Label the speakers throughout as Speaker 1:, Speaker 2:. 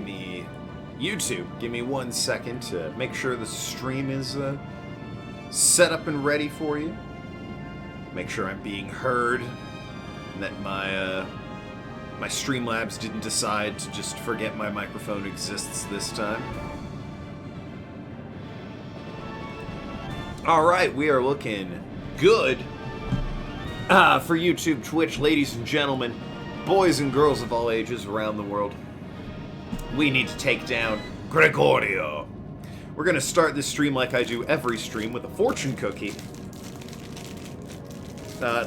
Speaker 1: YouTube, give me 1 second to make sure the stream is set up and ready for you. Make sure I'm being heard, and that my Streamlabs didn't decide to just forget my microphone exists this time. Alright, we are looking good for YouTube, Twitch, ladies and gentlemen, boys and girls of all ages around the world. We need to take down Gregorio. We're going to start this stream like I do every stream with a fortune cookie.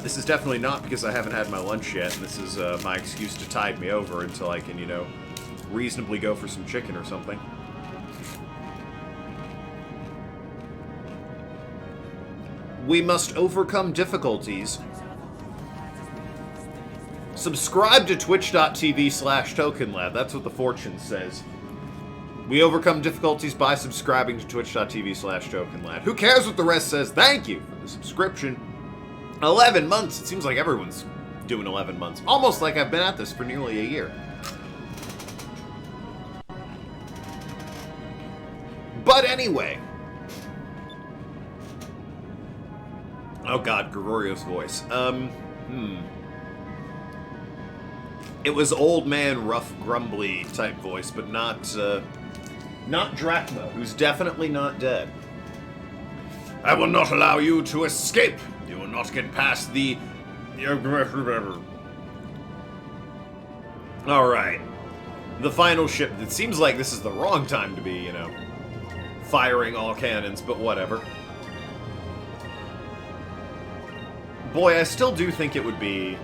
Speaker 1: This is definitely not because I haven't had my lunch yet, and this is my excuse to tide me over until I can, you know, reasonably go for some chicken or something. We must overcome difficulties. Subscribe to twitch.tv/tokenlab. That's what the fortune says. We overcome difficulties by subscribing to twitch.tv/tokenlab. Who cares what the rest says? Thank you for the subscription. 11 months. It seems like everyone's doing 11 months. Almost like I've been at this for nearly a year. But anyway. Oh god, Gregorio's voice. It was old man, rough, grumbly type voice, but not Drachma, who's definitely not dead. I will not allow you to escape. You will not get past the... Alright. The final ship. It seems like this is the wrong time to be, you know, firing all cannons, but whatever. Boy, I still do think it would be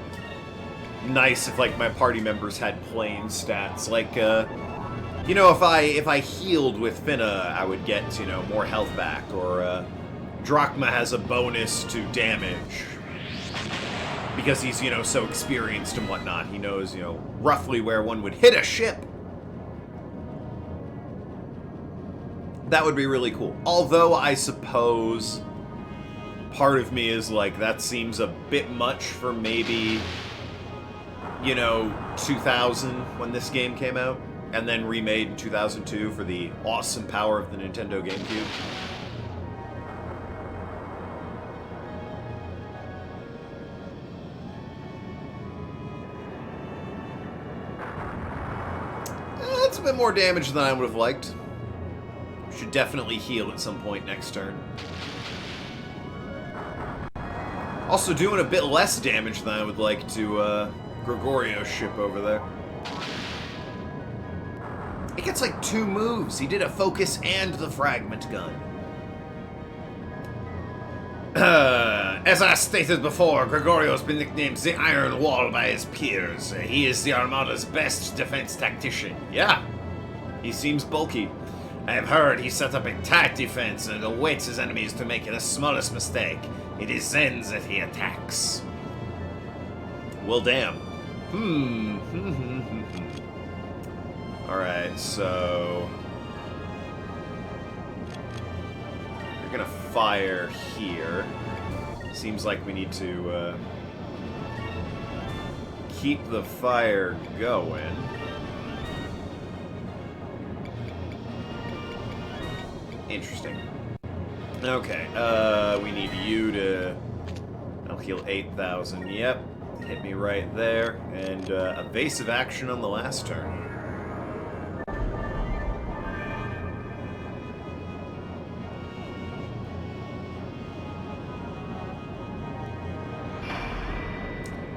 Speaker 1: nice if, like, my party members had plane stats. Like, you know, if I healed with Finna, I would get, you know, more health back, or, Drachma has a bonus to damage. Because he's, you know, so experienced and whatnot. He knows, you know, roughly where one would hit a ship. That would be really cool. Although, I suppose, part of me is like, that seems a bit much for maybe, you know, 2000 when this game came out. And then remade in 2002 for the awesome power of the Nintendo GameCube. That's a bit more damage than I would have liked. Should definitely heal at some point next turn. Also doing a bit less damage than I would like to Gregorio's ship over there. It gets like 2 moves. He did a focus and the fragment gun. As I stated before, Gregorio's been nicknamed the Iron Wall by his peers. He is the Armada's best defense tactician. Yeah, he seems bulky. I have heard he set up a tight defense and awaits his enemies to make the smallest mistake. It is then that he attacks. Well, damn. Alright, so... You're gonna fire here. Seems like we need to keep the fire going. Interesting. Okay, we need you to... I'll heal 8,000. Yep, hit me right there. And evasive action on the last turn.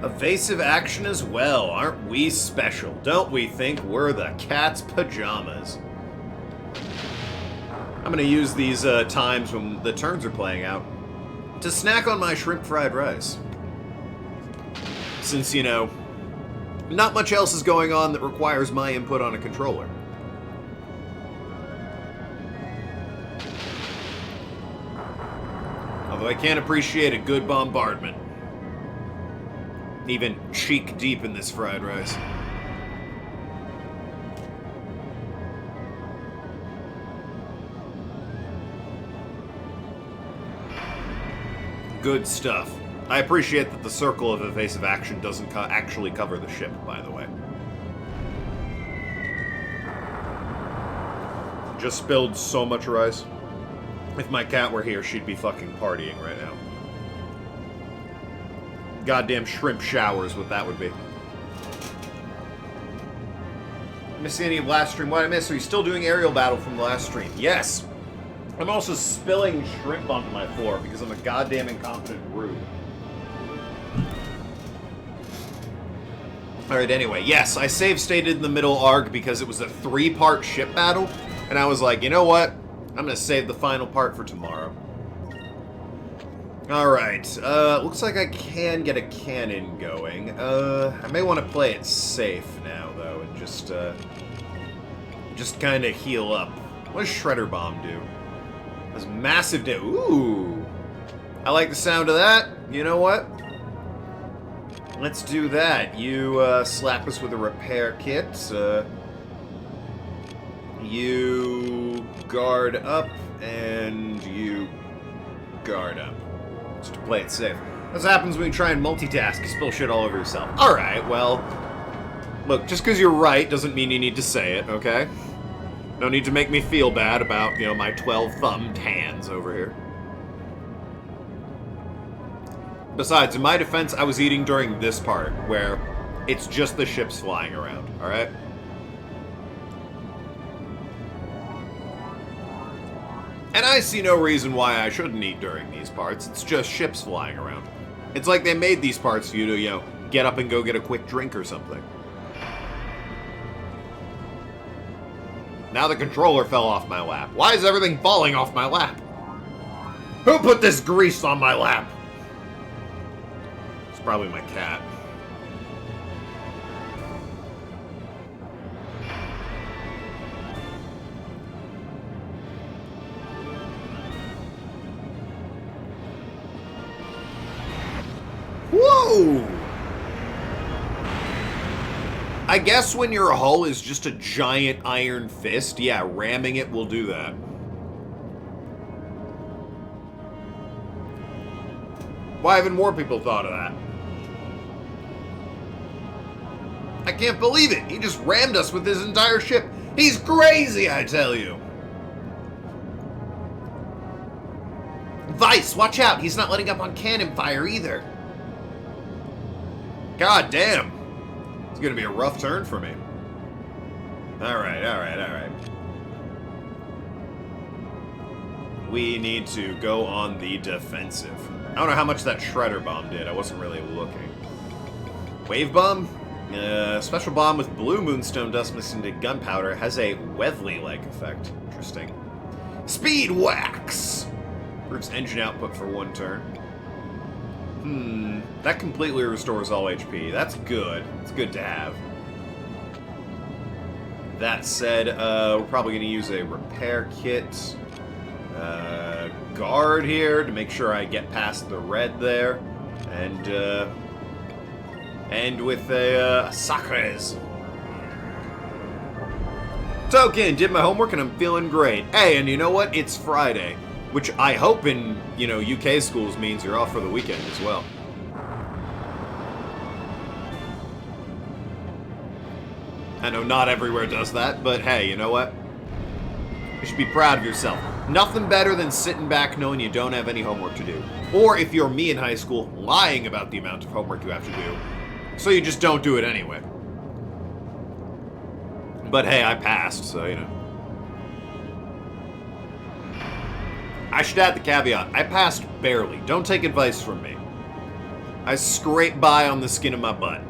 Speaker 1: Evasive action as well. Aren't we special? Don't we think we're the cat's pajamas? I'm gonna use these times when the turns are playing out to snack on my shrimp fried rice. Since, you know, not much else is going on that requires my input on a controller. Although I can't appreciate a good bombardment. Even cheek deep in this fried rice. Good stuff. I appreciate that the circle of evasive action doesn't actually cover the ship, by the way. Just spilled so much rice. If my cat were here, she'd be fucking partying right now. Goddamn shrimp showers, what that would be. Missing any of last stream? What did I miss? Are you still doing aerial battle from the last stream? Yes. I'm also spilling shrimp onto my floor because I'm a goddamn incompetent rube. Alright, anyway, yes, I save stated in the middle arc because it was a 3-part ship battle, and I was like, you know what? I'm gonna save the final part for tomorrow. Alright, looks like I can get a cannon going. I may want to play it safe now, though, and just kind of heal up. What does Shredder Bomb do? It has massive Ooh! I like the sound of that. You know what? Let's do that. You, slap us with a repair kit. You guard up, and you guard up. Just to play it safe. That's what happens when you try and multitask. You spill shit all over yourself. Alright, well... Look, just because you're right doesn't mean you need to say it, okay? No need to make me feel bad about, you know, my 12-thumbed hands over here. Besides, in my defense, I was eating during this part, where it's just the ships flying around, alright? And I see no reason why I shouldn't eat during these parts. It's just ships flying around. It's like they made these parts for you to, you know, get up and go get a quick drink or something. Now the controller fell off my lap. Why is everything falling off my lap? Who put this grease on my lap? It's probably my cat. Whoa! I guess when your hull is just a giant iron fist, yeah, ramming it will do that. Why haven't more people thought of that? I can't believe it! He just rammed us with his entire ship! He's crazy, I tell you! Vice, watch out! He's not letting up on cannon fire either! God damn! It's gonna be a rough turn for me. Alright, alright, alright. We need to go on the defensive. I don't know how much that Shredder Bomb did. I wasn't really looking. Wave Bomb? Special bomb with blue moonstone dust mixed into gunpowder has a Weatherly-like effect. Interesting. Speed Wax! Improves engine output for 1 turn. That completely restores all HP. That's good. It's good to have. That said, we're probably going to use a repair kit. Guard here to make sure I get past the red there. And with a Sacres. Token, did my homework and I'm feeling great. Hey, and you know what? It's Friday. Which I hope in, you know, UK schools means you're off for the weekend as well. I know not everywhere does that, but hey, you know what? You should be proud of yourself. Nothing better than sitting back knowing you don't have any homework to do. Or if you're me in high school, lying about the amount of homework you have to do, so you just don't do it anyway. But hey, I passed, so you know. I should add the caveat, I passed barely. Don't take advice from me. I scraped by on the skin of my butt.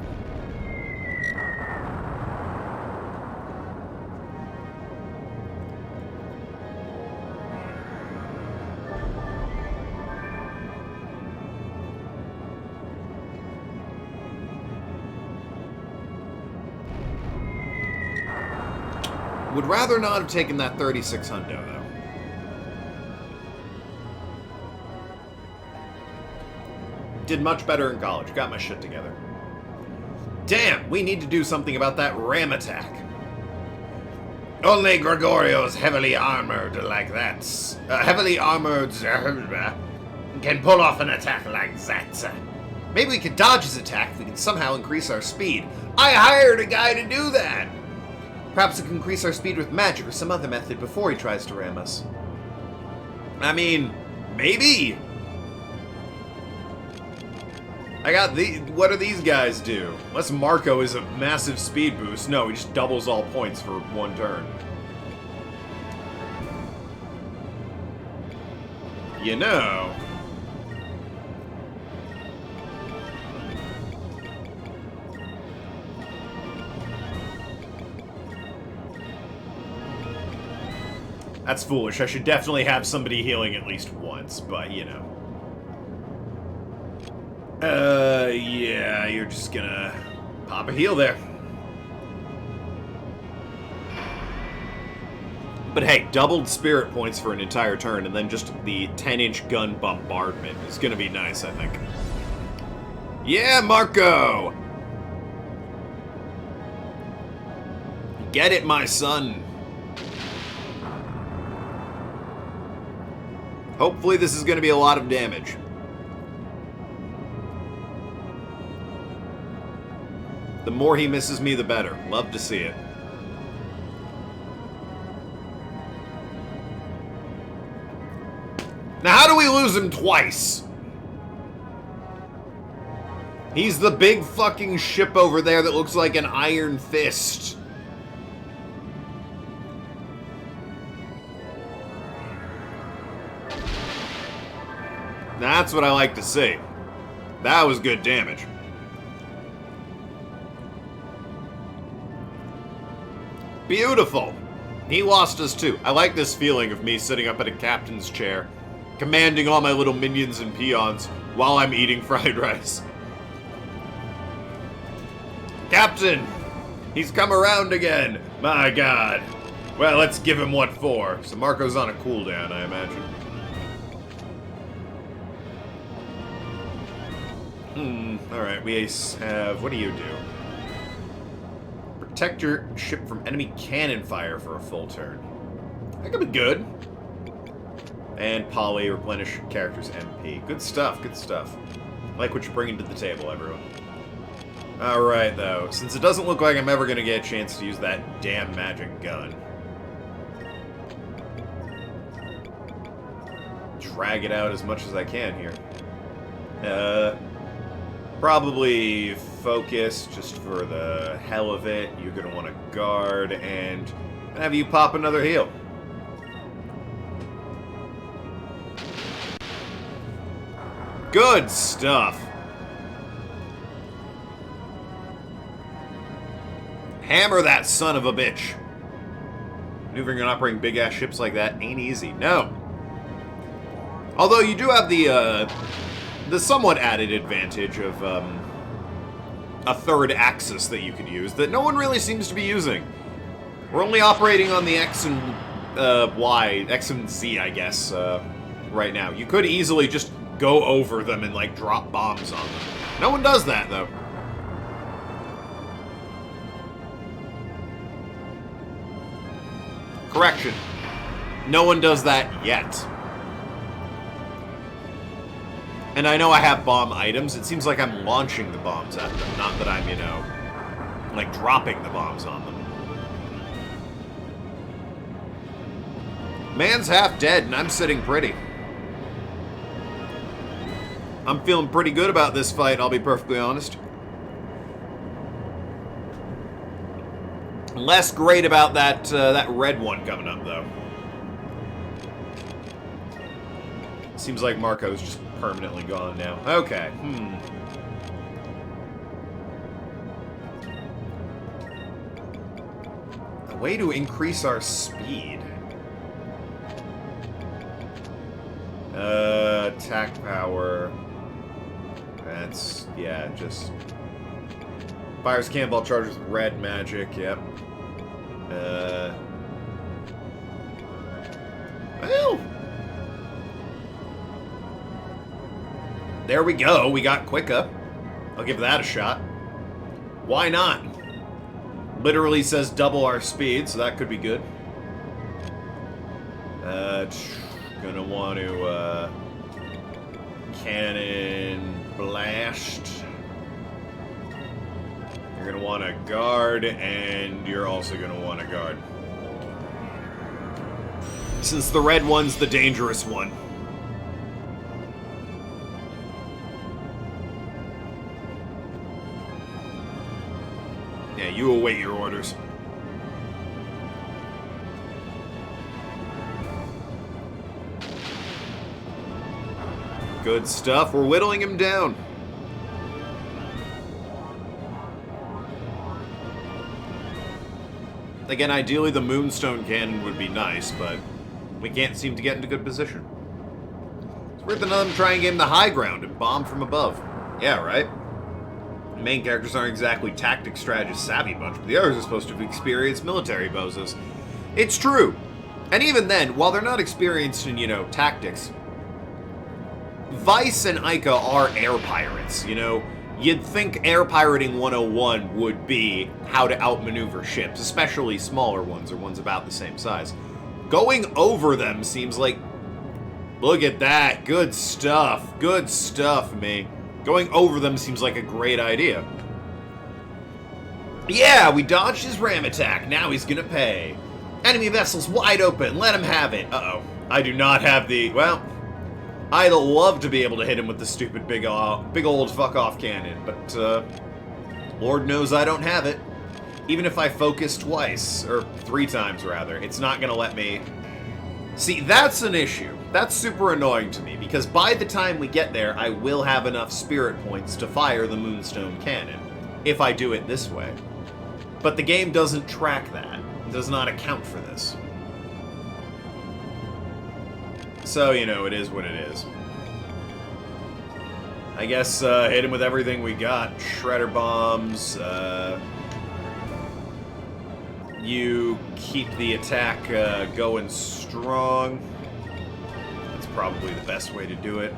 Speaker 1: Would rather not have taken that 36 hundo, though. Did much better in college. Got my shit together. Damn, we need to do something about that ram attack. Only Gregorio's heavily armored like that. Heavily armored can pull off an attack like that. Maybe we could dodge his attack if we can somehow increase our speed. I hired a guy to do that. Perhaps it can increase our speed with magic or some other method before he tries to ram us. I mean, maybe. What do these guys do? Unless Marco is a massive speed boost. No, he just doubles all points for one turn. You know. That's foolish. I should definitely have somebody healing at least once, but you know. Yeah, you're just gonna pop a heal there. But hey, doubled spirit points for an entire turn, and then just the 10-inch gun bombardment is gonna be nice, I think. Yeah, Marco! Get it, my son! Hopefully this is gonna be a lot of damage. The more he misses me, the better. Love to see it. Now, how do we lose him twice? He's the big fucking ship over there that looks like an iron fist. That's what I like to see. That was good damage. Beautiful. He lost us too. I like this feeling of me sitting up at a captain's chair, commanding all my little minions and peons while I'm eating fried rice. Captain! He's come around again! My god. Well, let's give him what for. So Marco's on a cooldown, I imagine. Alright, we have... What do you do? Protect your ship from enemy cannon fire for a full turn. That could be good. And Poly, replenish character's MP. Good stuff, good stuff. I like what you're bringing to the table, everyone. Alright, though. Since it doesn't look like I'm ever going to get a chance to use that damn magic gun. Drag it out as much as I can here. Probably focus just for the hell of it. You're going to want to guard and have you pop another heal. Good stuff. Hammer that son of a bitch. Maneuvering and operating big-ass ships like that ain't easy. No. Although you do have the somewhat added advantage of a third axis that you could use that no one really seems to be using. We're only operating on the X and Y, X and Z, I guess, right now. You could easily just go over them and, like, drop bombs on them. No one does that, though. Correction. No one does that yet. And I know I have bomb items. It seems like I'm launching the bombs at them, not that I'm, you know, like, dropping the bombs on them. Man's half dead, and I'm sitting pretty. I'm feeling pretty good about this fight, I'll be perfectly honest. Less great about that red one coming up, though. Seems like Marco's just permanently gone now. Okay, A way to increase our speed. Attack power. That's, yeah, just... Fires cannonball charges with red magic, yep. Well... There we go, we got quicker. I'll give that a shot. Why not? Literally says double our speed, so that could be good. Gonna want to, cannon blast. You're going to want to guard, and you're also going to want to guard. Since the red one's the dangerous one. Yeah, you await your orders. Good stuff. We're whittling him down. Again, ideally the Moonstone Cannon would be nice, but we can't seem to get into good position. It's worth another try and gain the high ground and bomb from above. Yeah, right? The main characters aren't exactly tactic strategist savvy bunch, but the others are supposed to have experienced military bozos. It's true. And even then, while they're not experienced in, tactics, Vice and Ica are air pirates, You'd think air pirating 101 would be how to outmaneuver ships, especially smaller ones or ones about the same size. Going over them seems like... Look at that. Good stuff. Good stuff, me. Going over them seems like a great idea. Yeah, we dodged his ram attack. Now he's gonna pay. Enemy vessels wide open. Let him have it. Uh-oh. I do not have the... Well... I'd love to be able to hit him with the stupid big old fuck-off cannon, but, Lord knows I don't have it. Even if I focus twice, or 3 times, rather, it's not gonna let me... See, that's an issue. That's super annoying to me, because by the time we get there, I will have enough spirit points to fire the Moonstone Cannon, if I do it this way. But the game doesn't track that. It does not account for this. So, it is what it is. I guess, hit him with everything we got. Shredder bombs, you keep the attack, going strong. That's probably the best way to do it.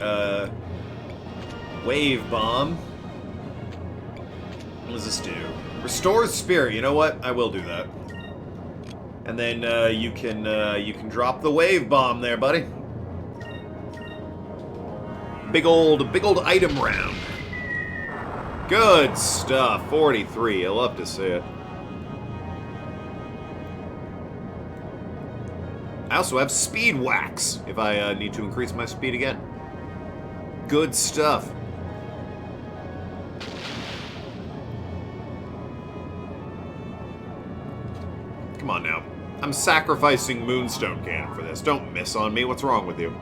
Speaker 1: Wave bomb. What does this do? Restores spirit. You know what? I will do that. And then, you can drop the wave bomb there, buddy. Big old item round. Good stuff. 43. I love to see it. I also have speed wax if I need to increase my speed again. Good stuff. Come on now. I'm sacrificing Moonstone Cannon for this. Don't miss on me. What's wrong with you?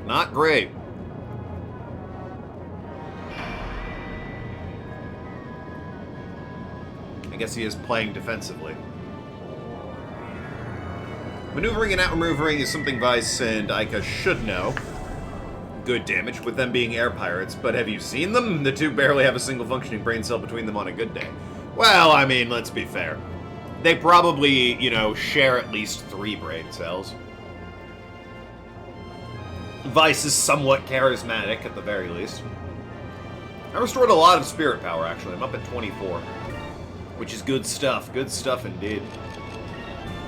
Speaker 1: Not great. I guess he is playing defensively. Maneuvering and outmaneuvering is something Vice and Ica should know. Good damage, with them being air pirates, but have you seen them? The two barely have a single functioning brain cell between them on a good day. Well, I mean, let's be fair. They probably, share at least 3 brain cells. Vice is somewhat charismatic, at the very least. I restored a lot of spirit power, actually. I'm up at 24. Which is good stuff. Good stuff, indeed.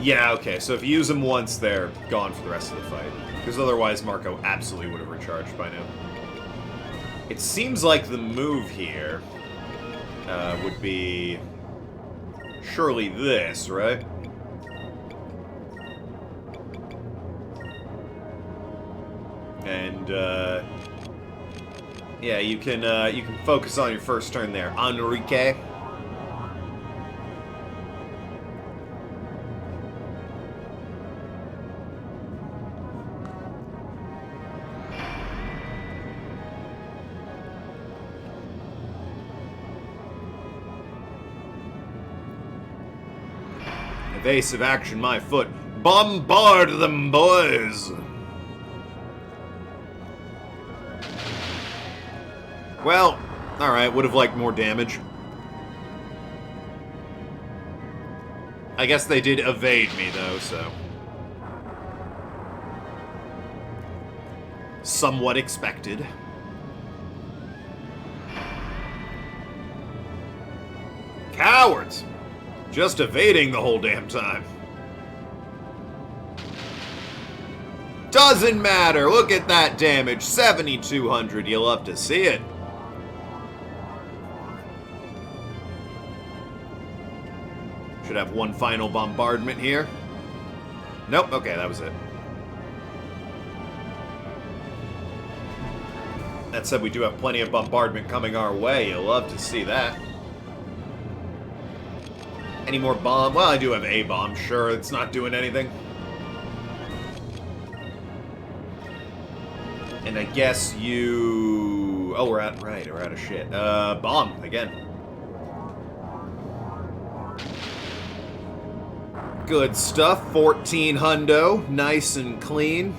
Speaker 1: Yeah, okay, so if you use them once, they're gone for the rest of the fight. Because otherwise, Marco absolutely would have recharged by now. It seems like the move here would be... surely this, right? And, yeah, you can focus on your first turn there. Enrique. Evasive action, my foot. Bombard them, boys! Well, alright, would have liked more damage. I guess they did evade me, though, so... somewhat expected. Cowards! Just evading the whole damn time. Doesn't matter. Look at that damage. 7,200. You'll love to see it. Should have one final bombardment here. Nope. Okay, that was it. That said, we do have plenty of bombardment coming our way. You'll love to see that. Any more bomb? Well, I do have a bomb. Sure, it's not doing anything. And I guess you... Oh, we're out. Right, we're out of shit. Bomb, again. Good stuff. 14 hundo. Nice and clean.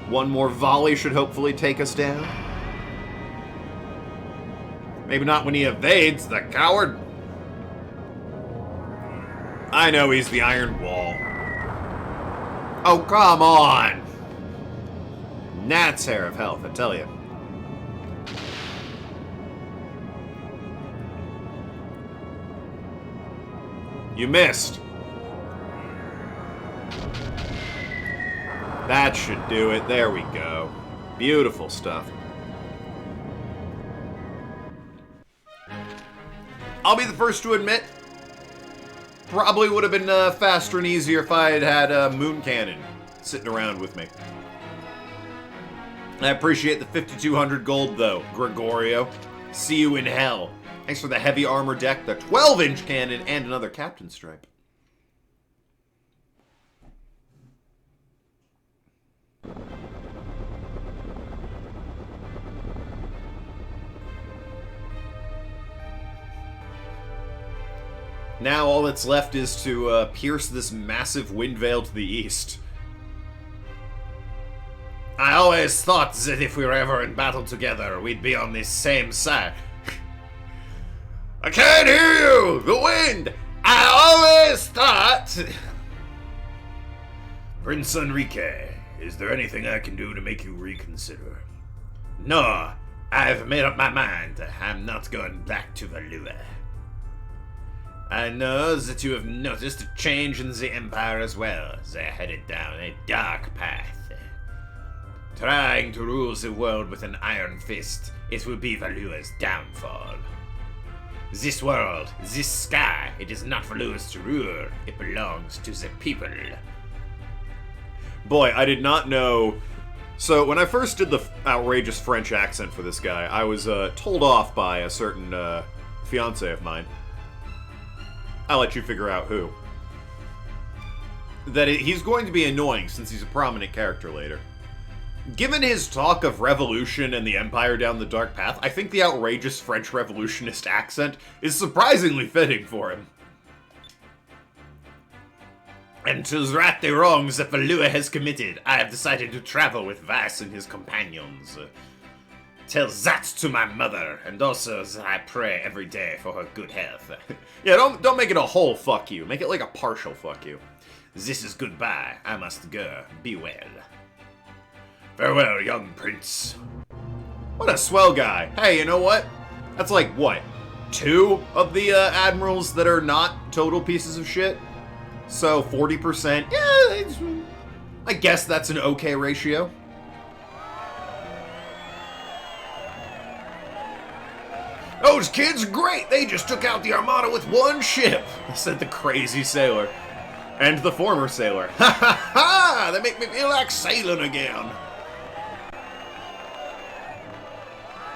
Speaker 1: One more volley should hopefully take us down. Maybe not when he evades, the coward. I know he's the Iron Wall. Oh, come on! Gnat's hair of health, I tell you. You missed. That should do it. There we go. Beautiful stuff. I'll be the first to admit, probably would have been faster and easier if I had had a moon cannon sitting around with me. I appreciate the 5,200 gold, though, Gregorio. See you in hell. Thanks for the heavy armor deck, the 12-inch cannon, and another captain stripe. Now all that's left is to pierce this massive wind veil to the east. I always thought that if we were ever in battle together, we'd be on this same side. I can't hear you! The wind! I always thought... Prince Enrique, is there anything I can do to make you reconsider? No, I've made up my mind. I'm not going back to Valua. I know that you have noticed a change in the Empire as well. They're headed down a dark path. Trying to rule the world with an iron fist, it will be Valua's downfall. This world, this sky, it is not Valua's to rule. It belongs to the people. Boy, I did not know... So, when I first did the outrageous French accent for this guy, I was told off by a certain fiancé of mine. I'll let you figure out who. That he's going to be annoying since he's a prominent character later. Given his talk of revolution and the Empire down the dark path, I think the outrageous French revolutionist accent is surprisingly fitting for him. And to right the wrongs that Valua has committed, I have decided to travel with Vice and his companions. Tell that to my mother, and also that I pray every day for her good health. Yeah, don't make it a whole fuck you. Make it like a partial fuck you. This is goodbye. I must go. Be well. Farewell, young prince. What a swell guy. Hey, you know what? That's like, what? 2 of the admirals that are not total pieces of shit? So, 40%. Yeah, I guess that's an okay ratio. Those kids are great! They just took out the Armada with one ship! Said the crazy sailor. And the former sailor. Ha ha ha! They make me feel like sailing again.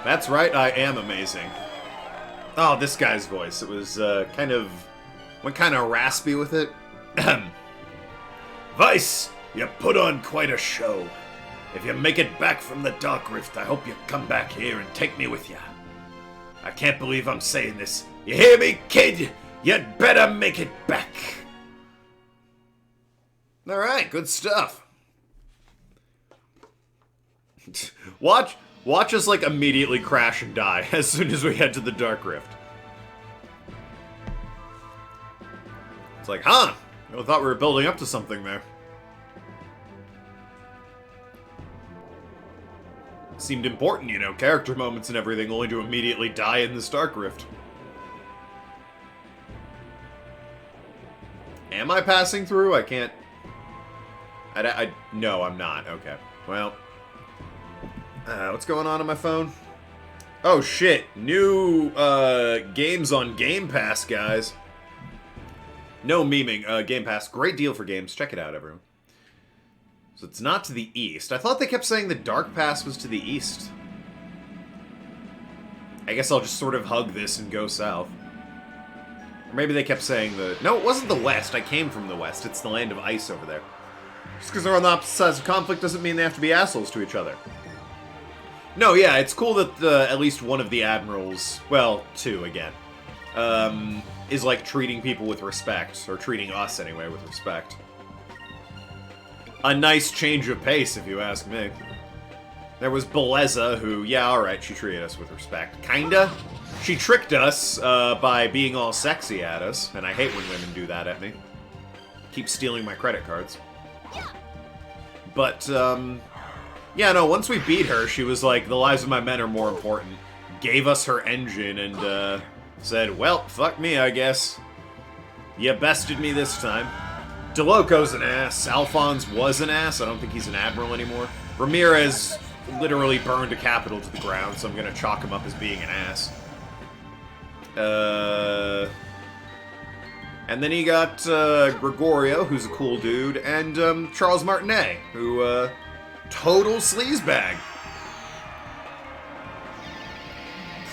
Speaker 1: That's right, I am amazing. Oh, this guy's voice. It was went kind of raspy with it. Vice, you put on quite a show. If you make it back from the Dark Rift, I hope you come back here and take me with you. I can't believe I'm saying this. You hear me, kid? You'd better make it back. Alright, good stuff. Watch us, like, immediately crash and die as soon as we head to the Dark Rift. It's like, huh? I thought we were building up to something there. Seemed important, you know, character moments and everything, only to immediately die in this Dark Rift. Am I passing through? I can't... No, I'm not. Okay. well. What's going on my phone? Oh shit, new games on Game Pass, guys. No memeing, Game Pass, great deal for games. Check it out, everyone. So it's not to the east. I thought they kept saying the Dark Pass was to the east. I guess I'll just sort of hug this and go south. Or maybe they kept saying the... No, it wasn't the west. I came from the west. It's the land of ice over there. Just because they're on the opposite sides of conflict doesn't mean they have to be assholes to each other. No, yeah, it's cool that at least one of the admirals, well, two again, is like treating people with respect, or treating us anyway with respect. A nice change of pace, if you ask me. There was Beleza, who, yeah, alright, she treated us with respect. Kinda. She tricked us by being all sexy at us, and I hate when women do that at me. Keep stealing my credit cards. But, yeah, no, once we beat her, she was like, the lives of my men are more important. Gave us her engine and, said, well, fuck me, I guess. You bested me this time. DeLoco's an ass. Alphonse was an ass. I don't think he's an admiral anymore. Ramirez literally burned a capital to the ground, so I'm gonna chalk him up as being an ass. And then he got, Gregorio, who's a cool dude, and, Charles Martinet, who, total sleazebag.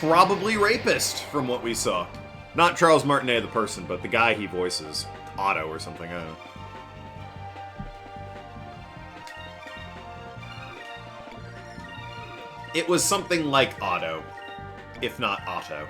Speaker 1: Probably rapist, from what we saw. Not Charles Martinet the person, but the guy he voices. Otto or something, I don't know. It was something like Otto, if not Otto.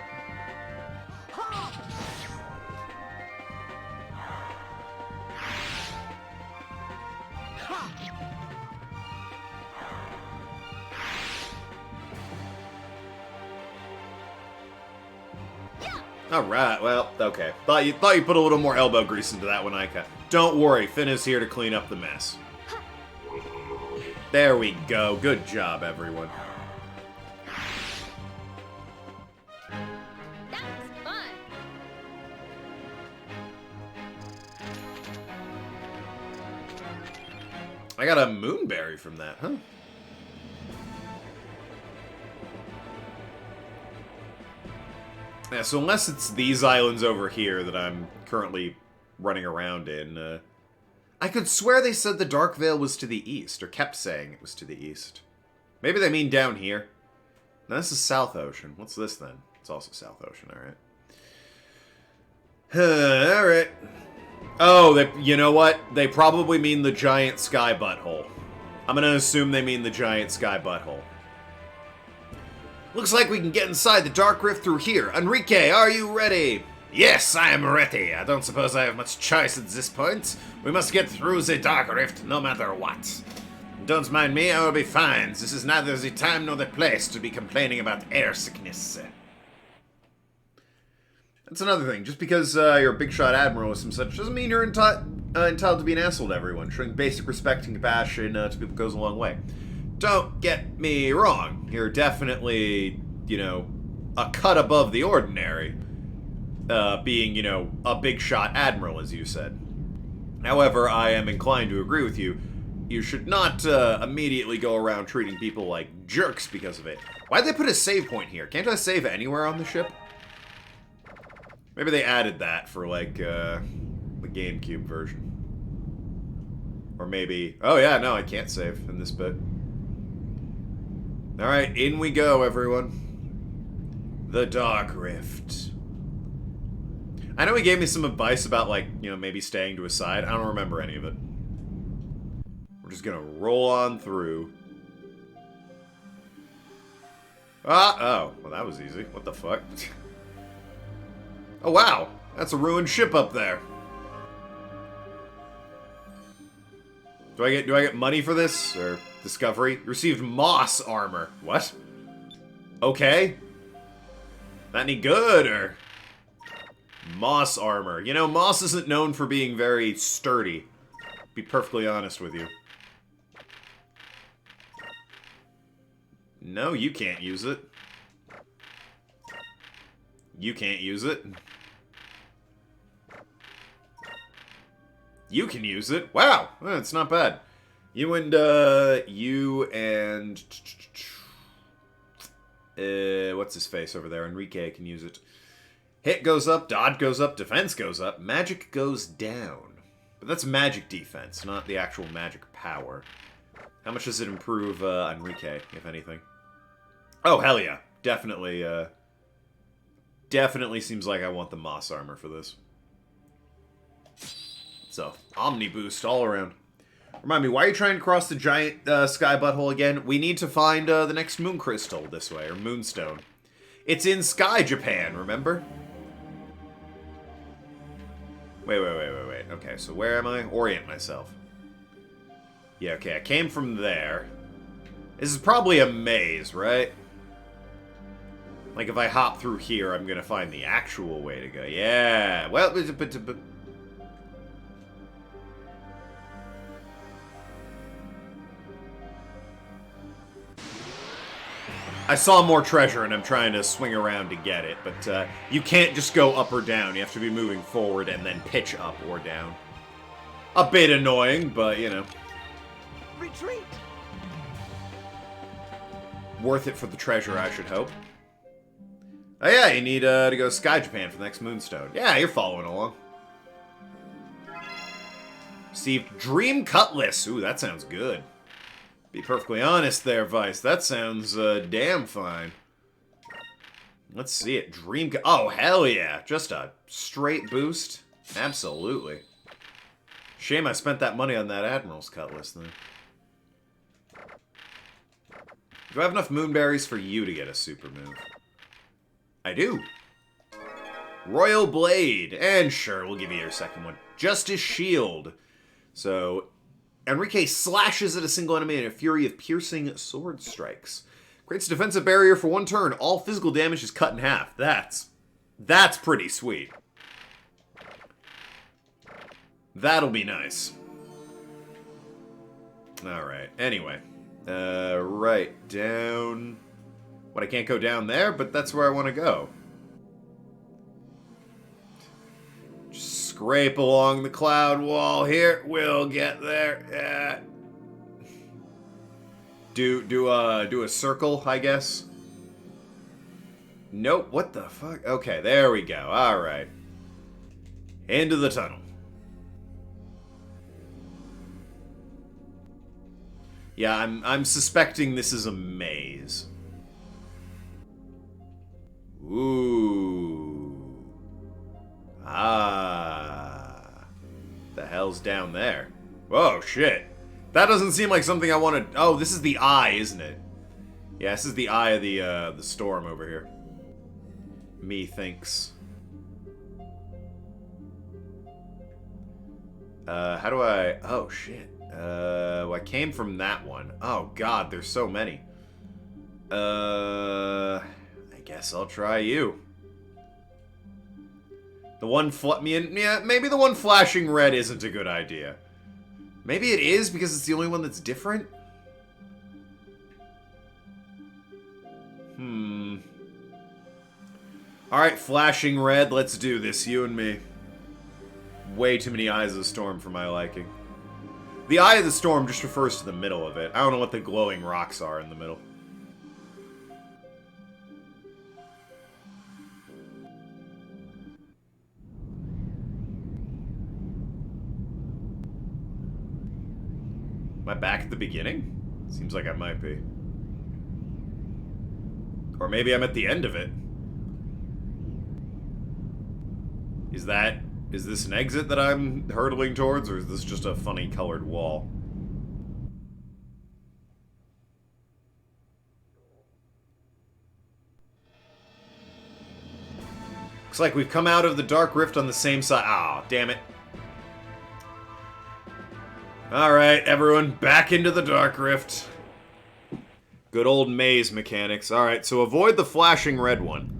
Speaker 1: Alright, well, okay. Thought you put a little more elbow grease into that one, Ika. Don't worry, Finn is here to clean up the mess. There we go. Good job, everyone.
Speaker 2: That was fun.
Speaker 1: I got a moonberry from that, huh? Yeah, so unless it's these islands over here that I'm currently running around in, I could swear they said the Dark Veil was to the east, or kept saying it was to the east. Maybe they mean down here. No, this is South Ocean. What's this then? It's also South Ocean, alright. Alright. Oh, you know what? They probably mean the giant sky butthole. I'm gonna assume they mean the giant sky butthole. Looks like we can get inside the Dark Rift through here. Enrique, are you ready? Yes, I am ready. I don't suppose I have much choice at this point. We must get through the Dark Rift no matter what. Don't mind me, I will be fine. This is neither the time nor the place to be complaining about air sickness. That's another thing. Just because you're a big shot admiral or some such doesn't mean you're entitled to be an asshole to everyone. Showing basic respect and compassion to people goes a long way. Don't get me wrong. You're definitely, you know, a cut above the ordinary. Being, you know, a big shot admiral, as you said. However, I am inclined to agree with you. You should not immediately go around treating people like jerks because of it. Why'd they put a save point here? Can't I save anywhere on the ship? Maybe they added that for, like, the GameCube version. Or maybe... Oh, yeah, no, I can't save in this bit. Alright, in we go, everyone. The Dark Rift. I know he gave me some advice about, like, you know, maybe staying to his side. I don't remember any of it. We're just gonna roll on through. Ah, oh. Well, that was easy. What the fuck? Oh, wow. That's a ruined ship up there. Do I get money for this? Or discovery? Received moss armor. What? Okay. That any good, or... Moss armor. You know, moss isn't known for being very sturdy. To be perfectly honest with you. No, you can't use it. You can't use it. You can use it. Wow, it's not bad. You and what's his face over there? Enrique can use it. Hit goes up, dodge goes up, defense goes up, magic goes down. But that's magic defense, not the actual magic power. How much does it improve Enrique, if anything? Oh, hell yeah. Definitely, definitely seems like I want the Moss armor for this. So, Omni boost all around. Remind me, why are you trying to cross the giant sky butthole again? We need to find the next moon crystal this way, or moonstone. It's in Sky Japan, remember? Wait. Okay, so where am I? Orient myself. Yeah, okay, I came from there. This is probably a maze, right? Like, if I hop through here, I'm gonna find the actual way to go. Yeah, well, but I saw more treasure, and I'm trying to swing around to get it, but you can't just go up or down. You have to be moving forward and then pitch up or down. A bit annoying, but, you know.
Speaker 2: Retreat!
Speaker 1: Worth it for the treasure, I should hope. Oh yeah, you need to go to Sky Japan for the next Moonstone. Yeah, you're following along. Received Dream Cutlass. Ooh, that sounds good. Be perfectly honest there, Vice. That sounds damn fine. Let's see it. Oh, hell yeah. Just a straight boost. Absolutely. Shame I spent that money on that Admiral's Cutlass, then. Do I have enough moonberries for you to get a super move? I do. Royal Blade. And sure, we'll give you your second one. Justice Shield. So, Enrique slashes at a single enemy in a fury of piercing sword strikes. Creates a defensive barrier for 1 turn. All physical damage is cut in half. That's pretty sweet. That'll be nice. Alright, anyway. Right, down... What, I can't go down there? But that's where I want to go. Just scrape along the cloud wall here. We'll get there. Yeah. Do a circle, I guess. Nope, what the fuck? Okay, there we go. Alright. Into the tunnel. Yeah, I'm suspecting this is a maze. Ooh. Ah. The hell's down there? Whoa, shit. That doesn't seem like something I want to... Oh, this is the eye, isn't it? Yeah, this is the eye of the storm over here. Methinks. How do I... Oh, shit. Well, I came from that one. Oh, God, there's so many. I guess I'll try you. The one yeah, maybe the one flashing red isn't a good idea. Maybe it is because it's the only one that's different? Alright, flashing red, let's do this, you and me. Way too many Eyes of the Storm for my liking. The Eye of the Storm just refers to the middle of it. I don't know what the glowing rocks are in the middle. Am I back at the beginning? Seems like I might be. Or maybe I'm at the end of it. Is this an exit that I'm hurtling towards, or is this just a funny colored wall? Looks like we've come out of the Dark Rift on the same side. Ah, damn it. Alright, everyone, back into the Dark Rift. Good old maze mechanics. Alright, so avoid the flashing red one.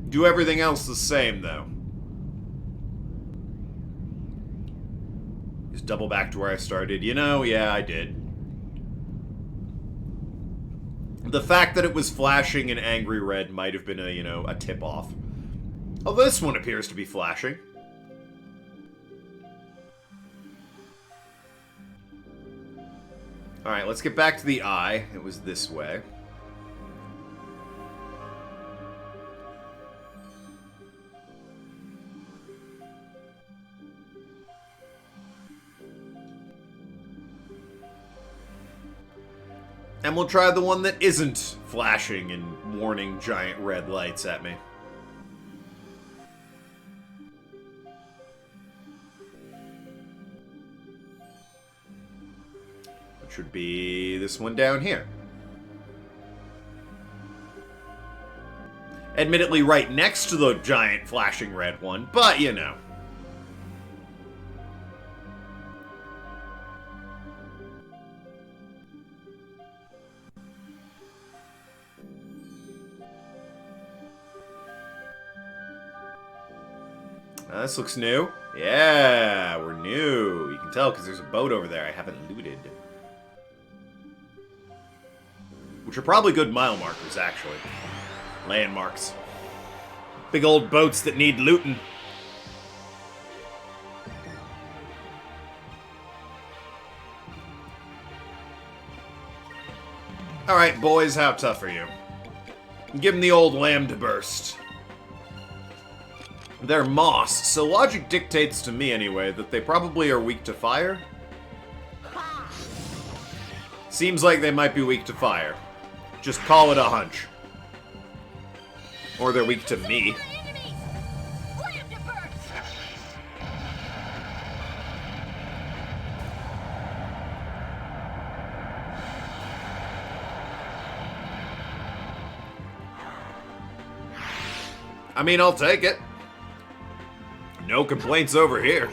Speaker 1: Do everything else the same, though. Just double back to where I started. You know, yeah, I did. The fact that it was flashing an angry red might have been a, you know, a tip-off. Oh, this one appears to be flashing. Alright, let's get back to the eye. It was this way. And we'll try the one that isn't flashing and warning giant red lights at me. Which should be this one down here. Admittedly right next to the giant flashing red one, but you know. This looks new. Yeah, we're new. You can tell because there's a boat over there I haven't looted. Which are probably good mile markers, actually. Landmarks. Big old boats that need looting. Alright, boys, how tough are you? Give them the old lamb to burst. They're moss, so logic dictates to me anyway that they probably are weak to fire. Seems like they might be weak to fire. Just call it a hunch. Or they're weak to me. I mean, I'll take it. No complaints over here.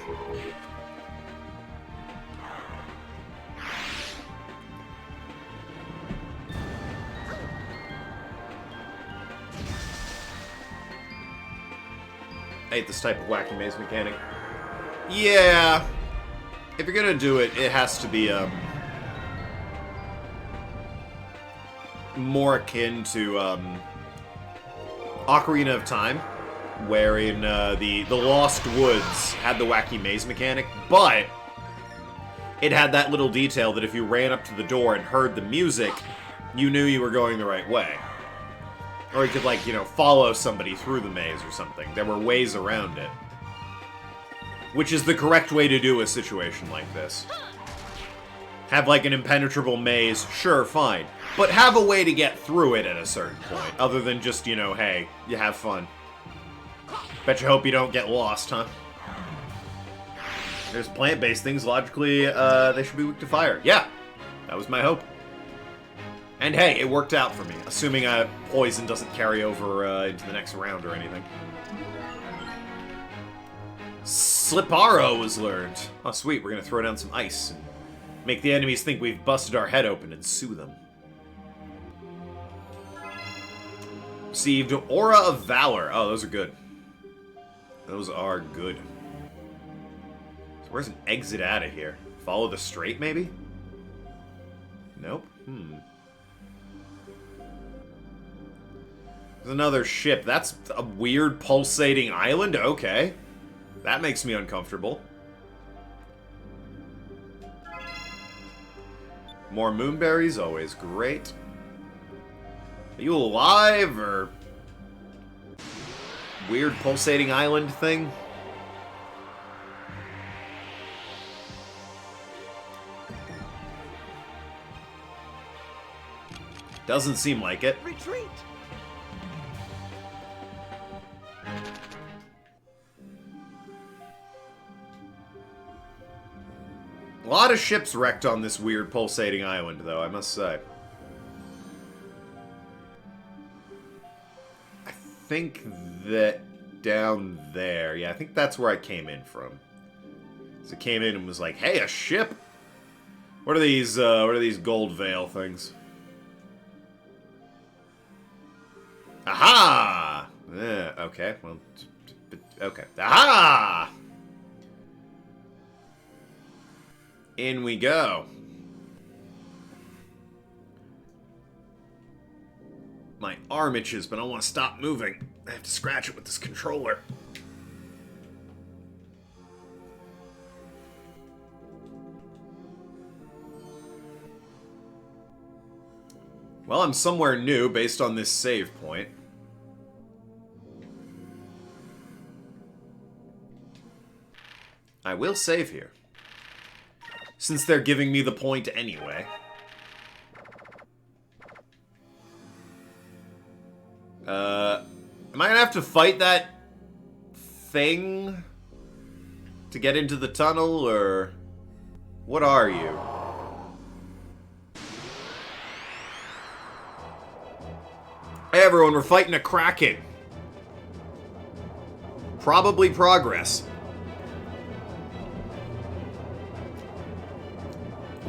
Speaker 1: I hate this type of wacky maze mechanic. Yeah. If you're gonna do it, it has to be, more akin to, Ocarina of Time, wherein the Lost Woods had the wacky maze mechanic, but it had that little detail that if you ran up to the door and heard the music, you knew you were going the right way. Or you could, like, you know, follow somebody through the maze or something. There were ways around it. Which is the correct way to do a situation like this. Have, like, an impenetrable maze, sure, fine. But have a way to get through it at a certain point, other than just, you know, hey, you have fun. Bet you hope you don't get lost, huh? There's plant-based things, logically, they should be weak to fire. Yeah, that was my hope. And hey, it worked out for me, assuming poison doesn't carry over into the next round or anything. Sliparo was learned. Oh, sweet, we're gonna throw down some ice and make the enemies think we've busted our head open and sue them. Received Aura of Valor. Oh, those are good. Those are good. So where's an exit out of here? Follow the strait, maybe? Nope. There's another ship. That's a weird pulsating island? Okay. That makes me uncomfortable. More moonberries, always great. Are you alive, or weird pulsating island thing? Doesn't seem like it.
Speaker 2: Retreat!
Speaker 1: A lot of ships wrecked on this weird pulsating island, though, I must say. I think that down there, yeah, I think that's where I came in from. So I came in and was like, hey, a ship? What are these gold veil things? Aha! Okay, well, okay. Aha! In we go. My arm itches, but I want to stop moving. I have to scratch it with this controller. Well, I'm somewhere new based on this save point. I will save here. Since they're giving me the point anyway. Am I gonna have to fight that thing to get into the tunnel, or what are you? Hey everyone, we're fighting a Kraken. Probably progress.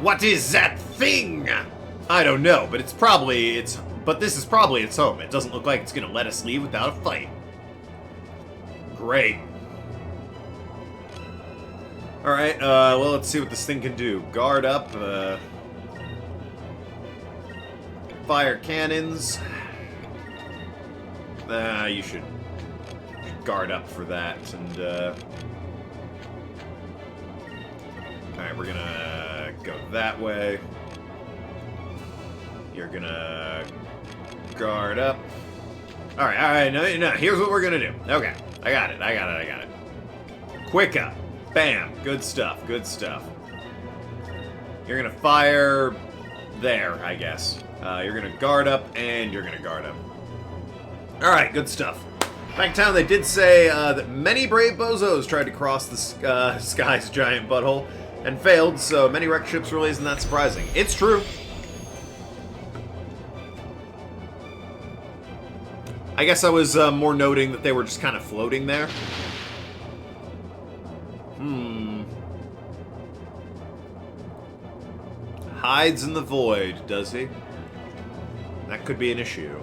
Speaker 1: What is that thing? I don't know, but but this is probably its home. It doesn't look like it's gonna let us leave without a fight. Great. Alright, well, let's see what this thing can do. Guard up, fire cannons. You should guard up for that, and, alright, we're gonna go that way. You're gonna guard up. Alright, no, here's what we're gonna do. Okay, I got it. Quick up. Bam. Good stuff. You're gonna fire there, I guess. You're gonna guard up, and you're gonna guard up. Alright, good stuff. Back in town, they did say that many brave bozos tried to cross the sky's giant butthole and failed, so many wrecked ships really isn't that surprising. It's true. I guess I was more noting that they were just kind of floating there. Hides in the void, does he? That could be an issue.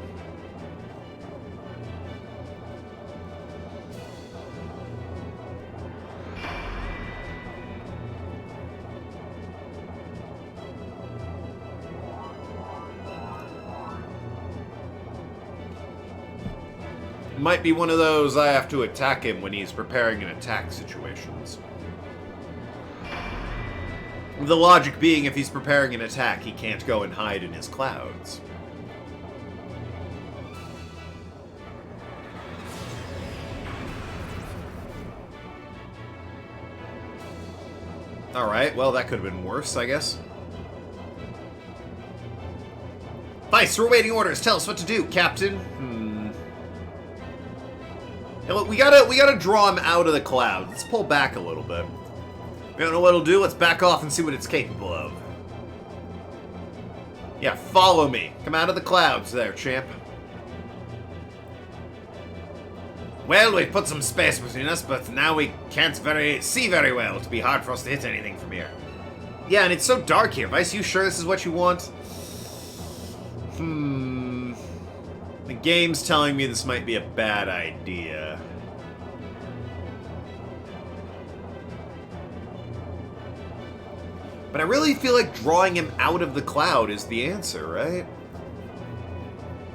Speaker 1: Might be one of those I have to attack him when he's preparing an attack situations. The logic being, if he's preparing an attack, he can't go and hide in his clouds. Alright, well that could have been worse, I guess. Vice, we're waiting orders. Tell us what to do, Captain. Hey, look, we gotta draw him out of the clouds. Let's pull back a little bit. We don't know what it'll do. Let's back off and see what it's capable of. Yeah, follow me. Come out of the clouds there, champ. Well, we've put some space between us, but now we can't see very well. It'll be hard for us to hit anything from here. Yeah, and it's so dark here. Vice, you sure this is what you want? The game's telling me this might be a bad idea. But I really feel like drawing him out of the cloud is the answer, right?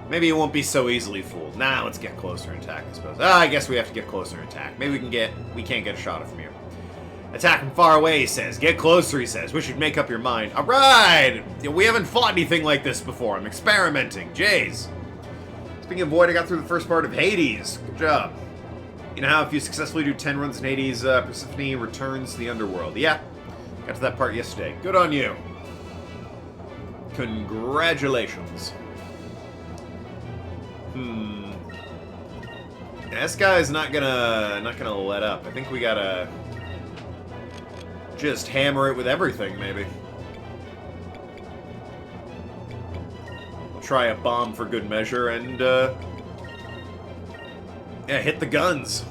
Speaker 1: Maybe he won't be so easily fooled. Nah, let's get closer and attack, I suppose. I guess we have to get closer and attack. Maybe we can't get a shot of from here. Attack from far away, he says. Get closer, he says. We should make up your mind. Alright! We haven't fought anything like this before. I'm experimenting. Jays. Speaking of Void, I got through the first part of Hades. Good job. You know how if you successfully do 10 runs in Hades, Persephone returns to the underworld. Yeah. Got to that part yesterday. Good on you. Congratulations. This guy's not gonna let up. I think we gotta just hammer it with everything, maybe. We'll try a bomb for good measure and yeah, hit the guns.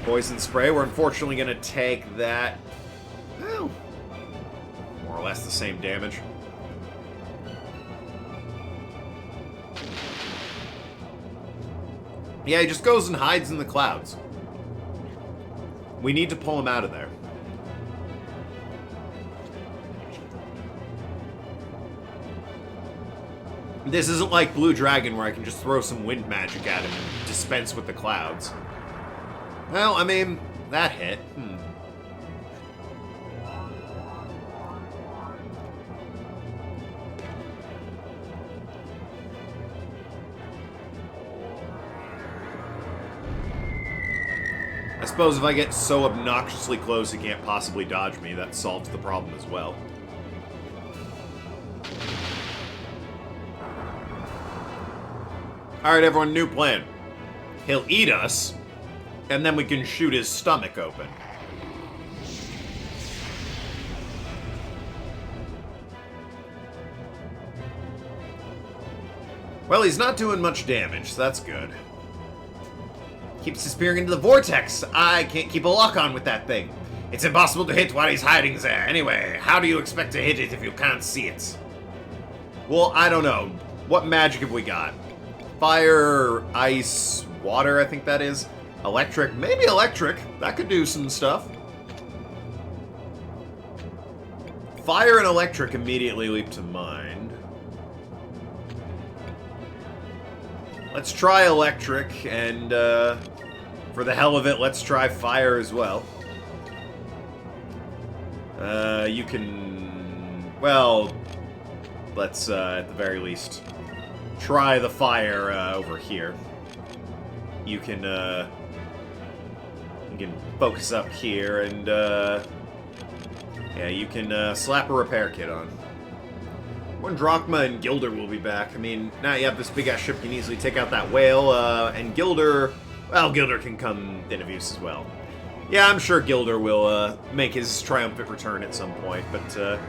Speaker 1: Poison spray. We're unfortunately going to take that, well, more or less the same damage. Yeah, he just goes and hides in the clouds. We need to pull him out of there. This isn't like Blue Dragon where I can just throw some wind magic at him and dispense with the clouds. Well, I mean, that hit. I suppose if I get so obnoxiously close he can't possibly dodge me, that solves the problem as well. Alright, everyone, new plan. He'll eat us, and then we can shoot his stomach open. Well, he's not doing much damage, so that's good. Keeps disappearing into the vortex. I can't keep a lock on with that thing. It's impossible to hit while he's hiding there. Anyway, how do you expect to hit it if you can't see it? Well, I don't know. What magic have we got? Fire, ice, water, I think that is. Electric, maybe electric. That could do some stuff. Fire and electric immediately leap to mind. Let's try electric, and for the hell of it, let's try fire as well. You can... Well, let's, at the very least, try the fire over here. You can focus up here, and, yeah, you can slap a repair kit on. When Drachma and Gilder will be back. I mean, now you have this big-ass ship, you can easily take out that whale, and Gilder... Well, Gilder can come into use as well. Yeah, I'm sure Gilder will make his triumphant return at some point, but,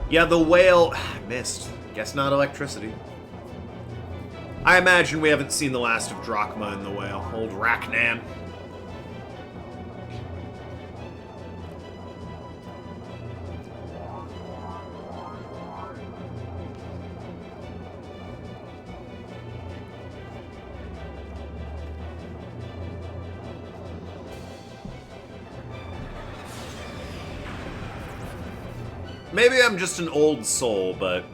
Speaker 1: yeah, the whale... Missed. Guess not electricity. I imagine we haven't seen the last of Drachma and the whale. Old Rachnan. Maybe I'm just an old soul, but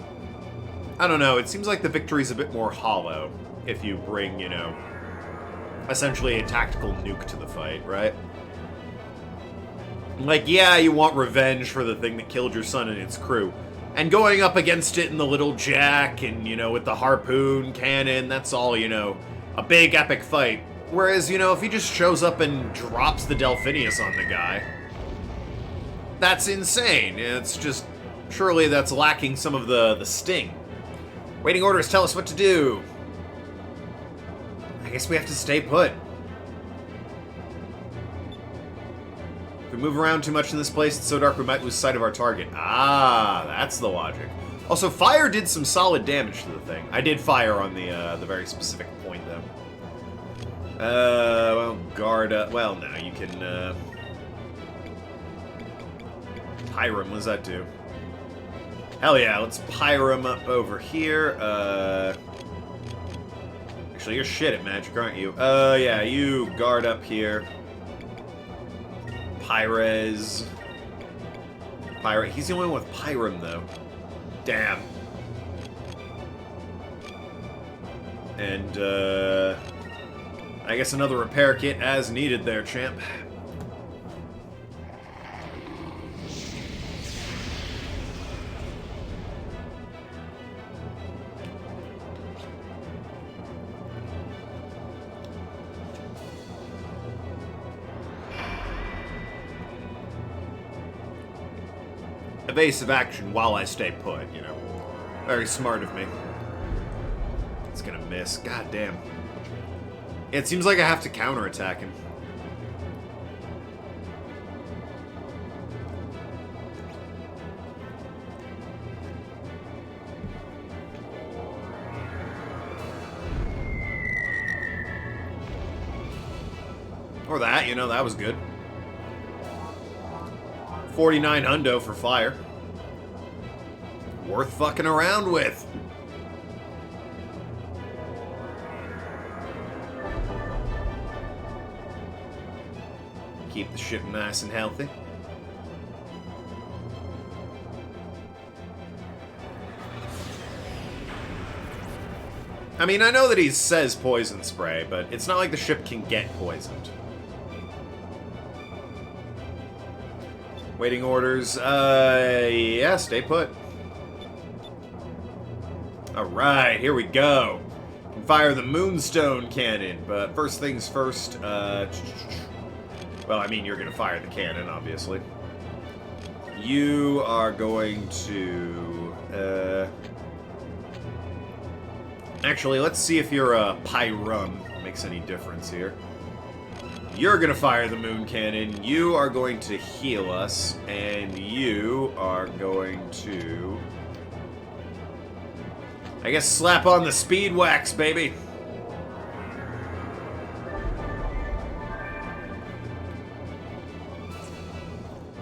Speaker 1: I don't know. It seems like the victory's a bit more hollow if you bring, you know, essentially a tactical nuke to the fight, right? Like, yeah, you want revenge for the thing that killed your son and its crew. And going up against it in the little jack and, you know, with the harpoon cannon, that's all, you know, a big epic fight. Whereas, you know, if he just shows up and drops the Delphinius on the guy, that's insane. It's just, surely that's lacking some of the sting. Waiting orders tell us what to do. I guess we have to stay put. If we move around too much in this place, it's so dark we might lose sight of our target. Ah, that's the logic. Also, fire did some solid damage to the thing. I did fire on the very specific point, though. Well, guard up. Well, no, you can, Pyrum, what does that do? Hell yeah, let's Pyrum up over here. Actually, you're shit at magic, aren't you? Yeah, you guard up here. Pyrez. Pyre. He's the only one with Pyrum, though. Damn. And, I guess another repair kit as needed there, champ. Evasive action while I stay put, you know. Very smart of me. It's gonna miss. God damn. It seems like I have to counterattack him. Or that, you know, that was good. 49 hundo for fire. Worth fucking around with. Keep the ship nice and healthy. I mean, I know that he says poison spray, but it's not like the ship can get poisoned. Waiting orders, yeah, stay put. Alright, here we go. fire the Moonstone Cannon, but first things first, well, I mean, you're gonna fire the cannon, obviously. You are going to, actually, let's see if your, Pyrum makes any difference here. You're gonna fire the Moon Cannon, you are going to heal us, and you are going to... I guess slap on the speed wax, baby.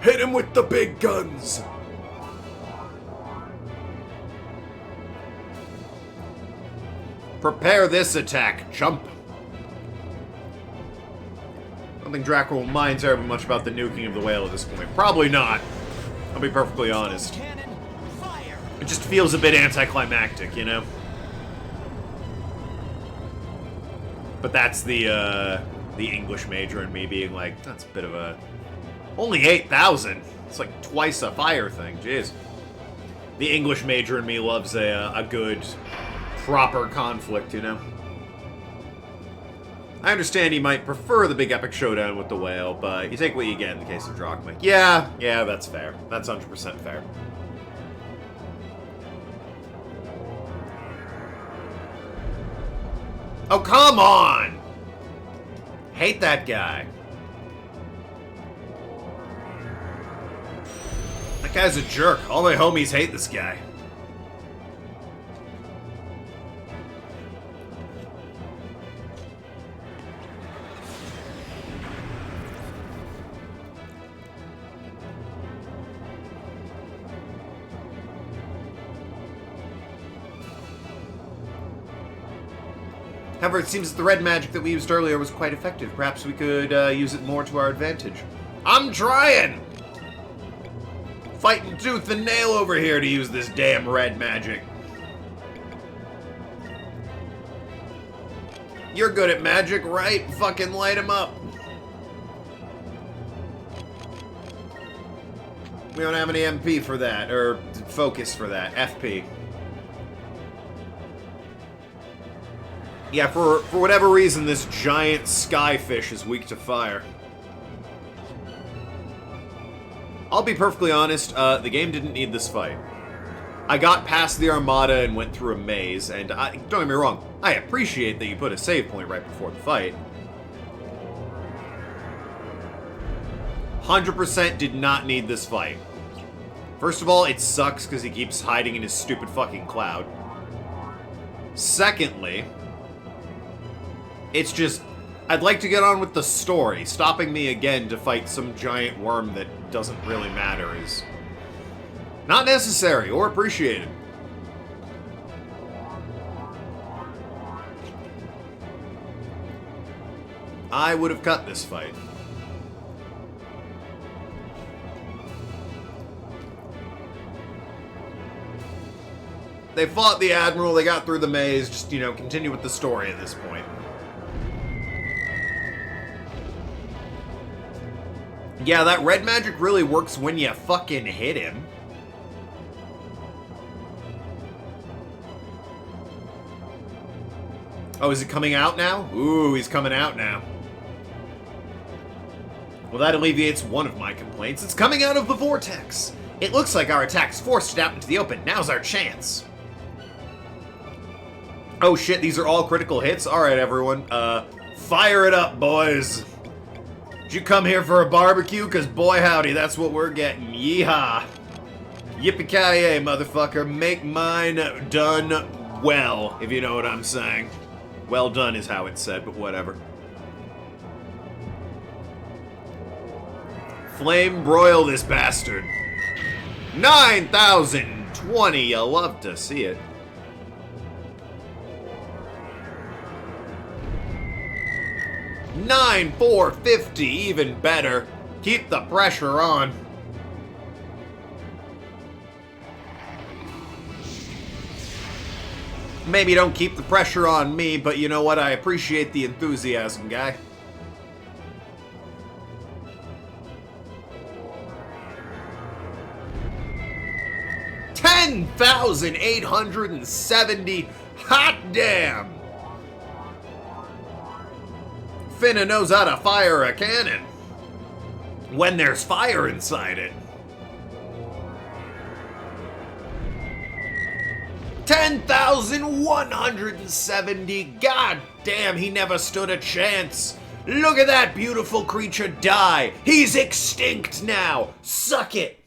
Speaker 1: Hit him with the big guns. Prepare this attack, chump. I don't think Draco will mind terribly much about the nuking of the whale at this point. Probably not. I'll be perfectly honest. It just feels a bit anticlimactic, you know? But that's the English major in me being like, that's a bit of a... Only 8,000? It's like twice a fire thing, jeez. The English major in me loves a good, proper conflict, you know? I understand he might prefer the big epic showdown with the whale, but you take what you get in the case of Drachma. Yeah, that's fair. That's 100% fair. Oh, come on! Hate that guy. That guy's a jerk. All my homies hate this guy. However, it seems that the red magic that we used earlier was quite effective. Perhaps we could use it more to our advantage. I'm trying! Fighting tooth and nail over here to use this damn red magic. You're good at magic, right? Fucking light him up. We don't have any MP for that, or focus for that. FP. Yeah, for whatever reason, this giant skyfish is weak to fire. I'll be perfectly honest, the game didn't need this fight. I got past the Armada and went through a maze, and don't get me wrong, I appreciate that you put a save point right before the fight. 100% did not need this fight. First of all, it sucks because he keeps hiding in his stupid fucking cloud. Secondly... it's just, I'd like to get on with the story. Stopping me again to fight some giant worm that doesn't really matter is not necessary or appreciated. I would have cut this fight. They fought the Admiral, they got through the maze, just, you know, continue with the story at this point. Yeah, that red magic really works when you fucking hit him. Oh, is it coming out now? Ooh, he's coming out now. Well, that alleviates one of my complaints. It's coming out of the vortex. It looks like our attack's forced it out into the open. Now's our chance. Oh shit, these are all critical hits? Alright, everyone. Fire it up, boys. Did you come here for a barbecue? Because boy howdy, that's what we're getting. Yeehaw. Yippee-ki-yay, motherfucker. Make mine done well, if you know what I'm saying. Well done is how it's said, but whatever. Flame broil this bastard. 9,020. You love to see it. $9,450, even better. Keep the pressure on. Maybe don't keep the pressure on me, but you know what? I appreciate the enthusiasm, guy. $10,870. Hot damn! Finna knows how to fire a cannon. When there's fire inside it. 10,170. God damn, he never stood a chance. Look at that beautiful creature die. He's extinct now. Suck it.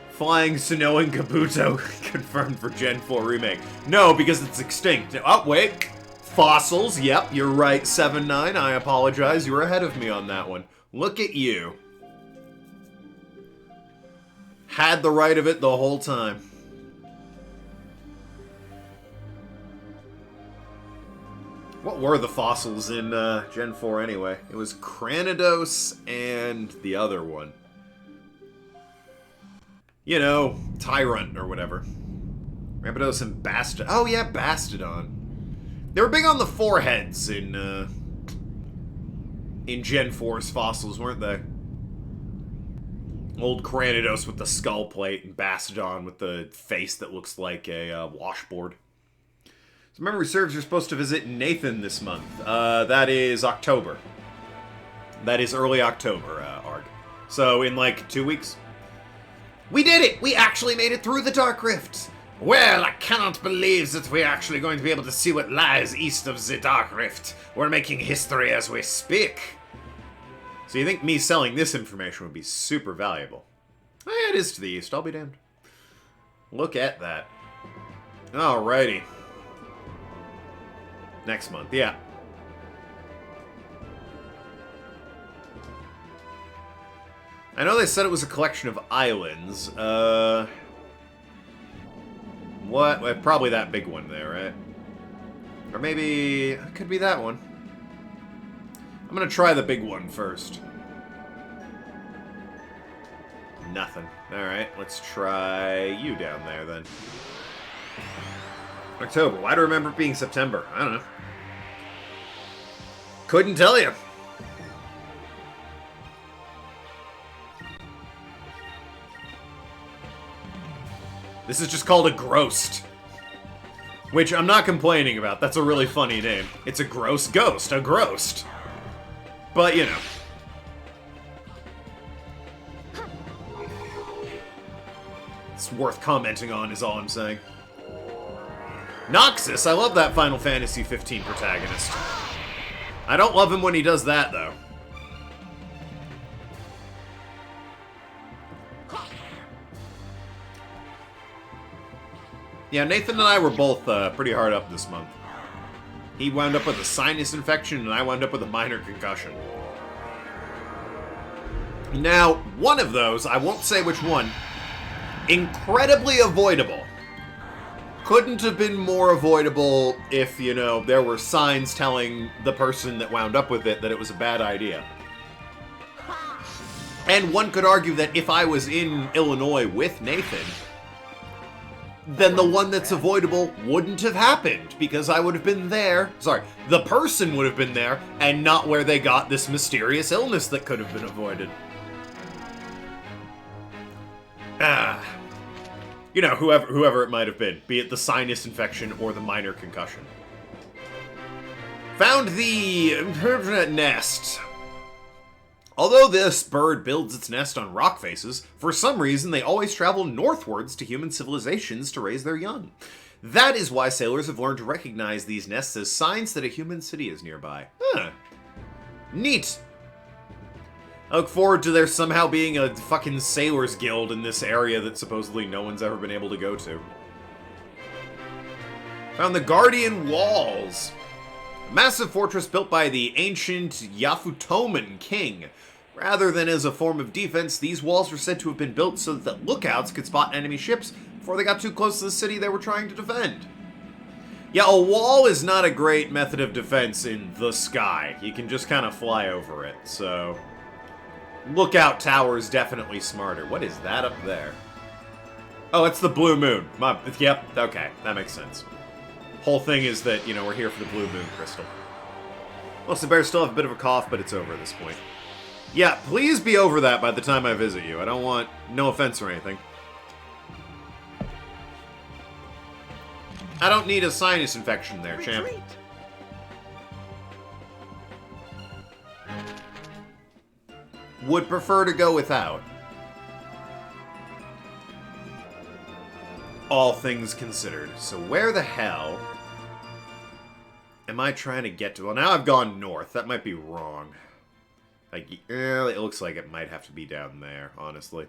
Speaker 1: Flying Sinnoh and Kabuto confirmed for Gen 4 Remake. No, because it's extinct. Oh, wait. Fossils. Yep, you're right, 7-9. I apologize. You were ahead of me on that one. Look at you. Had the right of it the whole time. What were the fossils in Gen 4 anyway? It was Cranidos and the other one. You know, Tyrant or whatever. Rampardos and Bastodon. Oh yeah, Bastodon. They were big on the foreheads in Gen 4's fossils, weren't they? Old Cranidos with the skull plate and Bastodon with the face that looks like a washboard. So memory serves, you're supposed to visit Nathan this month. That is October. That is early October, Arg. So in like 2 weeks. We did it! We actually made it through the Dark Rift! Well, I cannot believe that we're actually going to be able to see what lies east of the Dark Rift. We're making history as we speak. So you think me selling this information would be super valuable? Oh, yeah, it is to the east. I'll be damned. Look at that. Alrighty. Next month, yeah. I know they said it was a collection of islands. What? Well, probably that big one there, right? Or maybe... it could be that one. I'm gonna try the big one first. Nothing. Alright, let's try you down there then. October. Why do I remember it being September? I don't know. Couldn't tell you. This is just called a Grost. Which I'm not complaining about. That's a really funny name. It's a gross ghost. A Grost. But, you know. It's worth commenting on is all I'm saying. Noxus. I love that Final Fantasy 15 protagonist. I don't love him when he does that, though. Yeah, Nathan and I were both pretty hard up this month. He wound up with a sinus infection, and I wound up with a minor concussion. Now, one of those, I won't say which one, incredibly avoidable. Couldn't have been more avoidable if, you know, there were signs telling the person that wound up with it that it was a bad idea. And one could argue that if I was in Illinois with Nathan, then the one that's avoidable wouldn't have happened, because I would have been there. Sorry, the person would have been there, and not where they got this mysterious illness that could have been avoided. You know, whoever it might have been, be it the sinus infection or the minor concussion. Found the permanent nest. Although this bird builds its nest on rock faces, for some reason they always travel northwards to human civilizations to raise their young. That is why sailors have learned to recognize these nests as signs that a human city is nearby. Huh. Neat. I look forward to there somehow being a fucking sailors guild in this area that supposedly no one's ever been able to go to. Found the Guardian Walls. A massive fortress built by the ancient Yafutoman king. Rather than as a form of defense, these walls were said to have been built so that lookouts could spot enemy ships before they got too close to the city they were trying to defend. Yeah, a wall is not a great method of defense in the sky. You can just kind of fly over it, so... Lookout tower is definitely smarter. What is that up there? Oh, it's the blue moon. Yep, okay, that makes sense. Whole thing is that, you know, we're here for the blue moon crystal. Well, the bears still have a bit of a cough, but it's over at this point. Yeah, please be over that by the time I visit you. I don't want... no offense or anything. I don't need a sinus infection there, champ. would prefer to go without. All things considered. So where the hell am I trying to get to? Well, now I've gone north. That might be wrong. Like, it looks like it might have to be down there, honestly.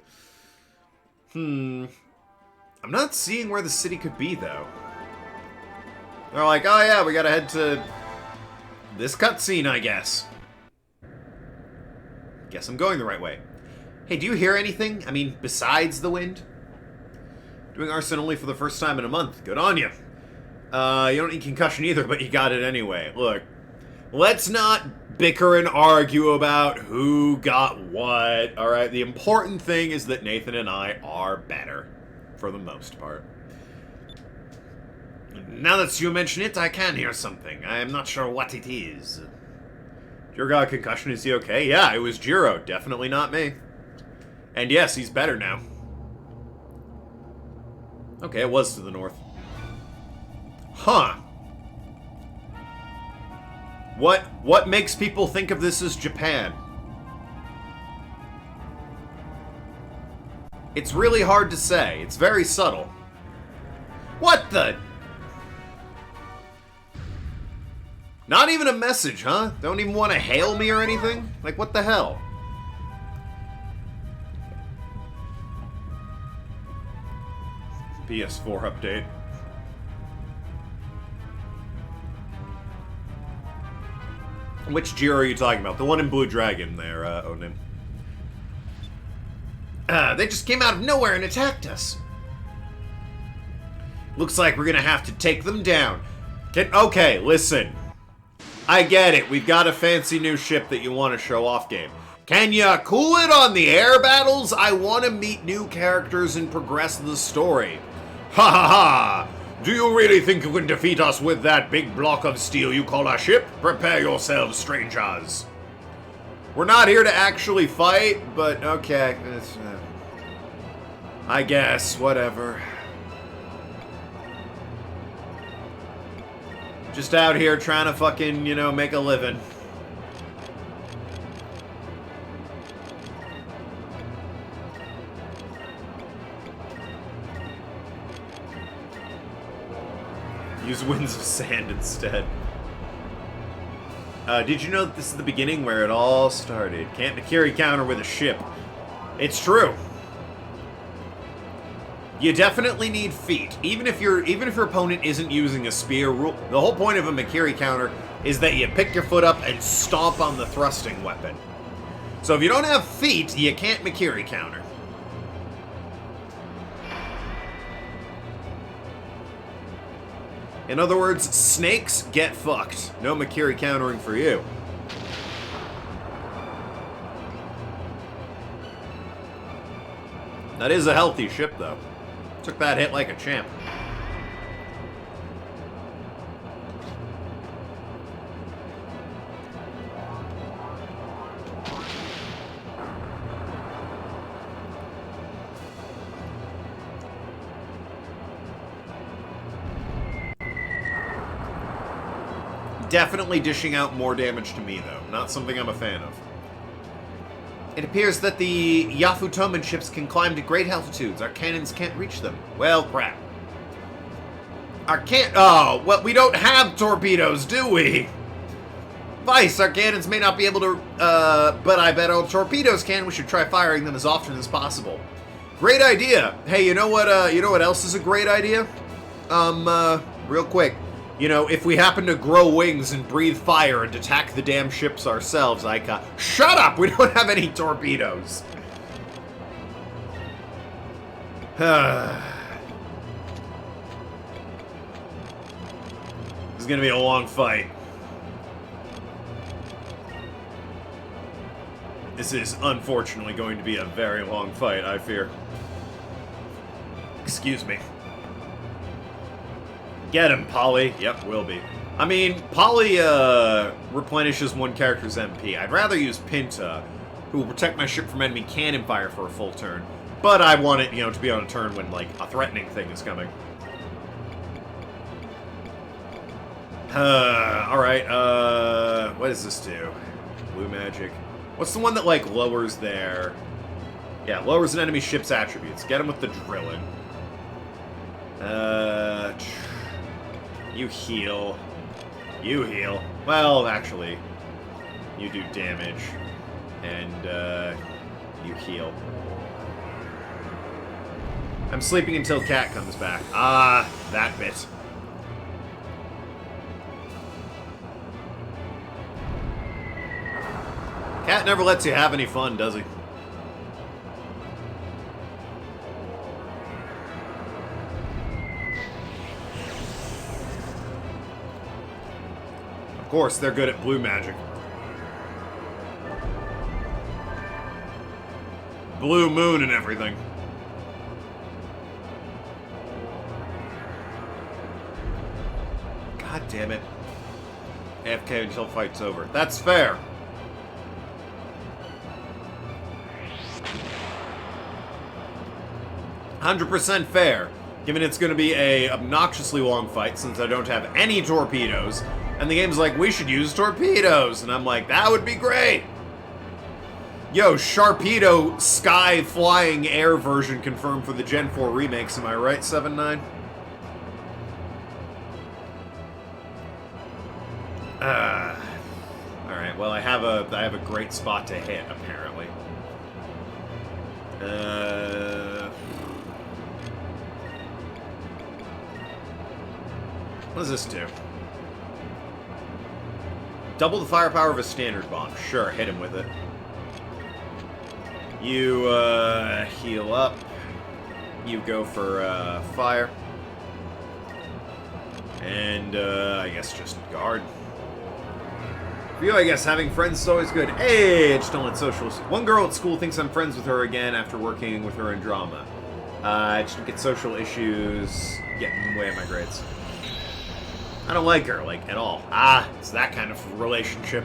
Speaker 1: I'm not seeing where the city could be, though. They're like, oh yeah, we gotta head to this cutscene, I guess. Guess I'm going the right way. Hey, do you hear anything? I mean, besides the wind? Doing arson only for the first time in a month. Good on you. You don't need concussion either, but you got it anyway. Look, let's not bicker and argue about who got what, alright? The important thing is that Nathan and I are better, for the most part. Now that you mention it, I can hear something. I am not sure what it is. Jiro got a concussion, is he okay? Yeah, it was Jiro, definitely not me. And yes, he's better now. Okay, it was to the north. Huh. What makes people think of this as Japan? It's really hard to say. It's very subtle. What the? Not even a message, huh? Don't even want to hail me or anything? Like, what the hell? PS4 update. Which Jiro are you talking about? The one in Blue Dragon there, Onin. They just came out of nowhere and attacked us. Looks like we're gonna have to take them down. Okay, listen. I get it. We've got a fancy new ship that you want to show off, game. Can ya cool it on the air battles? I want to meet new characters and progress the story. Ha ha ha! Do you really think you can defeat us with that big block of steel you call a ship? Prepare yourselves, strangers. We're not here to actually fight, but okay. I guess, whatever. Just out here trying to fucking, you know, make a living. Use winds of sand instead. Did you know that this is the beginning where it all started? Can't Makiri counter with a ship. It's true. You definitely need feet. Even if your opponent isn't using a spear, the whole point of a Makiri counter is that you pick your foot up and stomp on the thrusting weapon. So if you don't have feet, you can't Makiri counter. In other words, snakes get fucked. No Makiri countering for you. That is a healthy ship, though. Took that hit like a champ. Definitely dishing out more damage to me, though. Not something I'm a fan of. It appears that the Yafutoman ships can climb to great altitudes. Our cannons can't reach them. Well, crap. Oh, well, we don't have torpedoes, do we? Vice, our cannons may not be able to, but I bet our torpedoes can. We should try firing them as often as possible. Great idea. Hey, you know what else is a great idea? Real quick. You know, if we happen to grow wings and breathe fire and attack the damn ships ourselves, shut up! We don't have any torpedoes! This is gonna be a long fight. This is unfortunately going to be a very long fight, I fear. Excuse me. Get him, Polly. Yep, will be. I mean, Polly replenishes one character's MP. I'd rather use Pinta, who will protect my ship from enemy cannon fire for a full turn. But I want it, you know, to be on a turn when, like, a threatening thing is coming. Alright, what does this do? Blue magic. What's the one that, like, lowers their... Yeah, lowers an enemy ship's attributes. Get him with the drilling. You heal. You heal. Well, actually, you do damage. And, you heal. I'm sleeping until Cat comes back. Ah, that bit. Cat never lets you have any fun, does he? Of course, they're good at blue magic. Blue moon and everything. God damn it. AFK until fight's over. That's fair. "100% fair, given it's going to be a obnoxiously long fight since I don't have any torpedoes, and the game's like, we should use torpedoes, and I'm like, that would be great! Yo, Sharpedo Sky Flying Air version confirmed for the Gen 4 remakes, am I right, 7-9? Alright, well, I have a great spot to hit, apparently. What does this do? Double the firepower of a standard bomb. Sure, hit him with it. You, heal up. You go for, fire. And, I guess just guard. For you, I guess having friends is always good. Hey, I just don't let social... One girl at school thinks I'm friends with her again after working with her in drama. I just don't get social issues getting in the way of my grades. I don't like her, like, at all. Ah, it's that kind of relationship.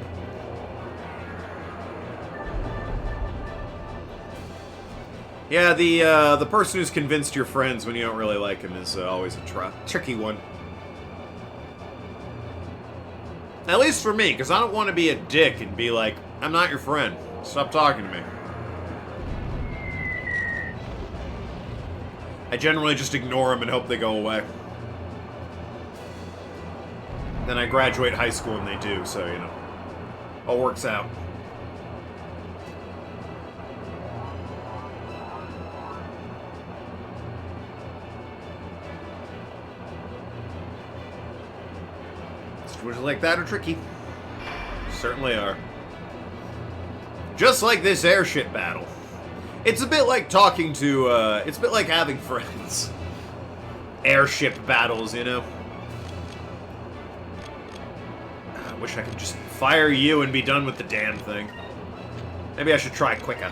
Speaker 1: Yeah, the person who's convinced you're friends when you don't really like him is always a tricky one. At least for me, because I don't want to be a dick and be like, I'm not your friend. Stop talking to me. I generally just ignore them and hope they go away. Then I graduate high school and they do, so, you know. All works out. Situations like that are tricky. Certainly are. Just like this airship battle. It's a bit like talking to, it's a bit like having friends. Airship battles, you know? I wish I could just fire you and be done with the damn thing. Maybe I should try quicker.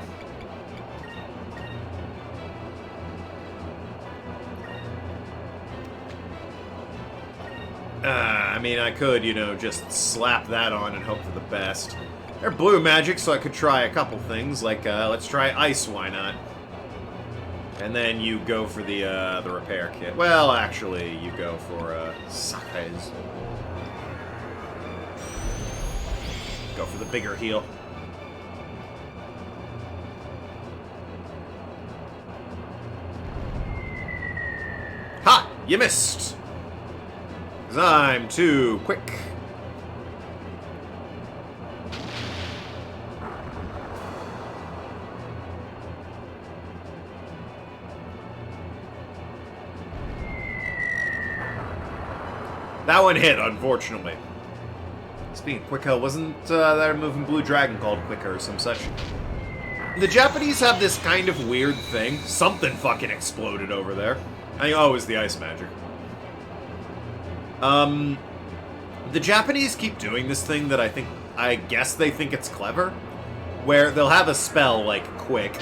Speaker 1: I mean, I could, you know, just slap that on and hope for the best. They're blue magic, so I could try a couple things, like, let's try ice, why not? And then you go for the repair kit. Well, actually, you go for, size. Go for the bigger heal. Ha! You missed! 'Cause I'm too quick. That one hit, unfortunately. Speaking of Quick Hill, wasn't that a moving blue dragon called Quicker or some such? The Japanese have this kind of weird thing. Something fucking exploded over there. Oh, it was the ice magic. The Japanese keep doing this thing that I guess they think it's clever, where they'll have a spell, like, quick,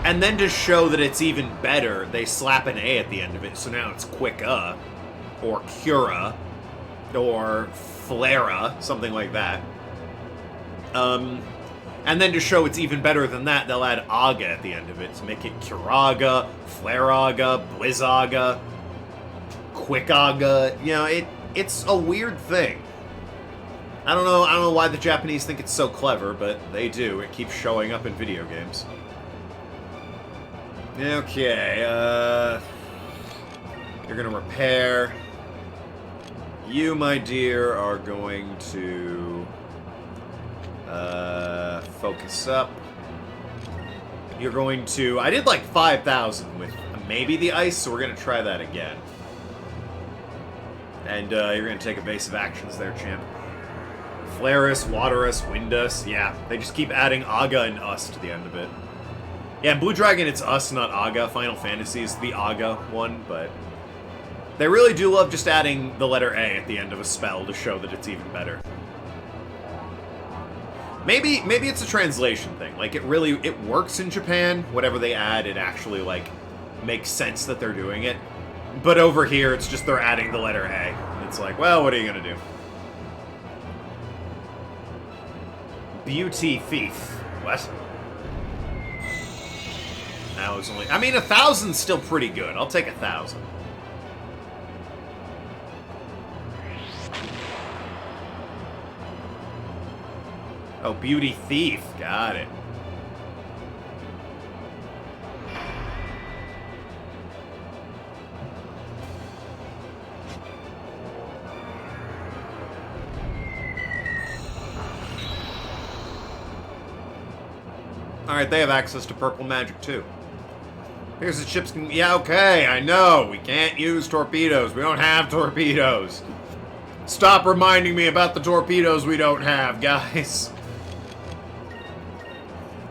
Speaker 1: and then to show that it's even better, they slap an A at the end of it, so now it's Quicka, or Cura, or Flera, something like that. And then to show it's even better than that, they'll add Aga at the end of it to make it Curaga, Fleraga, Blizzaga, Quickaga. You know, it's a weird thing. I don't know why the Japanese think it's so clever, but they do. It keeps showing up in video games. Okay, you're gonna repair. You, my dear, are going to focus up. You're going to... I did like 5,000 with maybe the ice, so we're gonna try that again. And you're gonna take evasive actions there, champ. Flare us, water us, wind us. Yeah, they just keep adding Aga and us to the end of it. Yeah, in Blue Dragon, it's us, not Aga. Final Fantasy is the Aga one, but... They really do love just adding the letter A at the end of a spell to show that it's even better. Maybe it's a translation thing. Like, it works in Japan. Whatever they add, it actually, like, makes sense that they're doing it. But over here, it's just they're adding the letter A. It's like, well, what are you gonna do? Beauty Thief. What? That was only... I mean, 1,000's still pretty good. I'll take 1,000. Oh, Beauty Thief. Got it. Alright, they have access to purple magic, too. Here's the ships can... Yeah, okay, I know. We can't use torpedoes. We don't have torpedoes. Stop reminding me about the torpedoes we don't have, guys.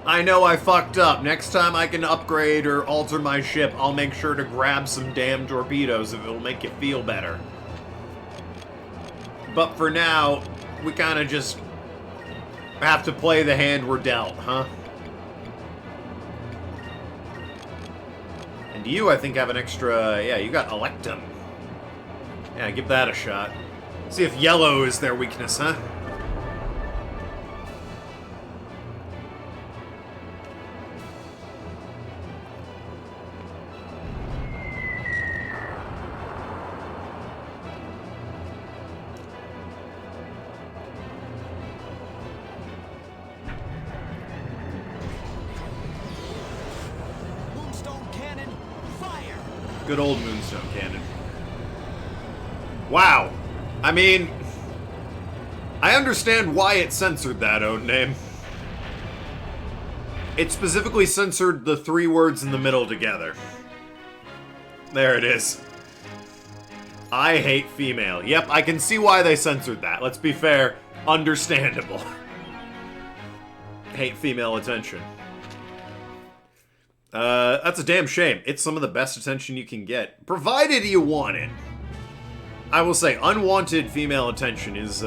Speaker 1: I know I fucked up. Next time I can upgrade or alter my ship, I'll make sure to grab some damn torpedoes if it'll make you feel better. But for now, we kind of just have to play the hand we're dealt, huh? And you, I think, have an extra... Yeah, you got Electum. Yeah, give that a shot. See if yellow is their weakness, huh? Good old Moonstone Cannon. Wow. I mean, I understand why it censored that own name. It specifically censored the 3 words in the middle together. There it is. I hate female. Yep, I can see why they censored that. Let's be fair. Understandable. Hate female attention. That's a damn shame. It's some of the best attention you can get, provided you want it. I will say, unwanted female attention is,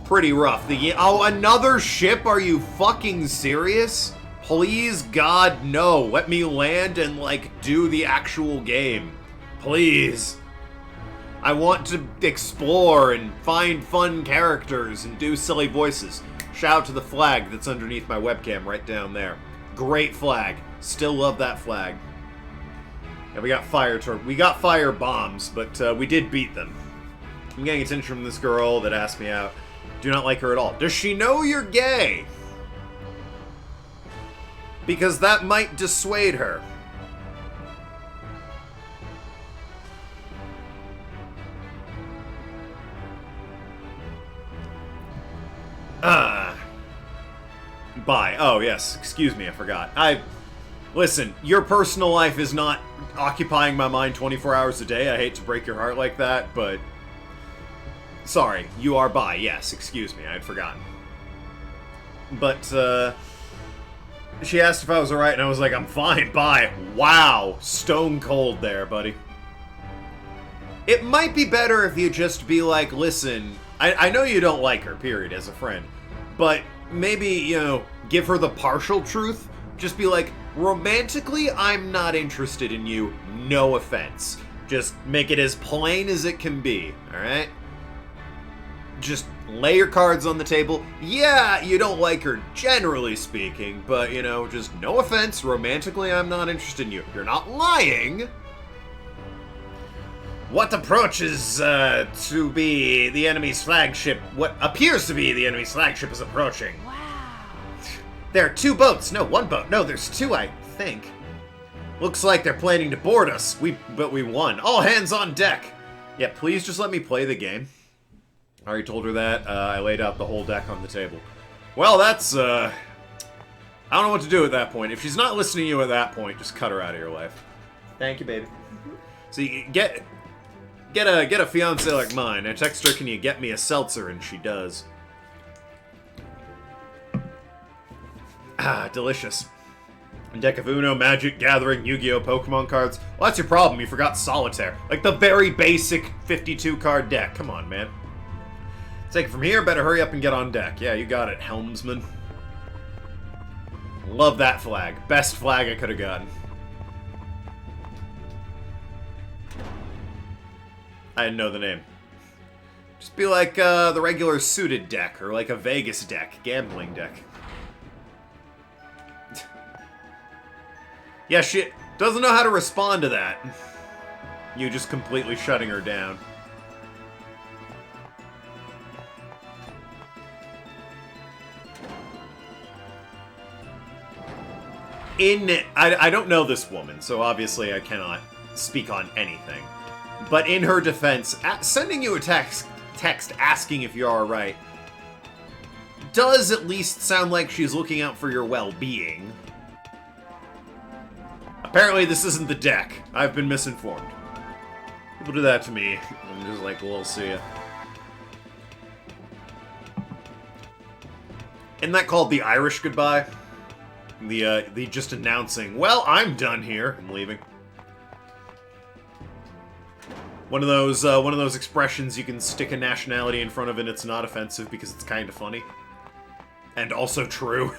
Speaker 1: pretty rough. Oh, another ship? Are you fucking serious? Please, God, no. Let me land and, like, do the actual game. Please. I want to explore and find fun characters and do silly voices. Shout out to the flag that's underneath my webcam right down there. Great flag. Still love that flag. Yeah, we got fire bombs, but we did beat them. I'm getting attention from this girl that asked me out. Do not like her at all. Does she know you're gay? Because that might dissuade her. Bye. Oh, yes. Excuse me, I forgot. Listen, your personal life is not occupying my mind 24 hours a day. I hate to break your heart like that, but... Sorry, you are bi. Yes, excuse me, I had forgotten. But, she asked if I was alright, and I was like, I'm fine, bye. Wow, stone cold there, buddy. It might be better if you just be like, listen, I know you don't like her, period, as a friend, but maybe, you know, give her the partial truth. Just be like, romantically, I'm not interested in you, no offense. Just make it as plain as it can be, alright? Just lay your cards on the table. Yeah, you don't like her, generally speaking, but, you know, just no offense, romantically, I'm not interested in you. You're not lying. What approaches to be the enemy's flagship? What appears to be the enemy's flagship is approaching.
Speaker 2: Wow.
Speaker 1: There are 2 boats. No, 1 boat. No, there's 2, I think. Looks like they're planning to board us. But we won. All hands on deck. Yeah, please just let me play the game. I already told her that. I laid out the whole deck on the table. Well, that's, I don't know what to do at that point. If she's not listening to you at that point, just cut her out of your life. Thank you, baby. So you get a fiance like mine. I text her, can you get me a seltzer? And she does. Ah, delicious. Deck of Uno, Magic, Gathering, Yu-Gi-Oh! Pokemon cards. Well, that's your problem. You forgot Solitaire. Like the very basic 52 card deck. Come on, man. Take it from here. Better hurry up and get on deck. Yeah, you got it, helmsman. Love that flag. Best flag I could have gotten. I didn't know the name. Just be like the regular suited deck, or like a Vegas deck, gambling deck. Yeah, she doesn't know how to respond to that. You just completely shutting her down. I don't know this woman, so obviously I cannot speak on anything. But in her defense, sending you a text asking if you're alright does at least sound like she's looking out for your well-being. Apparently this isn't the deck. I've been misinformed. People do that to me. I'm just like, we'll see ya. Isn't that called the Irish goodbye? The just announcing, well, I'm done here, and leaving. One of those expressions you can stick a nationality in front of and it's not offensive because it's kind of funny. And also true.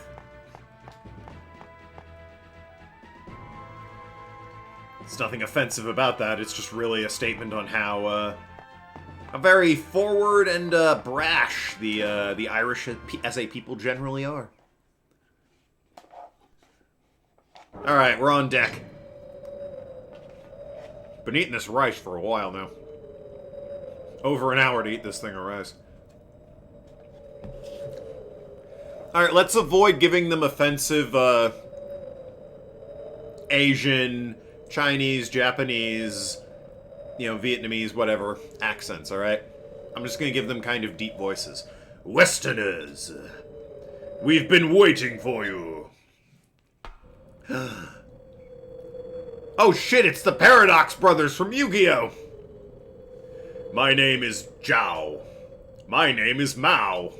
Speaker 1: There's nothing offensive about that, it's just really a statement on how very forward and brash the Irish as a people generally are. Alright, we're on deck. Been eating this rice for a while now. Over an hour to eat this thing of rice. Alright, let's avoid giving them offensive, Asian, Chinese, Japanese, you know, Vietnamese, whatever, accents, alright? I'm just gonna give them kind of deep voices. Westerners, we've been waiting for you. Oh shit, it's the Paradox Brothers from Yu-Gi-Oh! My name is Zhao. My name is Mao.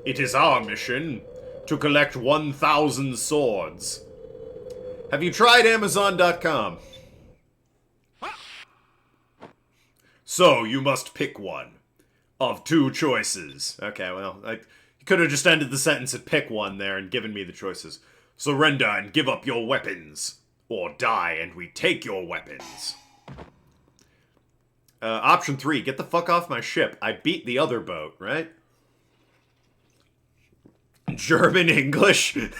Speaker 1: It is our mission to collect 1,000 swords. Have you tried Amazon.com? So, you must pick one of 2 choices. Okay, well, you could have just ended the sentence at pick one there and given me the choices. Surrender and give up your weapons. Or die and we take your weapons. Option 3, get the fuck off my ship. I beat the other boat, right? German English? These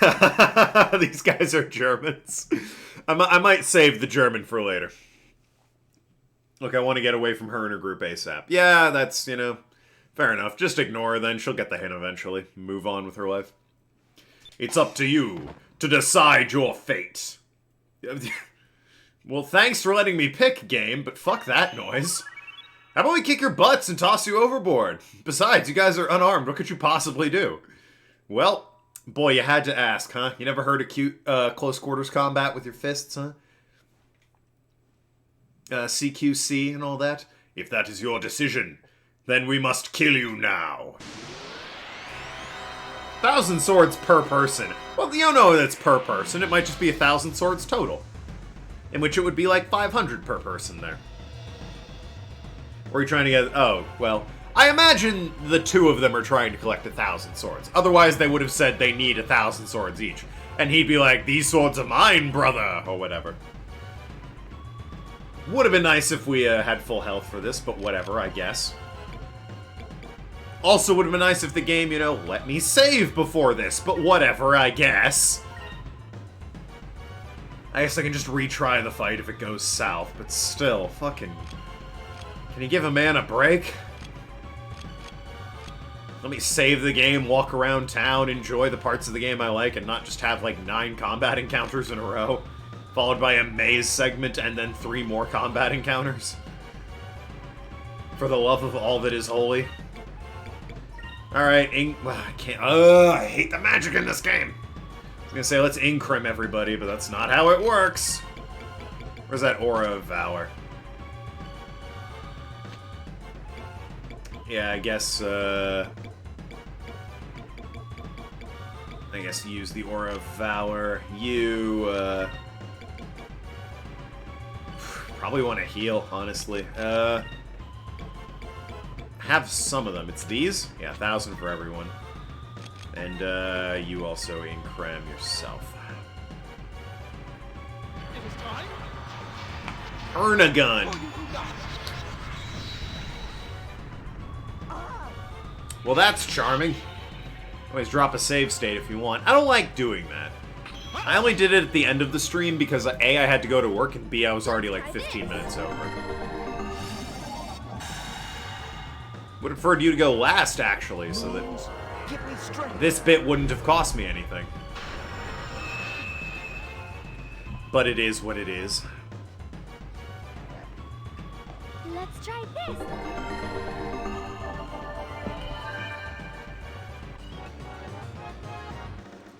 Speaker 1: guys are Germans. I might save the German for later. Look, I want to get away from her and her group ASAP. Yeah, that's, you know, fair enough. Just ignore her then. She'll get the hint eventually. Move on with her life. It's up to you to decide your fate. Well, thanks for letting me pick, game, but fuck that noise. How about we kick your butts and toss you overboard? Besides, you guys are unarmed. What could you possibly do? Well, boy, you had to ask, huh? You never heard of cute close quarters combat with your fists, huh? CQC and all that? If that is your decision, then we must kill you now. 1,000 swords per person. Well, you don't know that it's per person. It might just be 1,000 swords total. In which it would be like 500 per person there. Or are you trying to get... Oh, well... I imagine the 2 of them are trying to collect 1,000 swords. Otherwise, they would have said they need 1,000 swords each. And he'd be like, these swords are mine, brother! Or whatever. Would have been nice if we had full health for this, but whatever, I guess. Also would have been nice if the game, you know, let me save before this, but whatever, I guess. I guess I can just retry the fight if it goes south, but still, fucking... Can you give a man a break? Let me save the game, walk around town, enjoy the parts of the game I like, and not just have, like, 9 combat encounters in a row, followed by a maze segment and then 3 more combat encounters. For the love of all that is holy. Alright, I can't... I hate the magic in this game! I was gonna say, let's incrim everybody, but that's not how it works. Where's that Aura of Valor? Yeah, I guess use the Aura of Valor. You, probably want to heal, honestly. Have some of them. It's these? Yeah, 1,000 for everyone. And, you also incrim yourself.
Speaker 2: It is time.
Speaker 1: Earn a gun! Well, that's charming. Always drop a save state if you want. I don't like doing that. I only did it at the end of the stream because A, I had to go to work, and B, I was already like 15 minutes over. Would have preferred you to go last, actually, so that this bit wouldn't have cost me anything. But it is what it is.
Speaker 3: Let's try this.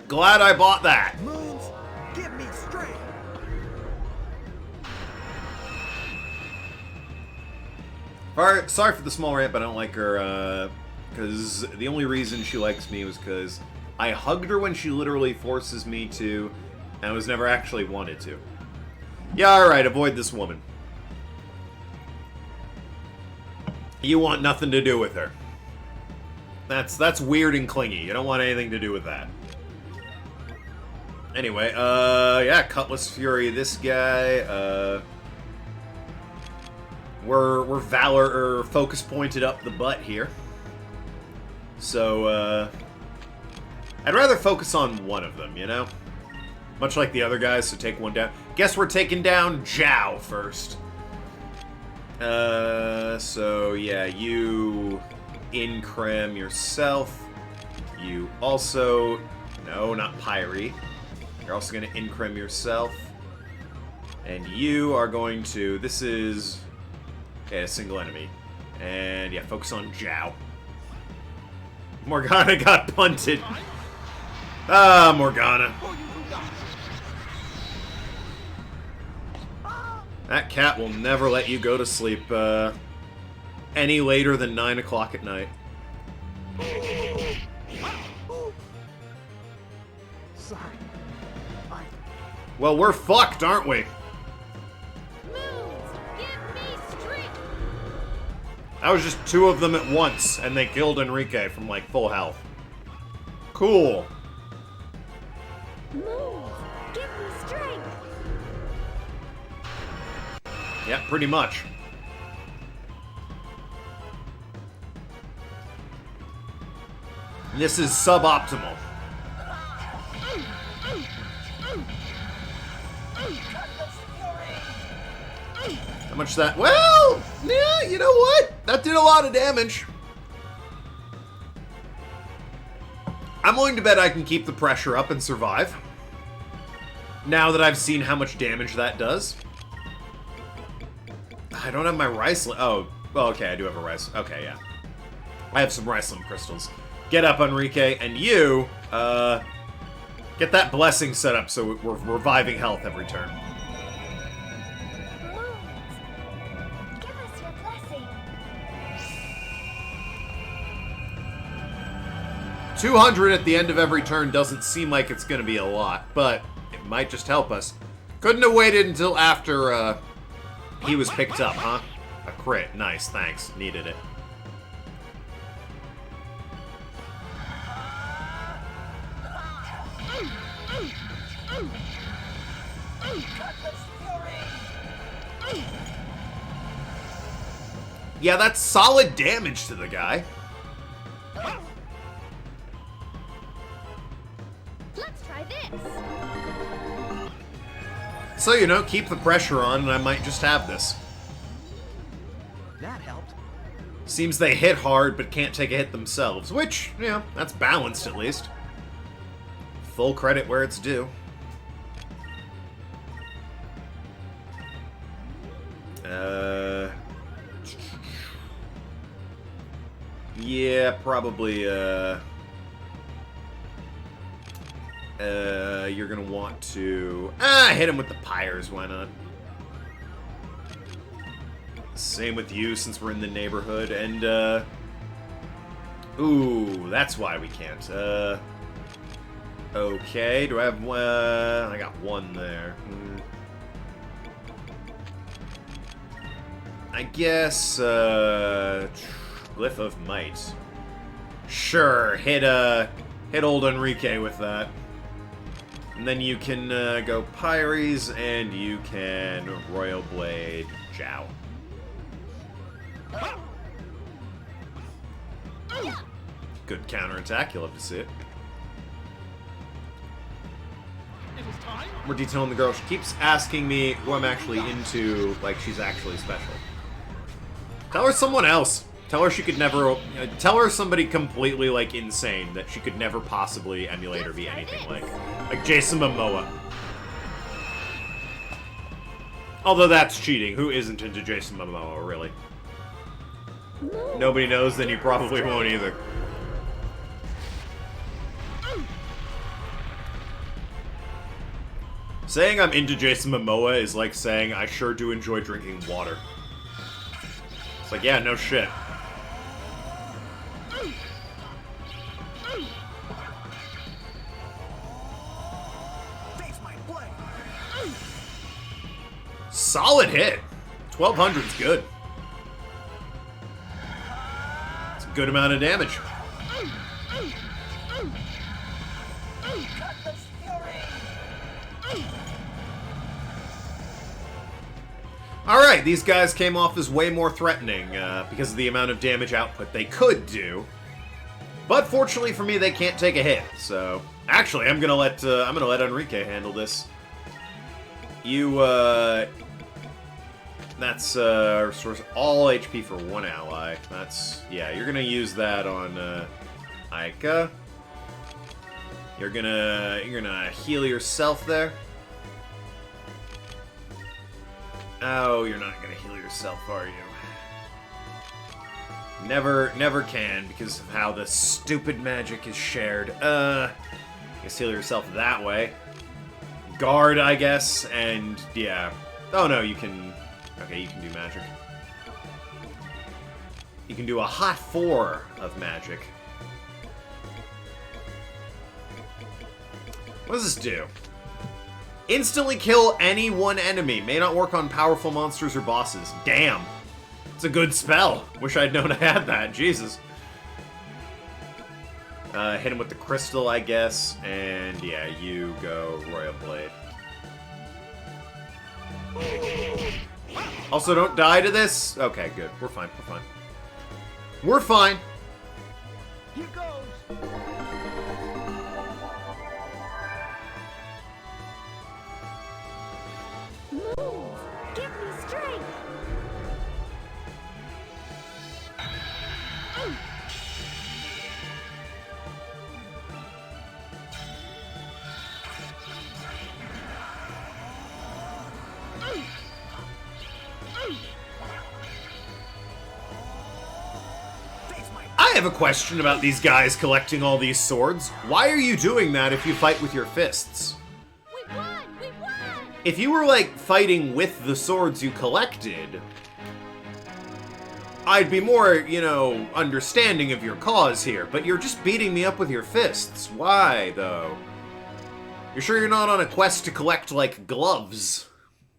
Speaker 1: Glad I bought that.
Speaker 2: Moons, give me strength.
Speaker 1: Alright, sorry for the small rant, but I don't like her, because the only reason she likes me was because I hugged her when she literally forces me to, and I was never actually wanted to. Yeah, alright, avoid this woman. You want nothing to do with her. That's weird and clingy. You don't want anything to do with that. Anyway, yeah, Cutlass Fury, this guy, we're Valor, focus pointed up the butt here. So, I'd rather focus on one of them, you know? Much like the other guys, so take one down. Guess we're taking down Zhao first. So, yeah, you incrim yourself. You also... No, not Pyre. You're also going to incrim yourself. And you are going to... This is... Okay, a single enemy. And, yeah, focus on Zhao. Morgana got punted. Ah, Morgana. That cat will never let you go to sleep, any later than 9 o'clock at night.
Speaker 2: Sorry.
Speaker 1: Well, we're fucked, aren't we?
Speaker 3: Moons, give me strength.
Speaker 1: That was just 2 of them at once, and they killed Enrique from, like, full health. Cool.
Speaker 3: Moons, give me strength.
Speaker 1: Yeah, pretty much. This is suboptimal. How much that? Well, yeah, you know what? That did a lot of damage. I'm willing to bet I can keep the pressure up and survive. Now that I've seen how much damage that does. I don't have my rice. Oh, well, okay, I do have a rice. Okay, yeah. I have some ricelim crystals. Get up, Enrique, and you, get that blessing set up so we're reviving health every turn.
Speaker 3: Moons, give us your blessing.
Speaker 1: 200 at the end of every turn doesn't seem like it's going to be a lot, but it might just help us. Couldn't have waited until after, he was picked up, huh? A crit. Nice, thanks. Needed it. Yeah, that's solid damage to the guy.
Speaker 3: Let's try this.
Speaker 1: So, you know, keep the pressure on and I might just have this.
Speaker 2: That helps.
Speaker 1: Seems they hit hard but can't take a hit themselves, which, you know, that's balanced at least. Full credit where it's due. Yeah, probably, you're gonna want to... hit him with the pyres, why not? Same with you, since we're in the neighborhood, and, ooh, that's why we can't, okay, do I have one? I got one there. I guess, Glyph of Might. Sure, hit old Enrique with that. And then you can, go Pyres, and you can Royal Blade Jow. Good counterattack, you'll have to see it. We're detailing the girl. She keeps asking me who I'm actually into, like she's actually special. Tell her someone else. Tell her she could never... tell her somebody completely, like, insane that she could never possibly emulate or be anything like. Like Jason Momoa. Although that's cheating. Who isn't into Jason Momoa, really? Nobody knows, then you probably won't either. Saying I'm into Jason Momoa is like saying I sure do enjoy drinking water. It's like, yeah, no shit. Solid hit. 1200's good. It's a good amount of damage. Alright, these guys came off as way more threatening because of the amount of damage output they could do. But fortunately for me, they can't take a hit. So, actually, I'm gonna let Enrique handle this. You that's restores all HP for one ally. That's, yeah, you're gonna use that on Aika. You're gonna heal yourself there. Oh, you're not gonna heal yourself, are you? Never can, because of how the stupid magic is shared. You can heal yourself that way. Guard, I guess, and yeah. Oh no, you can... Okay, you can do magic. You can do a hot 4 of magic. What does this do? Instantly kill any one enemy. May not work on powerful monsters or bosses. Damn. It's a good spell. Wish I'd known I had that. Jesus. Hit him with the crystal, I guess. And yeah, you go Royal Blade. Also, don't die to this. Okay, good. We're fine. We're fine. We're fine.
Speaker 2: Here goes.
Speaker 3: Move! Give me strength!
Speaker 1: I have a question about these guys collecting all these swords. Why are you doing that if you fight with your fists?
Speaker 3: We won! We won!
Speaker 1: If you were, like, fighting with the swords you collected, I'd be more, you know, understanding of your cause here, but you're just beating me up with your fists. Why, though? You're sure you're not on a quest to collect, like, gloves?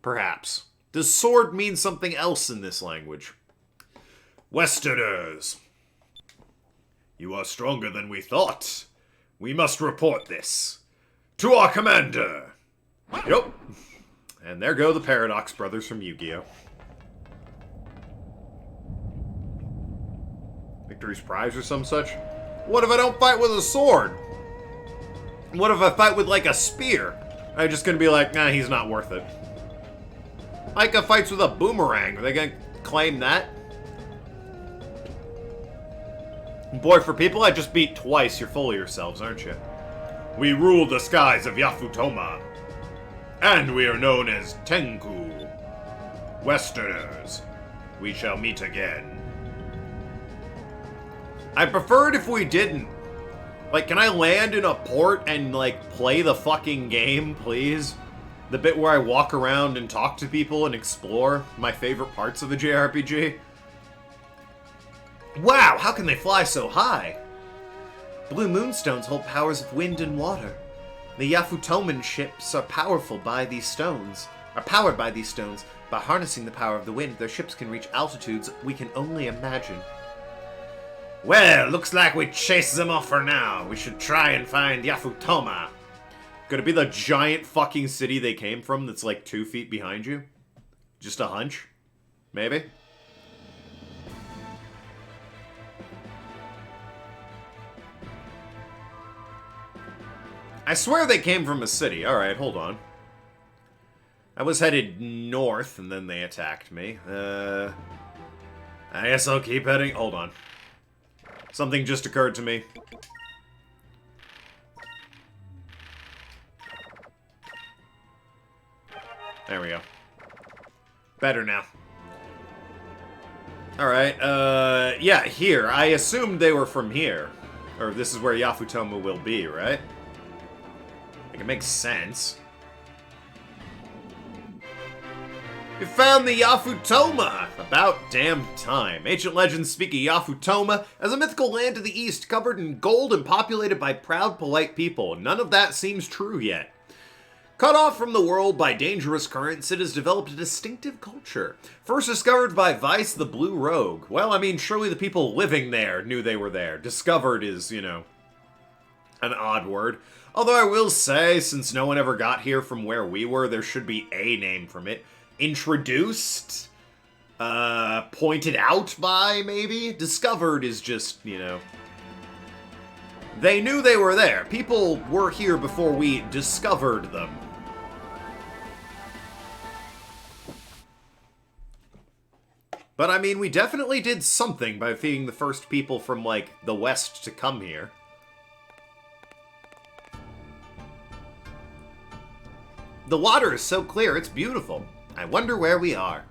Speaker 1: Perhaps. Does sword mean something else in this language? Westerners. You are stronger than we thought. We must report this to our commander. Yep. And there go the Paradox Brothers from Yu-Gi-Oh! Victory's prize or some such? What if I don't fight with a sword? What if I fight with, like, a spear? I'm just gonna be like, nah, he's not worth it. Micah fights with a boomerang. Are they gonna claim that? Boy, for people I just beat twice, you're full of yourselves, aren't you? We rule the skies of Yafutoma. And we are known as Tenku. Westerners. We shall meet again. I'd prefer it if we didn't. Like, can I land in a port and, like, play the fucking game, please? The bit where I walk around and talk to people and explore my favorite parts of the JRPG? Wow, how can they fly so high? Blue moonstones hold powers of wind and water. The Yafutoman ships are powered by these stones. By harnessing the power of the wind, their ships can reach altitudes we can only imagine. Well, looks like we chased them off for now. We should try and find Yafutoma. Could it be the giant fucking city they came from that's like 2 feet behind you? Just a hunch? Maybe? I swear they came from a city. Alright, hold on. I was headed north, and then they attacked me. I guess I'll keep heading... Hold on. Something just occurred to me. There we go. Better now. Alright, yeah, here. I assumed they were from here. Or this is where Yafutoma will be, right? Like, it makes sense. You found the Yafutoma! About damn time. Ancient legends speak of Yafutoma as a mythical land to the east, covered in gold and populated by proud, polite people. None of that seems true yet. Cut off from the world by dangerous currents, it has developed a distinctive culture. First discovered by Vice the Blue Rogue. Well, I mean, surely the people living there knew they were there. Discovered is, you know, an odd word. Although I will say, since no one ever got here from where we were, there should be a name from it. Introduced? Pointed out by, maybe? Discovered is just, you know... They knew they were there. People were here before we discovered them. But I mean, we definitely did something by being the first people from, like, the West to come here. The water is so clear, it's beautiful. I wonder where we are.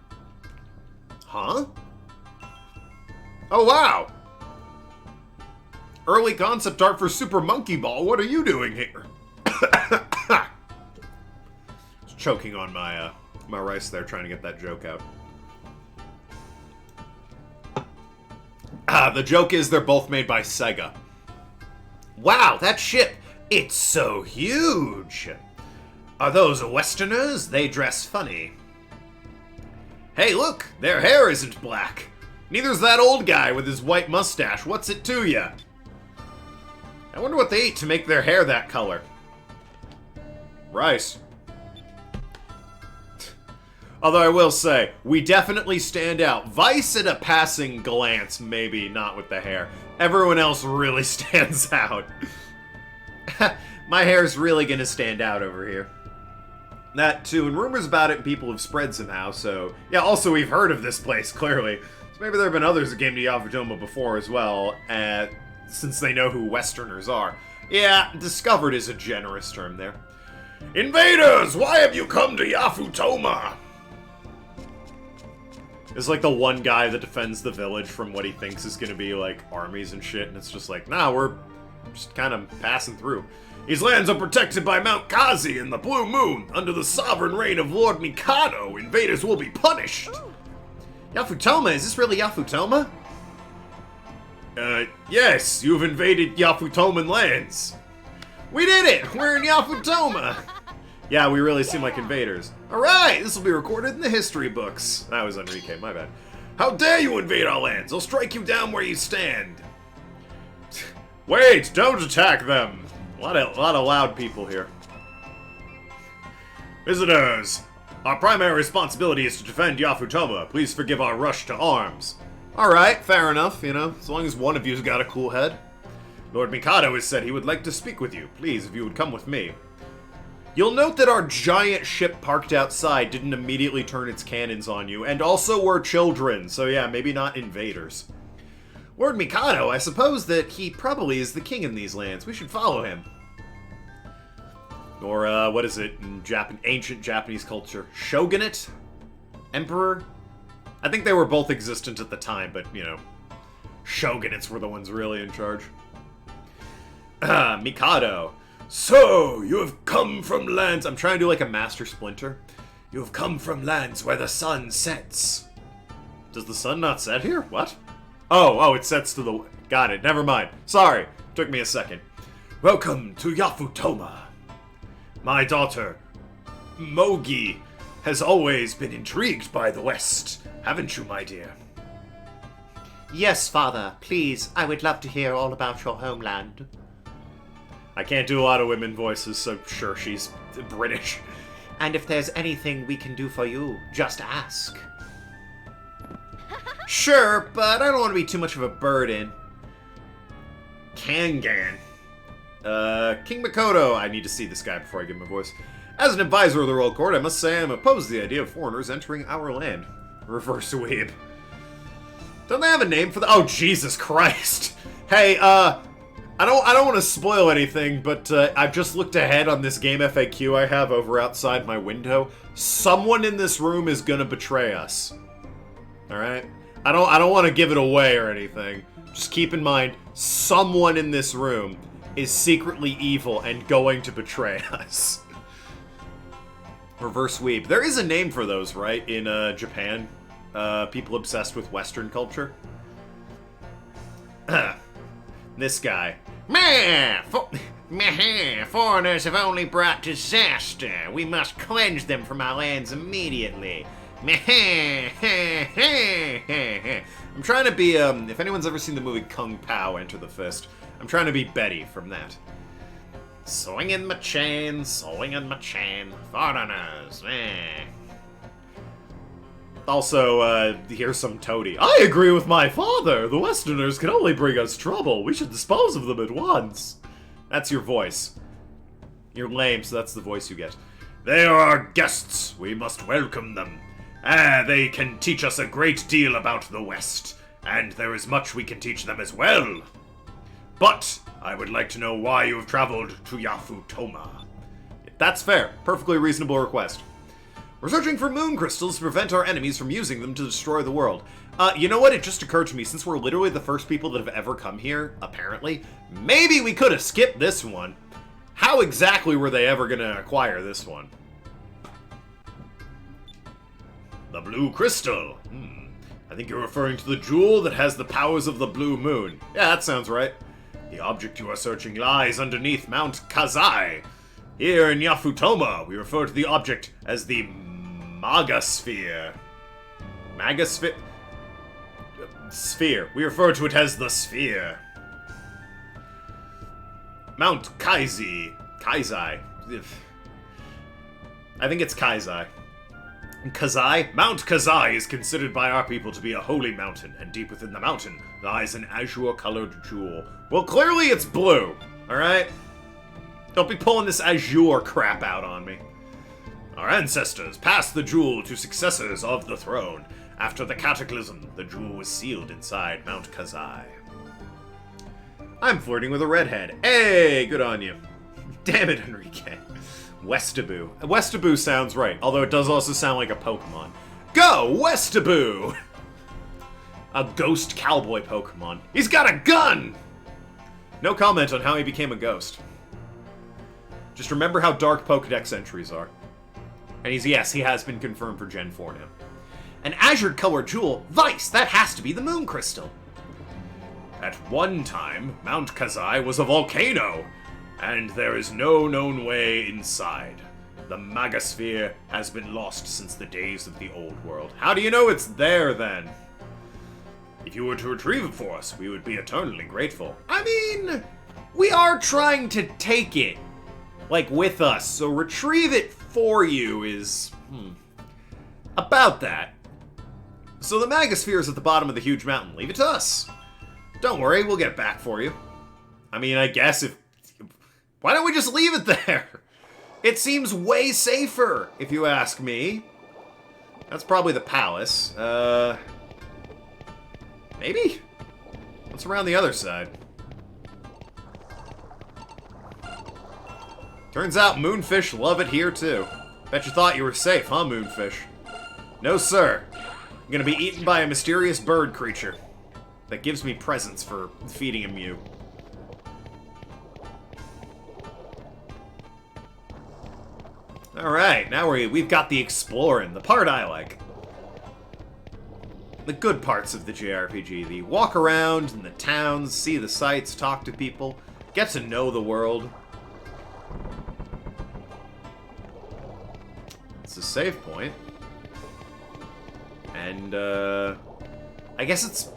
Speaker 1: Huh? Oh, wow! Early concept art for Super Monkey Ball. What are you doing here? Just choking on my my rice there, trying to get that joke out. The joke is they're both made by Sega. Wow, that ship! It's so huge! Are those Westerners? They dress funny. Hey, look! Their hair isn't black. Neither's that old guy with his white mustache. What's it to ya? I wonder what they eat to make their hair that color. Rice. Although I will say, we definitely stand out. Vice at a passing glance, maybe, not with the hair. Everyone else really stands out. My hair's really gonna stand out over here. That too, and rumors about it people have spread somehow, so... Yeah, also we've heard of this place, clearly. So maybe there have been others that came to Yafutoma before as well, since they know who Westerners are. Yeah, discovered is a generous term there. Invaders! Why have you come to Yafutoma? It's like the one guy that defends the village from what he thinks is gonna be, like, armies and shit, and it's just like, nah, we're just kind of passing through. These lands are protected by Mount Kazi and the Blue Moon. Under the sovereign reign of Lord Mikado, invaders will be punished. Yafutoma? Is this really Yafutoma? Yes, you've invaded Yafutoman lands. We did it! We're in Yafutoma! Yeah, we really seem like invaders. Alright, this will be recorded in the history books. That was Enrique, my bad. How dare you invade our lands? I'll strike you down where you stand. Wait, don't attack them. A lot of loud people here. Visitors, our primary responsibility is to defend Yafutoma. Please forgive our rush to arms. Alright, fair enough, you know, as long as one of you's got a cool head. Lord Mikado has said he would like to speak with you. Please, if you would come with me. You'll note that our giant ship parked outside didn't immediately turn its cannons on you, and also we're children, so yeah, maybe not invaders. Lord Mikado, I suppose that he probably is the king in these lands. We should follow him. Or, what is it in ancient Japanese culture? Shogunate? Emperor? I think they were both existent at the time, but, you know, shogunates were the ones really in charge. Mikado. So, you have come from lands... I'm trying to do like a Master Splinter. You have come from lands where the sun sets. Does the sun not set here? What? Oh, it sets to the... Got it, never mind. Sorry, took me a second. Welcome to Yafutoma. My daughter, Mogi, has always been intrigued by the West, haven't you, my dear?
Speaker 4: Yes, Father. Please, I would love to hear all about your homeland.
Speaker 1: I can't do a lot of women voices, so sure, she's British.
Speaker 4: And if there's anything we can do for you, just ask.
Speaker 1: Sure, but I don't want to be too much of a burden. Kangan. King Makoto. I need to see this guy before I give him a voice. As an advisor of the Royal Court, I must say I'm opposed to the idea of foreigners entering our land. Reverse weeb. Don't they have a name for the... Oh, Jesus Christ. Hey, I don't want to spoil anything, but I've just looked ahead on this game FAQ I have over outside my window. Someone in this room is gonna betray us. Alright? I don't want to give it away or anything. Just keep in mind, someone in this room is secretly evil and going to betray us. Reverse weeb. There is a name for those, right? In Japan. People obsessed with Western culture. This guy. Foreigners have only brought disaster. We must cleanse them from our lands immediately. I'm trying to be, if anyone's ever seen the movie Kung Pao, Enter the Fist, I'm trying to be Betty from that. Swinging my chain, foreigners, Also, here's some toady. I agree with my father! The Westerners can only bring us trouble. We should dispose of them at once. That's your voice. You're lame, so that's the voice you get. They are our guests. We must welcome them. They can teach us a great deal about the West, and there is much we can teach them as well. But I would like to know why you have traveled to Yafutoma. That's fair. Perfectly reasonable request. We're searching for moon crystals to prevent our enemies from using them to destroy the world. You know what? It just occurred to me, since we're literally the first people that have ever come here, apparently, maybe we could have skipped this one. How exactly were they ever going to acquire this one? The blue crystal. I think you're referring to the jewel that has the powers of the blue moon. Yeah, that sounds right. The object you are searching lies underneath Mount Kazai. Here in Yafutoma, we refer to the object as the Magasphere. Magasphere? Sphere. We refer to it as the Sphere. Mount Kaizai. Kaizai. I think it's Kaizai. Kazai? Mount Kazai is considered by our people to be a holy mountain, and deep within the mountain lies an azure-colored jewel. Well, clearly it's blue, alright? Don't be pulling this azure crap out on me. Our ancestors passed the jewel to successors of the throne. After the cataclysm, the jewel was sealed inside Mount Kazai. I'm flirting with a redhead. Hey, good on you. Damn it, Enrique. Westaboo. Westaboo sounds right, although it does also sound like a Pokemon. Go, Westaboo! A ghost cowboy Pokemon. He's got a gun! No comment on how he became a ghost. Just remember how dark Pokedex entries are. And yes, he has been confirmed for Gen 4 now. An azure-colored jewel? Vice, that has to be the moon crystal. At one time, Mount Kazai was a volcano, and there is no known way inside. The Magasphere has been lost since the days of the old world. How do you know it's there, then? If you were to retrieve it for us, we would be eternally grateful. I mean, we are trying to take it, like, with us, so retrieve it for you is, about that. So the Magasphere is at the bottom of the huge mountain. Leave it to us. Don't worry, we'll get it back for you. I mean, I guess if... Why don't we just leave it there? It seems way safer, if you ask me. That's probably the palace. Maybe? What's around the other side? Turns out moonfish love it here, too. Bet you thought you were safe, huh, moonfish? No, sir. I'm gonna be eaten by a mysterious bird creature that gives me presents for feeding him you. Alright, now we've got the exploring, the part I like. The good parts of the JRPG. The walk around in the towns, see the sights, talk to people, get to know the world. It's a save point. And, I guess it's...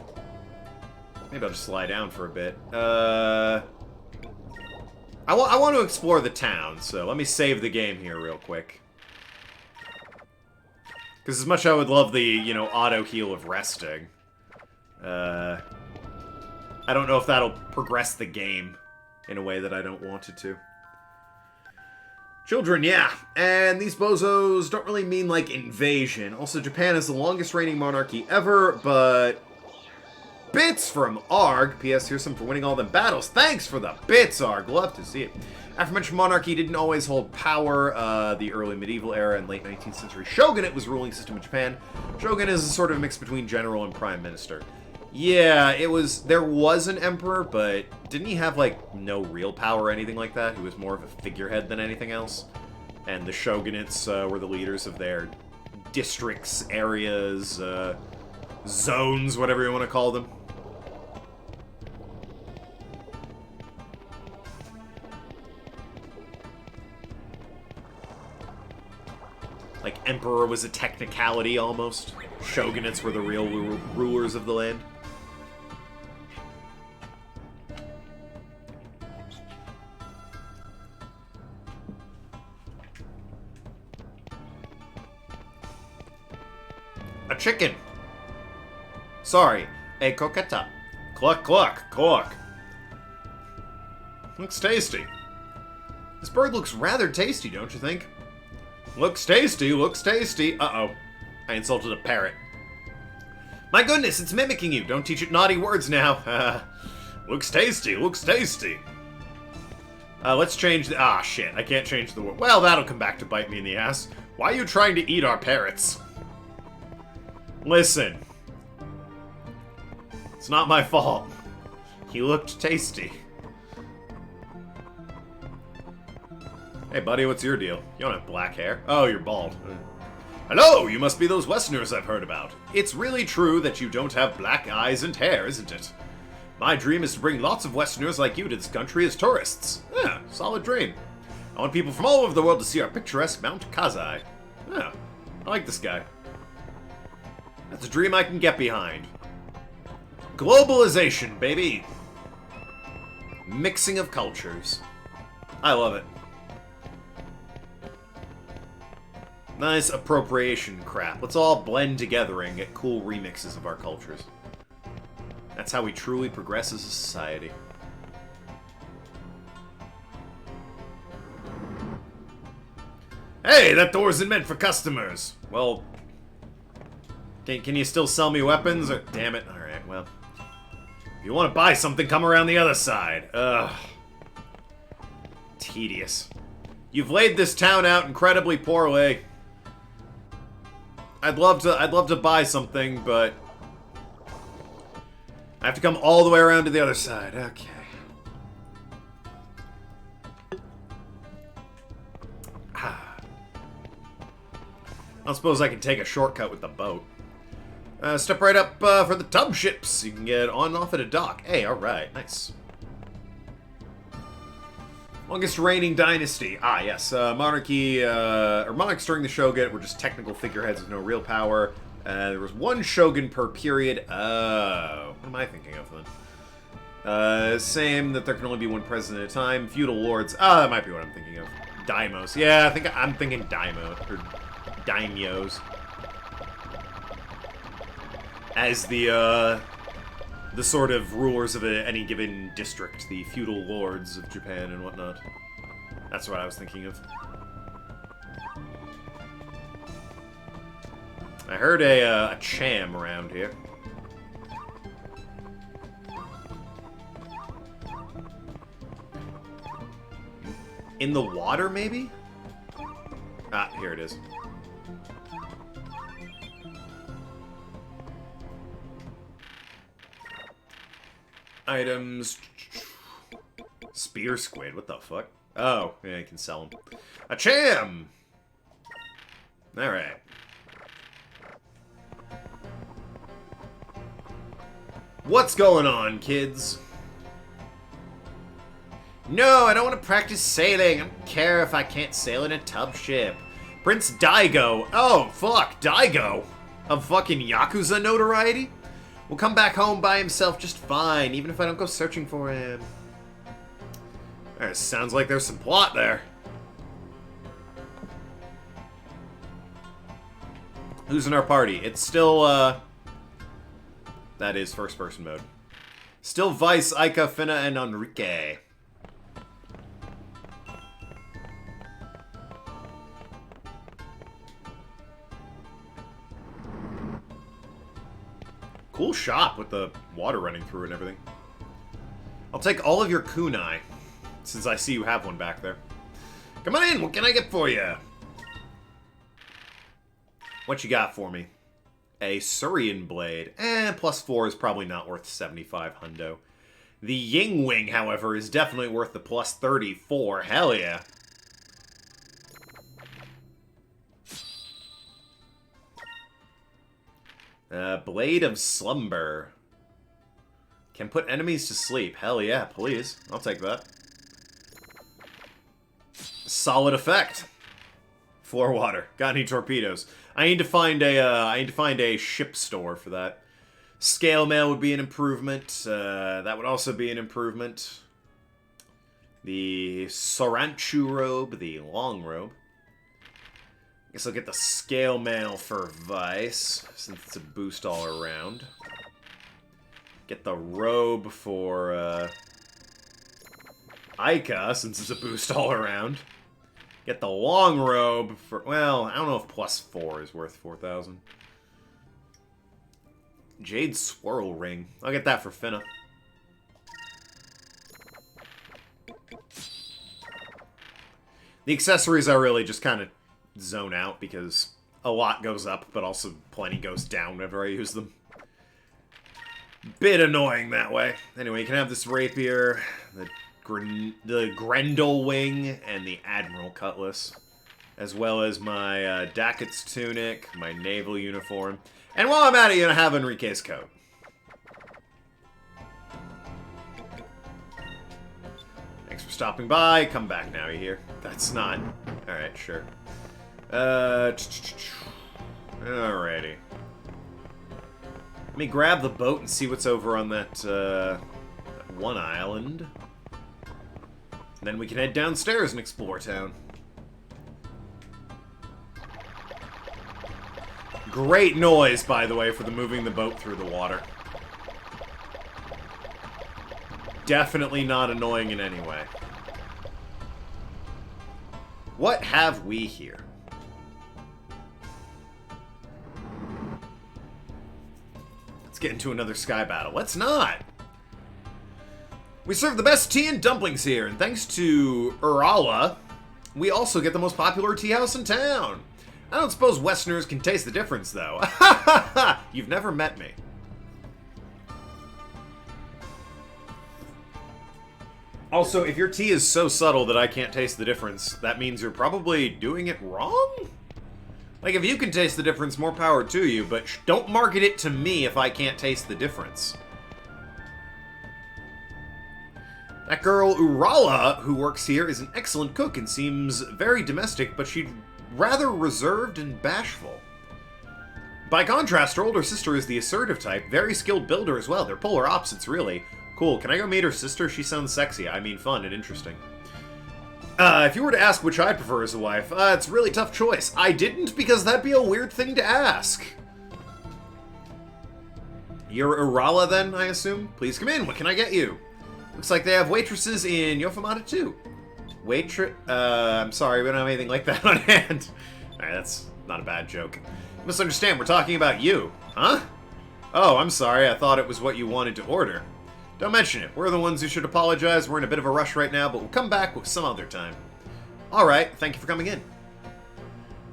Speaker 1: Maybe I'll just lie down for a bit. I want to explore the town, so let me save the game here real quick. Because as much as I would love the, you know, auto-heal of resting, I don't know if that'll progress the game in a way that I don't want it to. Children, yeah. And these bozos don't really mean, like, invasion. Also, Japan is the longest reigning monarchy ever, but... Bits from Arg. P.S. Here's some for winning all them battles. Thanks for the bits, Arg. Love to see it. Aforementioned monarchy didn't always hold power. The early medieval era and late 19th century shogunate was the ruling system in Japan. Shogun is a sort of mix between general and prime minister. Yeah, it was... There was an emperor, but didn't he have, like, no real power or anything like that? He was more of a figurehead than anything else. And the shogunates were the leaders of their districts, areas, zones, whatever you want to call them. Like, emperor was a technicality, almost. Shogunates were the real rulers of the land. A chicken! Sorry, a coqueta. Cluck, cluck, cluck. Looks tasty. This bird looks rather tasty, don't you think? Looks tasty, looks tasty. Uh-oh. I insulted a parrot. My goodness, it's mimicking you. Don't teach it naughty words now. Looks tasty, looks tasty. Let's change the... Ah, shit. I can't change the word. Well, that'll come back to bite me in the ass. Why are you trying to eat our parrots? Listen. It's not my fault. He looked tasty. Hey, buddy, what's your deal? You don't have black hair. Oh, you're bald. Hello, you must be those Westerners I've heard about. It's really true that you don't have black eyes and hair, isn't it? My dream is to bring lots of Westerners like you to this country as tourists. Yeah, solid dream. I want people from all over the world to see our picturesque Mount Kazai. Yeah, I like this guy. That's a dream I can get behind. Globalization, baby. Mixing of cultures. I love it. Nice appropriation crap. Let's all blend together and get cool remixes of our cultures. That's how we truly progress as a society. Hey, that door isn't meant for customers. Well, can you still sell me weapons? Or, damn it. Alright, well. If you want to buy something, come around the other side. Ugh. Tedious. You've laid this town out incredibly poorly. I'd love to buy something, but I have to come all the way around to the other side. Okay. I don't suppose I can take a shortcut with the boat. Step right up for the tub ships. You can get on and off at a dock. Hey, alright. Nice. Longest reigning dynasty. Ah, yes. Monarchy, or monarchs during the Shogunate were just technical figureheads with no real power. There was one shogun per period. Oh, what am I thinking of then? Same, that there can only be one president at a time. Feudal lords. Ah, that might be what I'm thinking of. Daimos. Yeah, I'm thinking daimyo, or daimyos. As the sort of rulers of any given district, the feudal lords of Japan and whatnot. That's what I was thinking of. I heard a cham around here. In the water, maybe? Ah, here it is. Items. Spear squid, what the fuck? Oh, yeah, I can sell them. A cham! Alright. What's going on, kids? No, I don't want to practice sailing. I don't care if I can't sail in a tub ship. Prince Daigo. Oh, fuck, Daigo. Of fucking Yakuza notoriety? Will come back home by himself just fine, even if I don't go searching for him. Alright, sounds like there's some plot there. Who's in our party? It's still, that is first-person mode. Still Vice, Aika, Finna, and Enrique. Cool shop with the water running through and everything. I'll take all of your kunai, since I see you have one back there. Come on in, what can I get for you? What you got for me? A Surian blade. +4 is probably not worth 75 hundo. The Ying Wing, however, is definitely worth the +34. Hell yeah. Blade of Slumber. Can put enemies to sleep. Hell yeah, please. I'll take that. Solid effect. Floor water. Got any torpedoes? I need to find a ship store for that. Scale mail would be an improvement. That would also be an improvement. The Soranchu robe, the long robe. Guess I'll get the scale mail for Vice, since it's a boost all around. Get the robe for Aika, since it's a boost all around. Get the long robe for, well, I don't know if +4 is worth 4,000. Jade Swirl Ring. I'll get that for Finna. The accessories I really just kind of zone out because a lot goes up, but also plenty goes down whenever I use them. Bit annoying that way. Anyway, you can have this rapier, the Grendel Wing, and the Admiral Cutlass, as well as my Dacket's tunic, my naval uniform, and while I'm at it, you know, have Enrique's coat. Thanks for stopping by. Come back now, you hear? That's not... Alright, sure. Alrighty. Let me grab the boat and see what's over on that one island. And then we can head downstairs and explore town. Great noise, by the way, for the moving the boat through the water. Definitely not annoying in any way. What have we here? Let's get into another sky battle. Let's not! We serve the best tea and dumplings here, and thanks to Urala, we also get the most popular tea house in town. I don't suppose Westerners can taste the difference, though. You've never met me. Also, if your tea is so subtle that I can't taste the difference, that means you're probably doing it wrong? Like, if you can taste the difference, more power to you, but don't market it to me if I can't taste the difference. That girl, Urala, who works here, is an excellent cook and seems very domestic, but she's rather reserved and bashful. By contrast, her older sister is the assertive type, very skilled builder as well. They're polar opposites, really. Cool, can I go meet her sister? She sounds sexy. I mean, fun and interesting. If you were to ask which I'd prefer as a wife, it's a really tough choice. I didn't, because that'd be a weird thing to ask. You're Urala, then, I assume? Please come in, what can I get you? Looks like they have waitresses in Yofamata, too. I'm sorry, we don't have anything like that on hand. Alright, that's not a bad joke. You misunderstand, we're talking about you. Huh? Oh, I'm sorry, I thought it was what you wanted to order. Don't mention it. We're the ones who should apologize. We're in a bit of a rush right now, but we'll come back with some other time. Alright, thank you for coming in.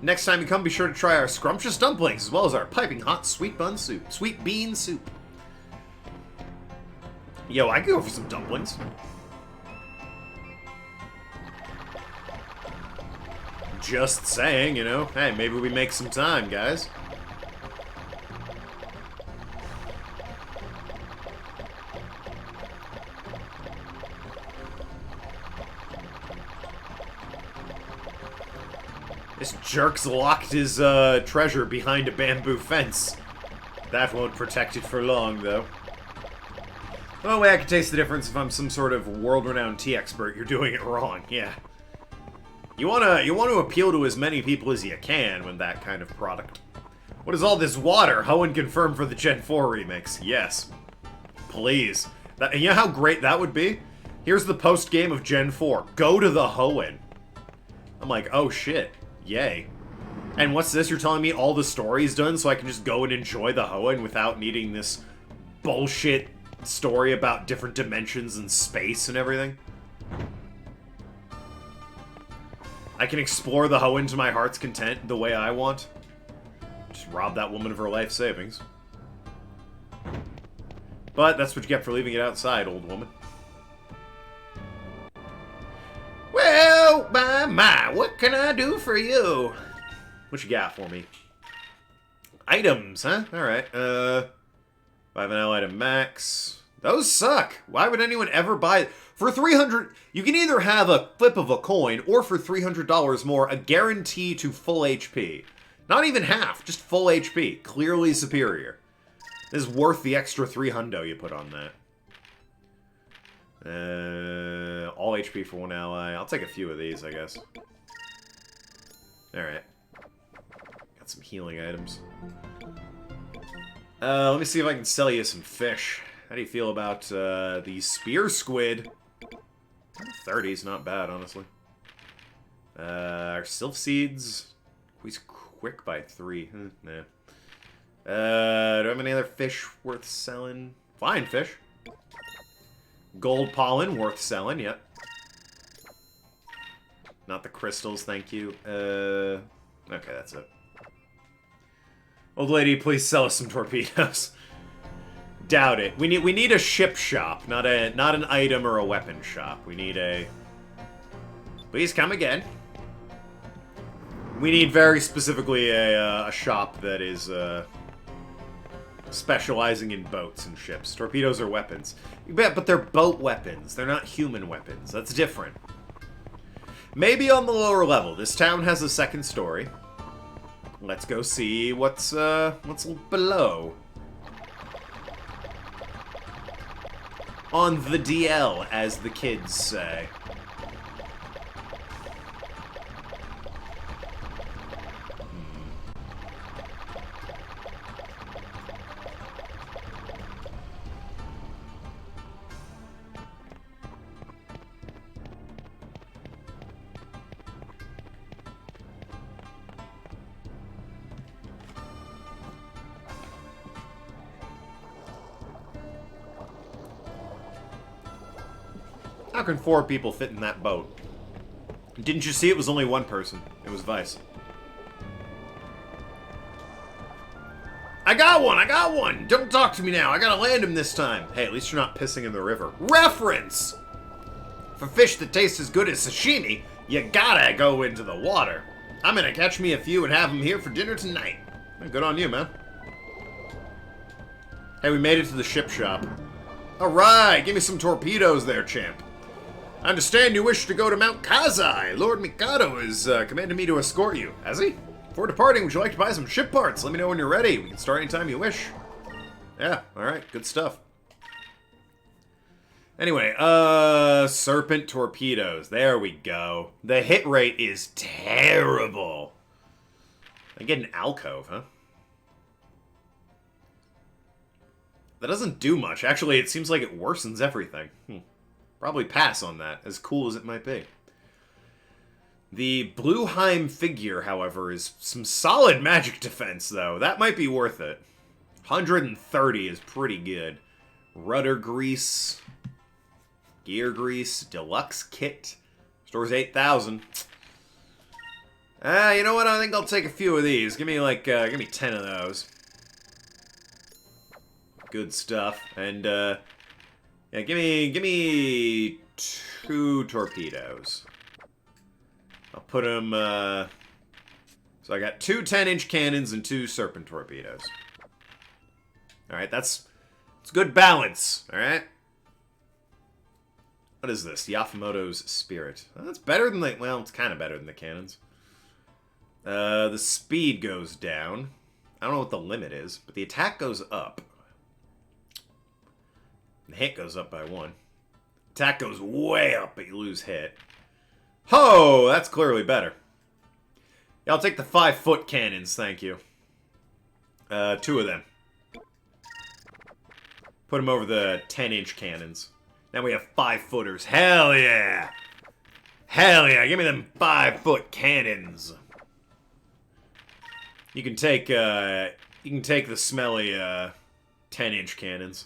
Speaker 1: Next time you come, be sure to try our scrumptious dumplings, as well as our piping hot sweet bean soup. Yo, I could go for some dumplings. Just saying, you know. Hey, maybe we make some time, guys. This jerk's locked his treasure behind a bamboo fence. That won't protect it for long, though. The only way I can taste the difference if I'm some sort of world-renowned tea expert, you're doing it wrong, yeah. You wanna appeal to as many people as you can with that kind of product. What is all this water? Hoenn confirmed for the Gen 4 remix. Yes. Please. You know how great that would be? Here's the post-game of Gen 4. Go to the Hoenn. I'm like, oh shit. Yay. And what's this? You're telling me all the story's done so I can just go and enjoy the Hoenn without needing this bullshit story about different dimensions and space and everything? I can explore the Hoenn to my heart's content the way I want. Just rob that woman of her life savings. But that's what you get for leaving it outside, old woman. Well, my, what can I do for you? What you got for me? Items, huh? Alright, 5 NL item max. Those suck. Why would anyone ever buy... For 300... You can either have a flip of a coin, or for $300 more, a guarantee to full HP. Not even half, just full HP. Clearly superior. This is worth the extra $300 you put on that. All HP for one ally. I'll take a few of these, I guess. Alright. Got some healing items. Let me see if I can sell you some fish. How do you feel about the spear squid? 30's not bad, honestly. Our sylph seeds. Squeeze quick by 3. Nah. Do I have any other fish worth selling? Flying fish. Gold pollen, worth selling, yep. Not the crystals, thank you. Okay, that's it. Old lady, please sell us some torpedoes. Doubt it. We need a ship shop, not an item or a weapon shop. We need a... Please come again. We need very specifically a shop that is specializing in boats and ships. Torpedoes are weapons. Yeah, but they're boat weapons. They're not human weapons. That's different. Maybe on the lower level. This town has a second story. Let's go see what's below. On the DL, as the kids say. How can 4 people fit in that boat? Didn't you see it was only one person? It was Vice. I got one! I got one! Don't talk to me now. I gotta land him this time. Hey, at least you're not pissing in the river. Reference! For fish that taste as good as sashimi, you gotta go into the water. I'm gonna catch me a few and have them here for dinner tonight. Good on you, man. Hey, we made it to the ship shop. Alright, give me some torpedoes there, champ. I understand you wish to go to Mount Kazai. Lord Mikado has commanded me to escort you. Has he? Before departing, would you like to buy some ship parts? Let me know when you're ready. We can start anytime you wish. Yeah, alright, good stuff. Anyway, serpent torpedoes. There we go. The hit rate is terrible. I get an alcove, huh? That doesn't do much. Actually, it seems like it worsens everything. Probably pass on that, as cool as it might be. The Blueheim figure, however, is some solid magic defense, though. That might be worth it. 130 is pretty good. Rudder grease. Gear grease. Deluxe kit. Stores 8,000. You know what? I think I'll take a few of these. Give me 10 of those. Good stuff. And, yeah, give me 2 torpedoes. I'll put them, so I got 2 10-inch cannons and 2 serpent torpedoes. Alright, it's good balance, alright? What is this? Yafumoto's Spirit. Well, that's better than the... Well, it's kind of better than the cannons. The speed goes down. I don't know what the limit is, but the attack goes up. The hit goes up by 1. Attack goes way up, but you lose hit. Ho! That's clearly better. Yeah, I'll take the 5-foot cannons, thank you. 2 of them. Put them over the 10-inch cannons. Now we have 5-footers. Hell yeah! Hell yeah! Give me them 5-foot cannons. You can take the smelly 10-inch cannons.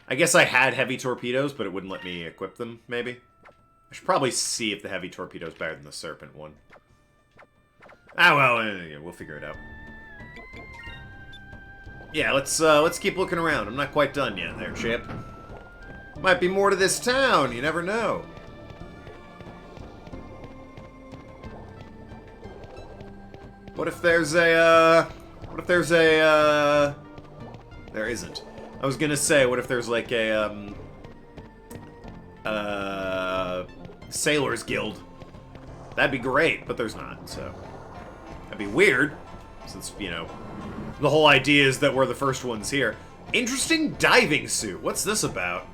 Speaker 1: I guess I had heavy torpedoes, but it wouldn't let me equip them, maybe. I should probably see if the heavy torpedo is better than the serpent one. Ah, well, we'll figure it out. Yeah, let's keep looking around. I'm not quite done yet there, Chip. Might be more to this town, you never know. What if there's a, there isn't. I was gonna say, what if there's like a, Sailors Guild? That'd be great, but there's not, so. That'd be weird, since, you know, the whole idea is that we're the first ones here. Interesting diving suit. What's this about?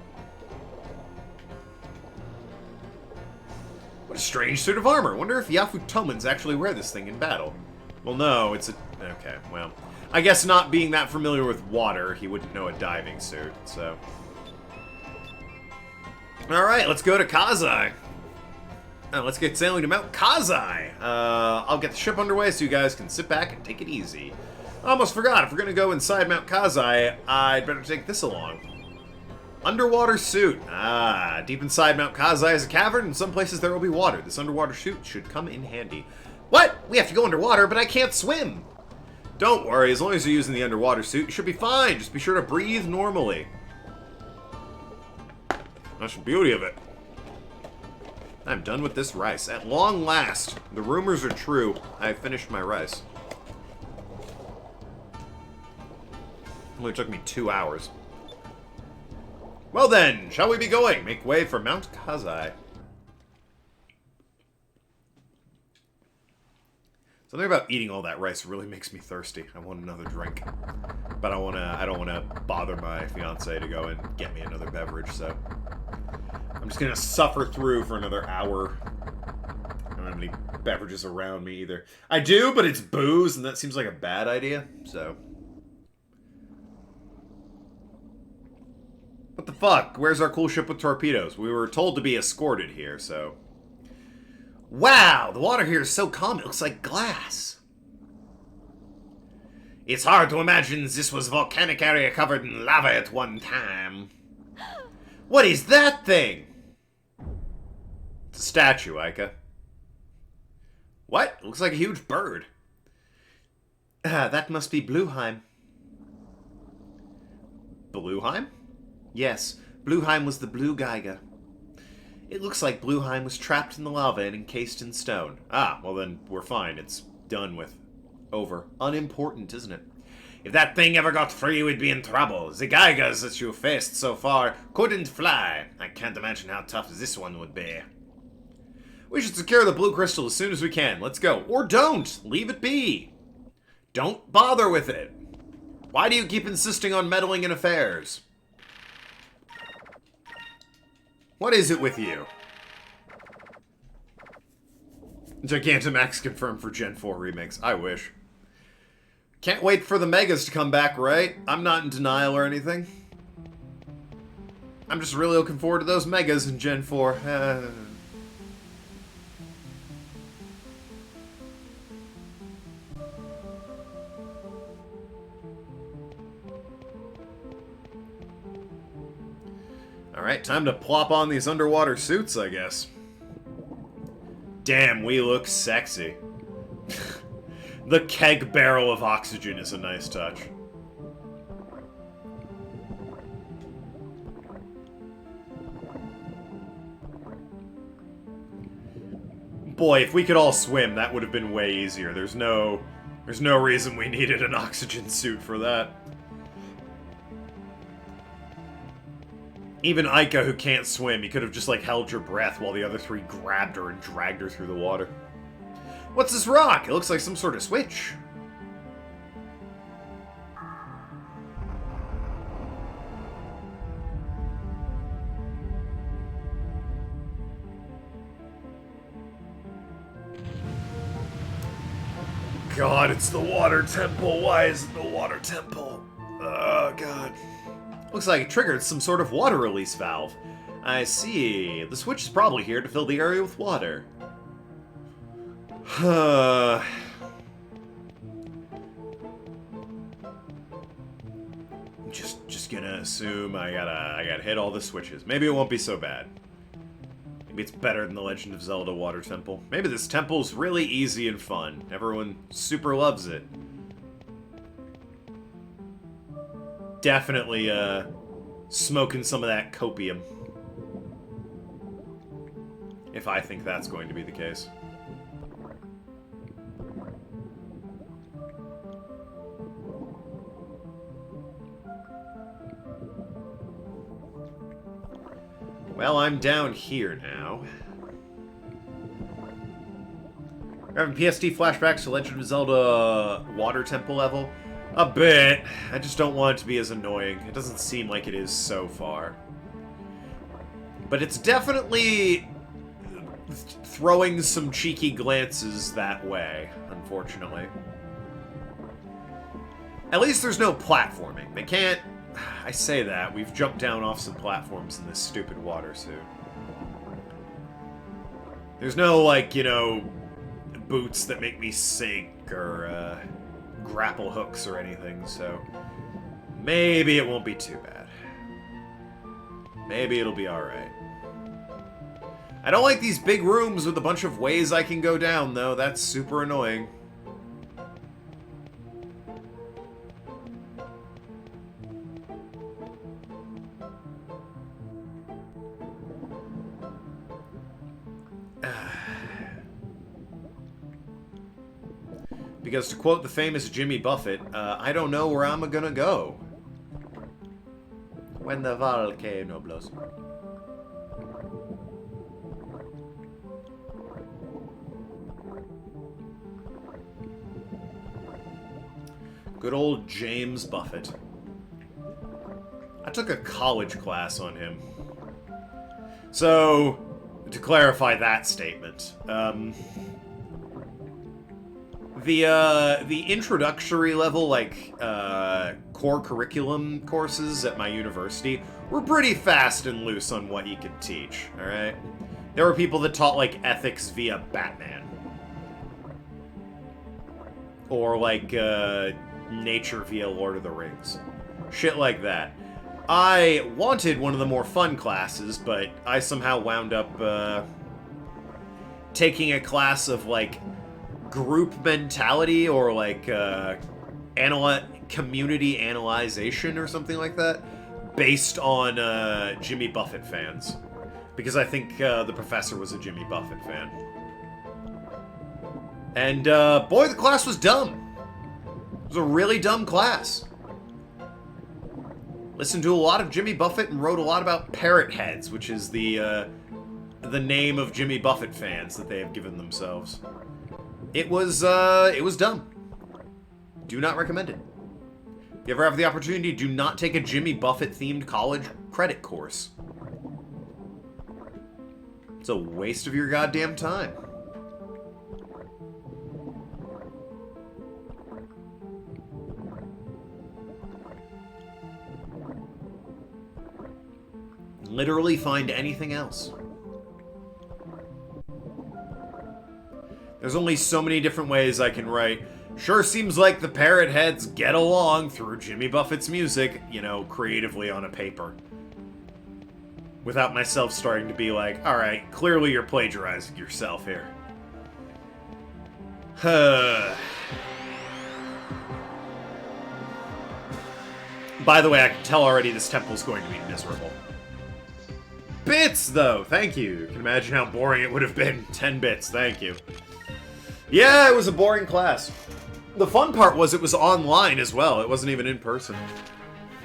Speaker 1: What a strange suit of armor. Wonder if Yafutomans actually wear this thing in battle. Well, no, it's a... Okay, well... I guess not being that familiar with water, he wouldn't know a diving suit, so... Alright, let's go to Kazai. Let's get sailing to Mount Kazai. I'll get the ship underway so you guys can sit back and take it easy. I almost forgot, if we're gonna go inside Mount Kazai, I'd better take this along. Underwater suit. Ah, deep inside Mount Kazai is a cavern, and some places there will be water. This underwater suit should come in handy. What? We have to go underwater, but I can't swim. Don't worry, as long as you're using the underwater suit, you should be fine. Just be sure to breathe normally. That's the beauty of it. I'm done with this rice. At long last, the rumors are true. I finished my rice. Only took me 2 hours. Well then, shall we be going? Make way for Mount Kazai. Something about eating all that rice really makes me thirsty. I want another drink. But I don't wanna bother my fiance to go and get me another beverage, so I'm just gonna suffer through for another hour. I don't have any beverages around me either. I do, but it's booze, and that seems like a bad idea, so. What the fuck? Where's our cool ship with torpedoes? We were told to be escorted here, so. Wow, the water here is so calm, it looks like glass. It's hard to imagine this was a volcanic area covered in lava at one time. What is that thing? It's a statue, Aika. What? It looks like a huge bird.
Speaker 4: That must be Blueheim.
Speaker 1: Blueheim?
Speaker 4: Yes, Blueheim was the Blue Geiger. It looks like Blueheim was trapped in the lava and encased in stone.
Speaker 1: Ah, well then we're fine. It's done with. Over.
Speaker 4: Unimportant, isn't it?
Speaker 1: If that thing ever got free, we'd be in trouble. The Geigers that you faced so far couldn't fly. I can't imagine how tough this one would be. We should secure the blue crystal as soon as we can. Let's go. Or don't. Leave it be. Don't bother with it. Why do you keep insisting on meddling in affairs? What is it with you? Gigantamax confirmed for Gen 4 remakes. I wish. Can't wait for the Megas to come back, right? I'm not in denial or anything. I'm just really looking forward to those Megas in Gen 4. Alright, Alright, time to plop on these underwater suits, I guess. Damn, we look sexy. The keg barrel of oxygen is a nice touch. Boy, if we could all swim, that would have been way easier. There's no reason we needed an oxygen suit for that. Even Aika, who can't swim, you could have just, like, held your breath while the other three grabbed her and dragged her through the water. What's this rock? It looks like some sort of switch. God, it's the water temple. Why is it the water temple? Oh, God. Looks like it triggered some sort of water release valve. I see. The switch is probably here to fill the area with water. Just gonna assume I gotta hit all the switches. Maybe it won't be so bad. Maybe it's better than the Legend of Zelda Water Temple. Maybe this temple's really easy and fun. Everyone super loves it. Definitely, smoking some of that copium. If I think that's going to be the case. Well, I'm down here now. We're having PSD flashbacks to Legend of Zelda Water Temple level. A bit. I just don't want it to be as annoying. It doesn't seem like it is so far. But it's definitely throwing some cheeky glances that way, unfortunately. At least there's no platforming. They can't... I say that. We've jumped down off some platforms in this stupid water suit. There's no, like, you know, boots that make me sink or, grapple hooks or anything, so maybe it won't be too bad. Maybe it'll be alright. I don't like these big rooms with a bunch of ways I can go down, though. That's super annoying. Because to quote the famous Jimmy Buffett, I don't know where I'm gonna go when the volcano blows. Good old James Buffett. I took a college class on him. So, to clarify that statement, the introductory level, like, core curriculum courses at my university were pretty fast and loose on what you could teach, alright? There were people that taught, like, ethics via Batman. Or, like, nature via Lord of the Rings. Shit like that. I wanted one of the more fun classes, but I somehow wound up, taking a class of, like, group mentality or like community analyzation or something like that, based on Jimmy Buffett fans, because I think the professor was a Jimmy Buffett fan. And boy, the class was dumb. It was a really dumb class. Listened to a lot of Jimmy Buffett and wrote a lot about parrot heads, which is the name of Jimmy Buffett fans that they have given themselves. It was dumb. Do not recommend it. If you ever have the opportunity, do not take a Jimmy Buffett-themed college credit course. It's a waste of your goddamn time. Literally find anything else. There's only so many different ways I can write. Sure seems like the parrot heads get along through Jimmy Buffett's music, you know, creatively on a paper. without myself starting to be like, alright, clearly you're plagiarizing yourself here. By the way, I can tell already this temple's going to be miserable. Bits, though! Thank you. You can imagine how boring it would have been. 10 bits, thank you. Yeah, it was a boring class. The fun part was it was online as well. It wasn't even in person.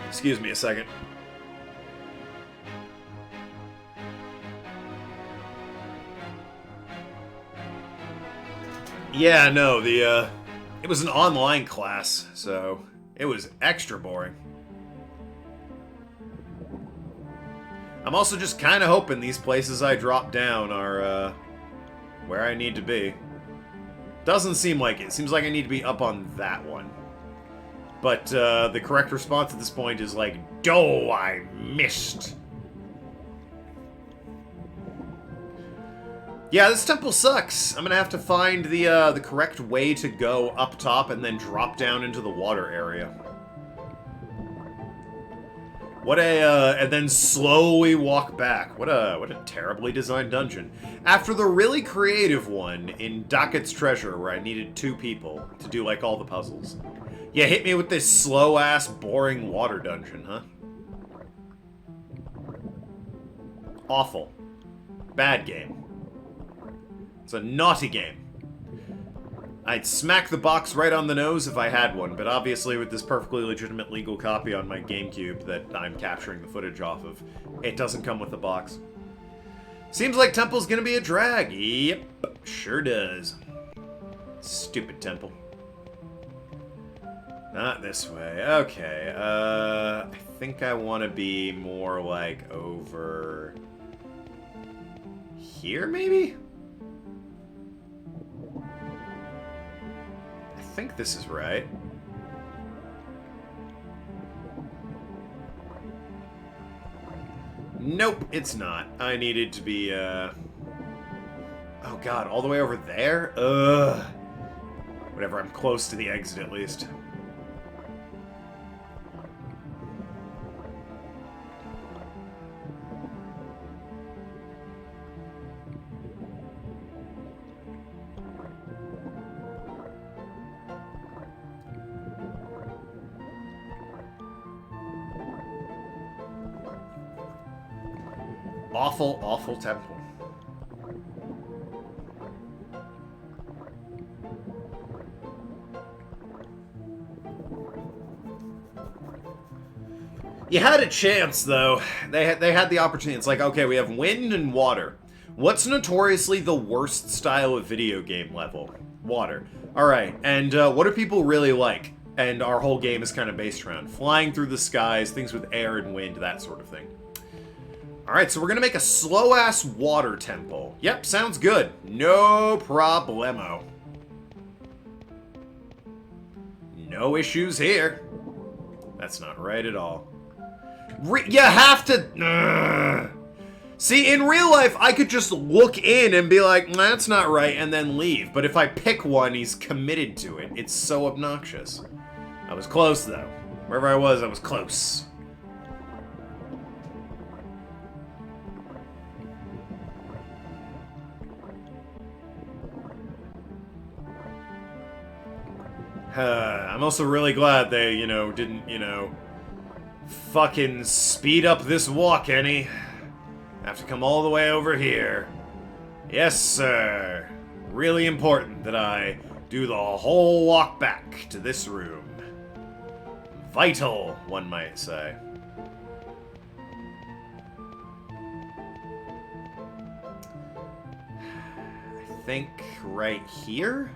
Speaker 1: Excuse me a second. Yeah, no, it was an online class, so it was extra boring. I'm also just kind of hoping these places I drop down are, where I need to be. Doesn't seem like it. Seems like I need to be up on that one. But, the correct response at this point is like, "Oh, I missed." Yeah, this temple sucks. I'm gonna have to find the correct way to go up top and then drop down into the water area. And then slowly walk back. What a terribly designed dungeon. After the really creative one in Dockett's Treasure, where I needed 2 people to do, like, all the puzzles. Yeah, hit me with this slow-ass, boring water dungeon, huh? Awful. Bad game. It's a naughty game. I'd smack the box right on the nose if I had one, but obviously with this perfectly legitimate legal copy on my GameCube that I'm capturing the footage off of, it doesn't come with the box. Seems like Temple's gonna be a drag. Yep, sure does. Stupid Temple. Not this way. Okay, I think I want to be more like over here, maybe? I think this is right. Nope, it's not. I needed to be, oh god, all the way over there? Ugh. Whatever, I'm close to the exit at least. Awful, awful temple. You had a chance, though. They had the opportunity. It's like, okay, we have wind and water. What's notoriously the worst style of video game level? Water. Alright, and what do people really like? And our whole game is kind of based around flying through the skies, things with air and wind, that sort of thing. Alright, so we're gonna make a slow-ass water temple. Yep, sounds good. No problemo. No issues here. That's not right at all. You have to... Ugh. See, in real life, I could just look in and be like, that's not right, and then leave. But if I pick one, he's committed to it. It's so obnoxious. I was close, though. Wherever I was close. I'm also really glad they, didn't, fucking speed up this walk any. Have to come all the way over here. Yes, sir. Really important that I do the whole walk back to this room. Vital, one might say. I think right here?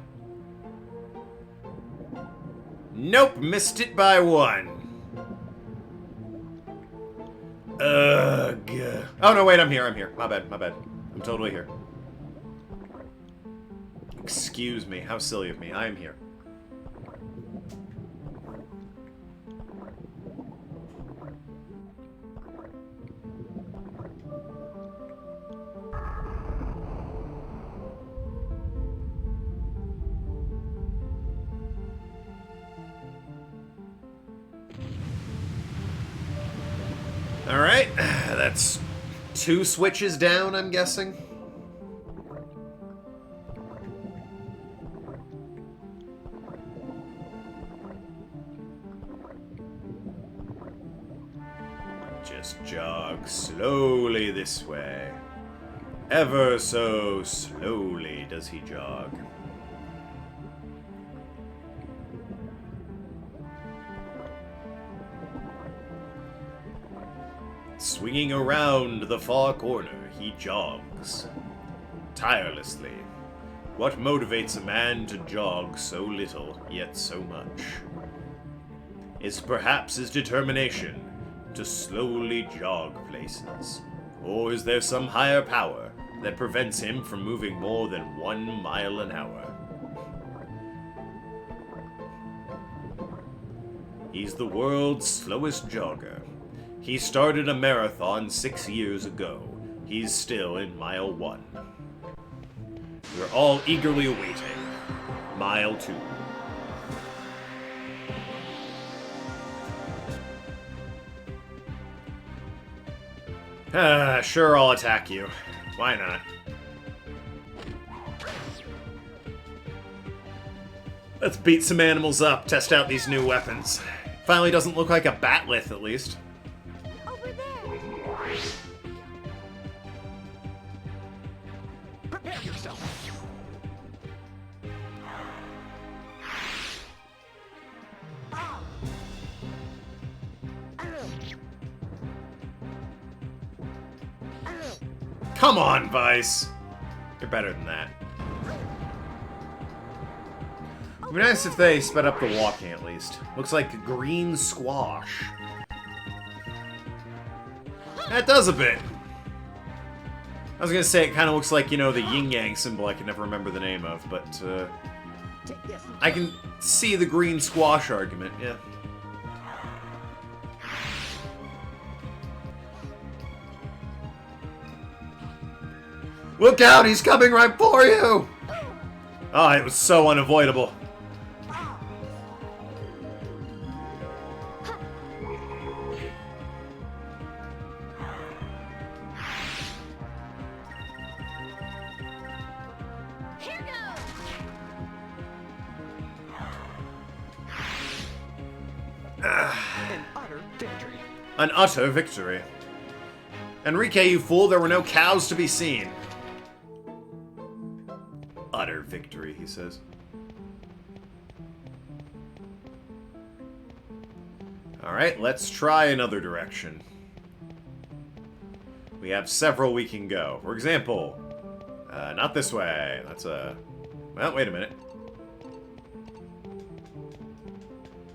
Speaker 1: Nope, missed it by one. Ugh. Oh, no, wait, I'm here. My bad. I'm totally here. Excuse me, how silly of me. I am here. Alright, that's 2 switches down, I'm guessing. Just jog slowly this way. Ever so slowly does he jog. Swinging around the far corner, he jogs. Tirelessly. What motivates a man to jog so little, yet so much? Is perhaps his determination to slowly jog places? Or is there some higher power that prevents him from moving more than 1 mile an hour? He's the world's slowest jogger. He started a marathon 6 years ago. He's still in mile 1. We're all eagerly awaiting mile 2. Sure, I'll attack you. Why not? Let's beat some animals up, test out these new weapons. Finally doesn't look like a batleth, at least.
Speaker 3: Over there.
Speaker 2: Prepare yourself.
Speaker 1: Come on, Vice! You're better than that. It'd be nice if they sped up the walking, at least. Looks like green squash. That does a bit. I was gonna say it kind of looks like, you know, the yin-yang symbol I can never remember the name of, but,
Speaker 2: Take this.
Speaker 1: I can see the green squash argument, yeah. Look out, he's coming right for you! Oh, it was so unavoidable.
Speaker 3: Here goes.
Speaker 2: An utter victory.
Speaker 1: An utter victory. Enrique, you fool, there were no cows to be seen. Utter victory, he says. Alright, let's try another direction. We have several we can go. For example, not this way. That's a... Well, wait a minute.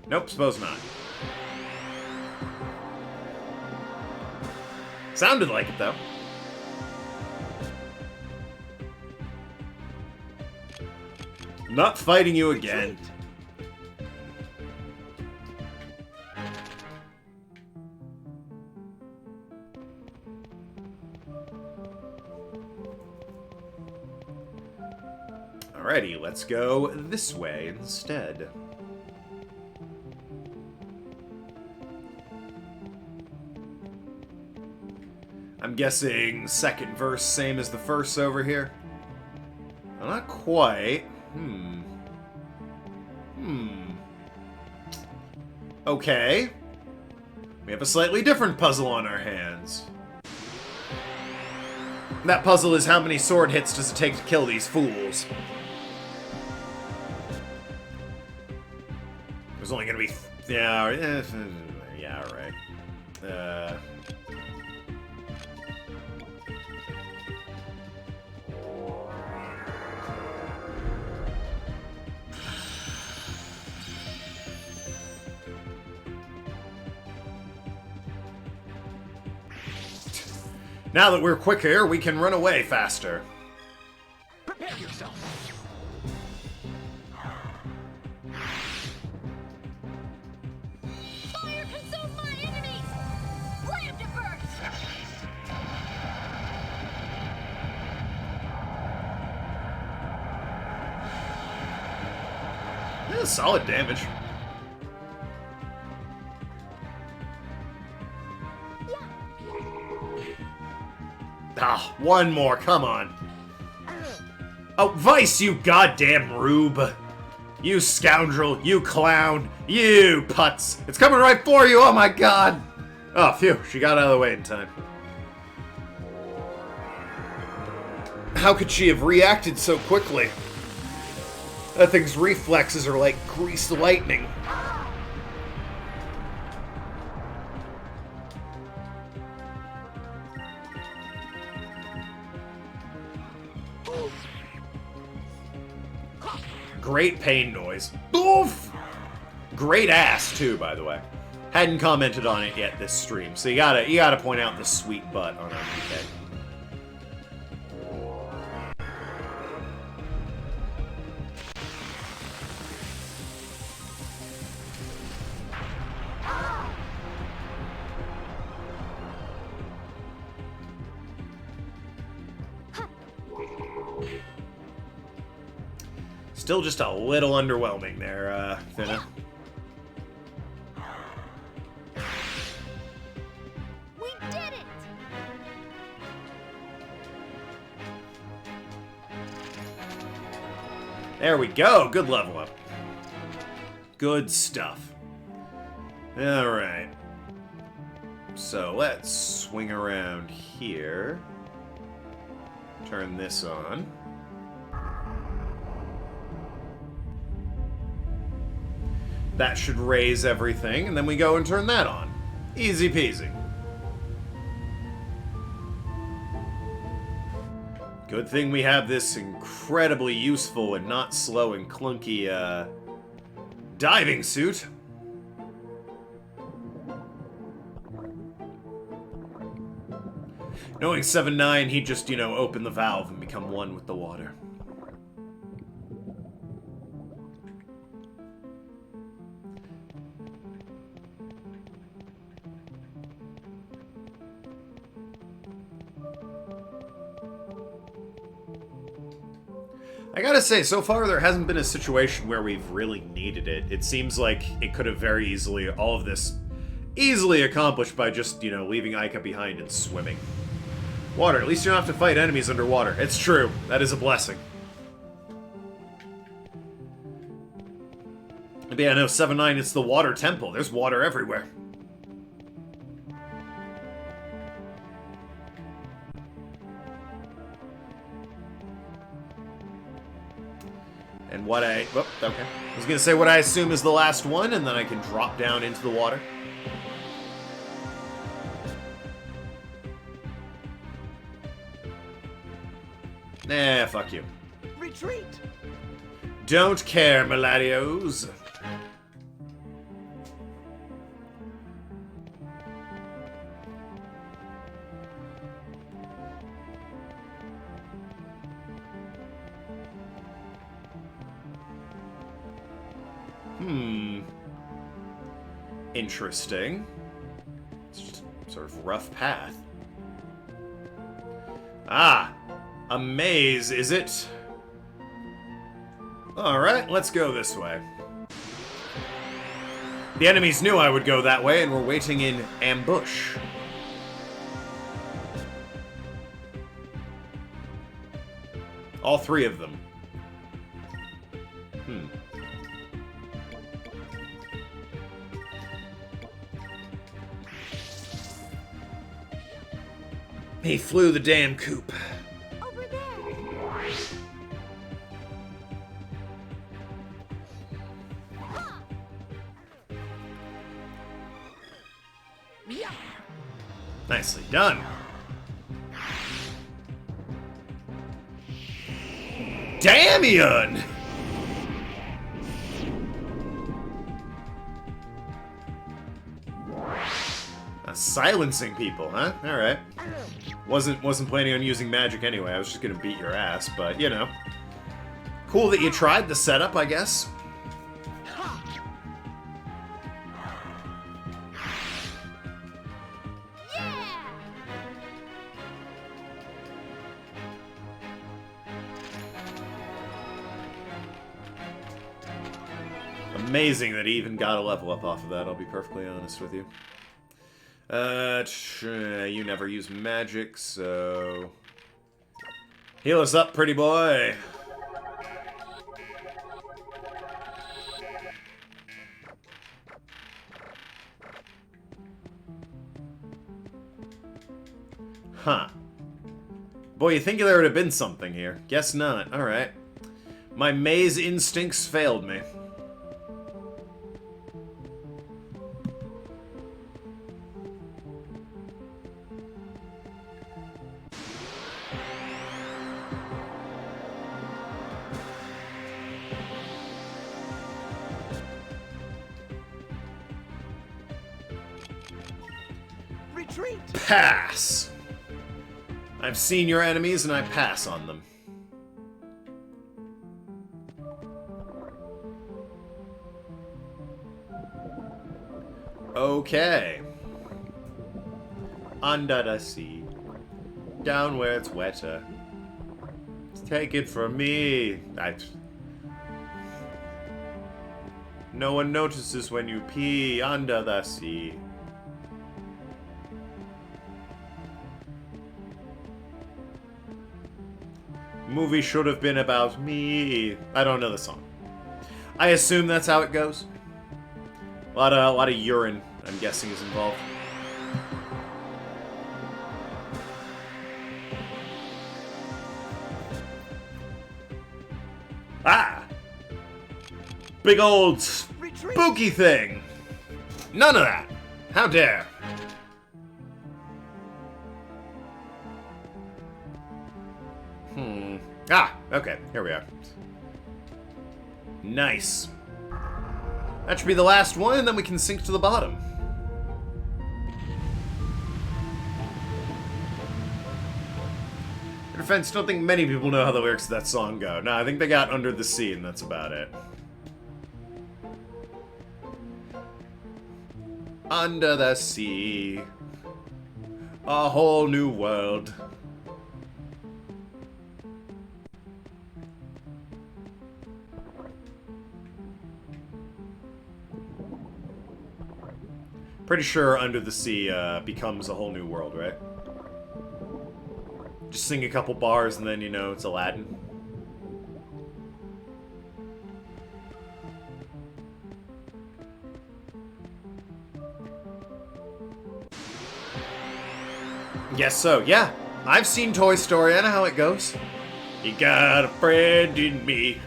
Speaker 1: Nope, suppose not. Sounded like it, though. Not fighting you again. Alrighty, let's go this way instead. I'm guessing second verse, same as the first over here? Well, not quite. Okay. We have a slightly different puzzle on our hands. That puzzle is how many sword hits does it take to kill these fools? There's only gonna be... yeah, yeah, alright. Now that we're quicker, we can run away faster.
Speaker 2: Prepare yourself.
Speaker 3: Fire consume my enemies. Slam to burst.
Speaker 1: Yeah, solid damage. Ah, one more, come on. Oh, Vice, you goddamn rube. You scoundrel, you clown, you putz. It's coming right for you, oh my god. Oh, phew, she got out of the way in time. How could she have reacted so quickly? That thing's reflexes are like greased lightning. Great pain noise. Oof! Great ass, too, by the way. Hadn't commented on it yet this stream, so you gotta point out the sweet butt on RPK. Still just a little underwhelming there, Finna.
Speaker 3: We did it!
Speaker 1: There we go. Good level up. Good stuff. Alright. So let's swing around here. Turn this on. That should raise everything, and then we go and turn that on. Easy peasy. Good thing we have this incredibly useful and not slow and clunky, diving suit. Knowing 7-9, he'd just, open the valve and become one with the water. I gotta say, so far there hasn't been a situation where we've really needed it. It seems like it could have very easily, all of this, easily accomplished by just, leaving Aika behind and swimming. Water, at least you don't have to fight enemies underwater. It's true. That is a blessing. But yeah, no, 7-9, it's the water temple. There's water everywhere. And what I... Oh, okay. I was going to say what I assume is the last one, and then I can drop down into the water. Nah, fuck you.
Speaker 2: Retreat!
Speaker 1: Don't care, Meladios. Interesting. It's just a sort of rough path. Ah! A maze, is it? Alright, let's go this way. The enemies knew I would go that way and were waiting in ambush. All three of them. He flew the damn coop.
Speaker 3: Over there!
Speaker 2: Yeah.
Speaker 1: Nicely done. Damian! Silencing people, huh? Alright. Wasn't planning on using magic anyway. I was just gonna beat your ass, but, Cool that you tried the setup, I guess.
Speaker 3: Yeah!
Speaker 1: Amazing that he even got a level up off of that, I'll be perfectly honest with you. You never use magic, so... Heal us up, pretty boy! Huh. Boy, you think there would have been something here. Guess not. Alright. My maze instincts failed me.
Speaker 2: Retreat!
Speaker 1: Pass! I've seen your enemies and I pass on them. Okay. Under the sea. Down where it's wetter. Take it from me. No one notices when you pee under the sea. Movie should have been about me. I don't know the song. I assume that's how it goes. A lot of urine, I'm guessing, is involved. Ah! Big old spooky thing! None of that! How dare! Ah! Okay, here we are. Nice. That should be the last one, and then we can sink to the bottom. In defense, don't think many people know how the lyrics of that song go. No, I think they got Under the Sea, and that's about it. Under the sea. A whole new world. Pretty sure Under the Sea becomes a whole new world, right? Just sing a couple bars and then, you know, it's Aladdin. Guess so, yeah. I've seen Toy Story, I know how it goes. You got a friend in me.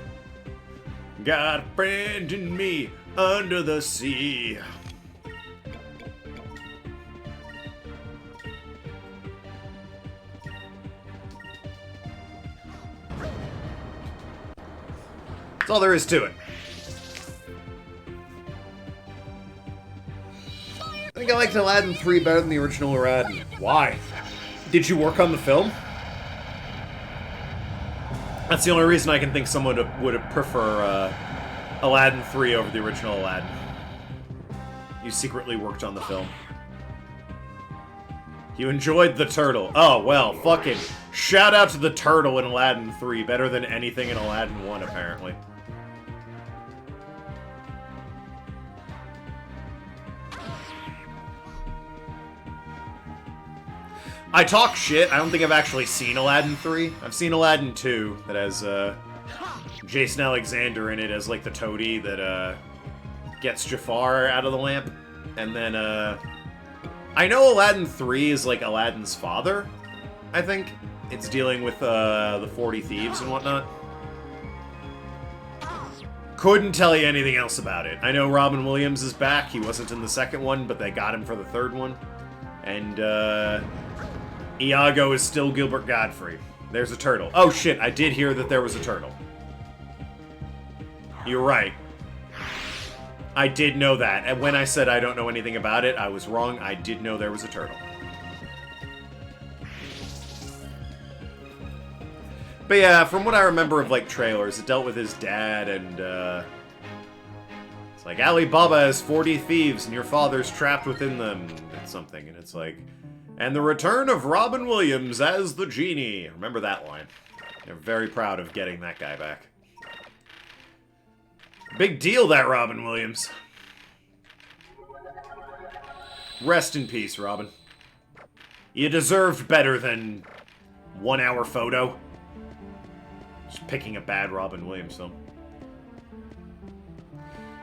Speaker 1: Got a friend in me under the sea. That's all there is to it. I think I liked Aladdin 3 better than the original Aladdin. Why? Did you work on the film? That's the only reason I can think someone would prefer Aladdin 3 over the original Aladdin. You secretly worked on the film. You enjoyed the turtle. Oh, well, fucking shout out to the turtle in Aladdin 3. Better than anything in Aladdin 1, apparently. I talk shit. I don't think I've actually seen Aladdin 3. I've seen Aladdin 2 that has Jason Alexander in it as like the toady that gets Jafar out of the lamp. And then I know Aladdin 3 is like Aladdin's father, I think. It's dealing with the 40 thieves and whatnot. Couldn't tell you anything else about it. I know Robin Williams is back. He wasn't in the second one, but they got him for the third one. And Iago is still Gilbert Godfrey. There's a turtle. Oh shit, I did hear that there was a turtle. You're right. I did know that. And when I said I don't know anything about it, I was wrong. I did know there was a turtle. But yeah, from what I remember of like trailers, it dealt with his dad and it's like Alibaba has 40 thieves and your father's trapped within them and something, and it's like, and the return of Robin Williams as the genie. Remember that line. They're very proud of getting that guy back. Big deal, that Robin Williams. Rest in peace, Robin. You deserved better than 1 hour photo. Just picking a bad Robin Williams film.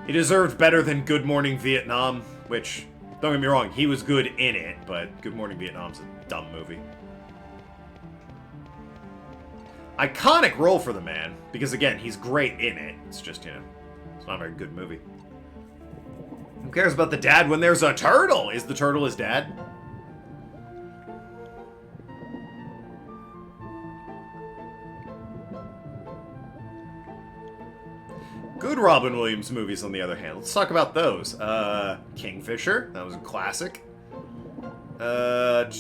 Speaker 1: He deserved better than Good Morning Vietnam, which, don't get me wrong, he was good in it, but Good Morning Vietnam's a dumb movie. Iconic role for the man, because again, he's great in it. It's just, you know, it's not a very good movie. Who cares about the dad when there's a turtle? Is the turtle his dad? Good Robin Williams movies, on the other hand. Let's talk about those. Kingfisher. That was a classic. I'm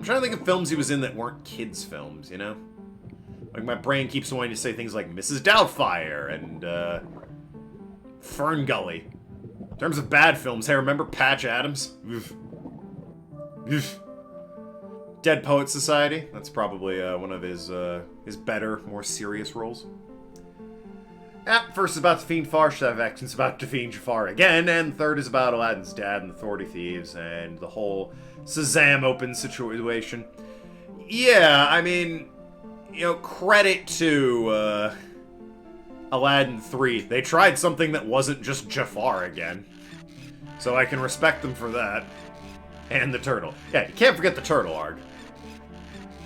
Speaker 1: trying to think of films he was in that weren't kids' films, you know? Like, my brain keeps wanting to say things like Mrs. Doubtfire and, Fern Gully. In terms of bad films, hey, remember Patch Adams? Oof. Oof. Dead Poets Society. That's probably one of his better, more serious roles. First is about Tafeen Farshad, action's about Tafeen Jafar again, and third is about Aladdin's dad and the Authority Thieves and the whole Shazam open situation. Yeah, I mean, you know, credit to Aladdin 3. They tried something that wasn't just Jafar again. So I can respect them for that. And the turtle. Yeah, you can't forget the turtle arc.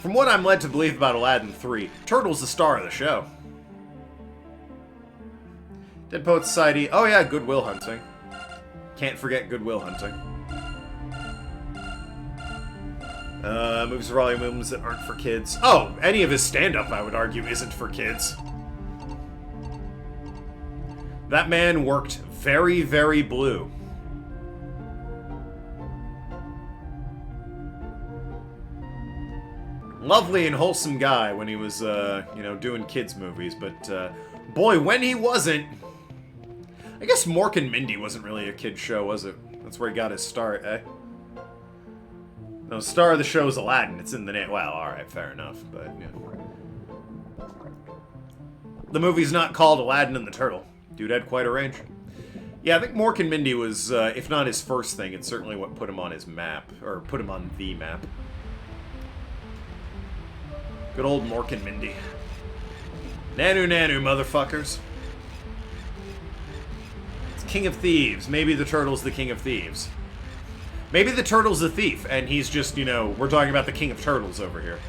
Speaker 1: From what I'm led to believe about Aladdin 3, Turtle's the star of the show. Dead Poets Society. Oh yeah, Good Will Hunting. Can't forget Good Will Hunting. Movies of Robin Williams that aren't for kids. Oh, any of his stand-up, I would argue, isn't for kids. That man worked very, very blue. Lovely and wholesome guy when he was, you know, doing kids' movies, but, boy, when he wasn't... I guess Mork and Mindy wasn't really a kid's show, was it? That's where he got his start, eh? No, star of the show is Aladdin. It's in the name. Well, alright, fair enough, but, yeah. The movie's not called Aladdin and the Turtle. Dude had quite a range. Yeah, I think Mork and Mindy was, if not his first thing, it's certainly what put him on his map, or put him on the map. Good old Mork and Mindy. Nanu nanu, motherfuckers. It's King of Thieves. Maybe the turtle's the King of Thieves. Maybe the turtle's a thief, and he's just, you know, we're talking about the King of Turtles over here.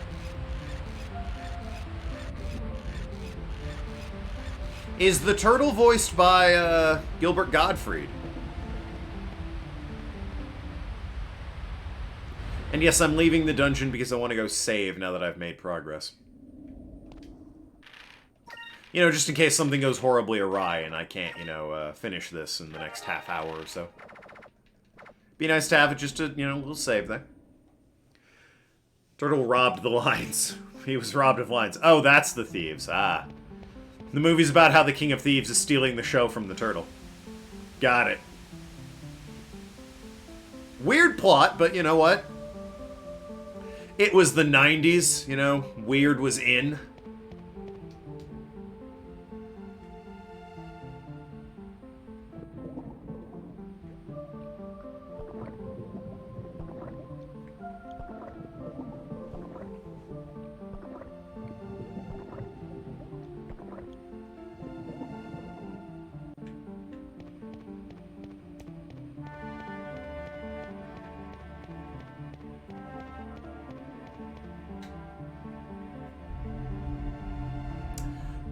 Speaker 1: Is the turtle voiced by, Gilbert Gottfried? And yes, I'm leaving the dungeon because I want to go save now that I've made progress. You know, just in case something goes horribly awry and I can't, you know, finish this in the next half hour or so. Be nice to have it just to, you know, a little save there. Turtle robbed the lines. He was robbed of lines. Oh, that's the thieves. Ah. The movie's about how the King of Thieves is stealing the show from the turtle. Got it. Weird plot, but you know what? It was the 90s, you know, weird was in.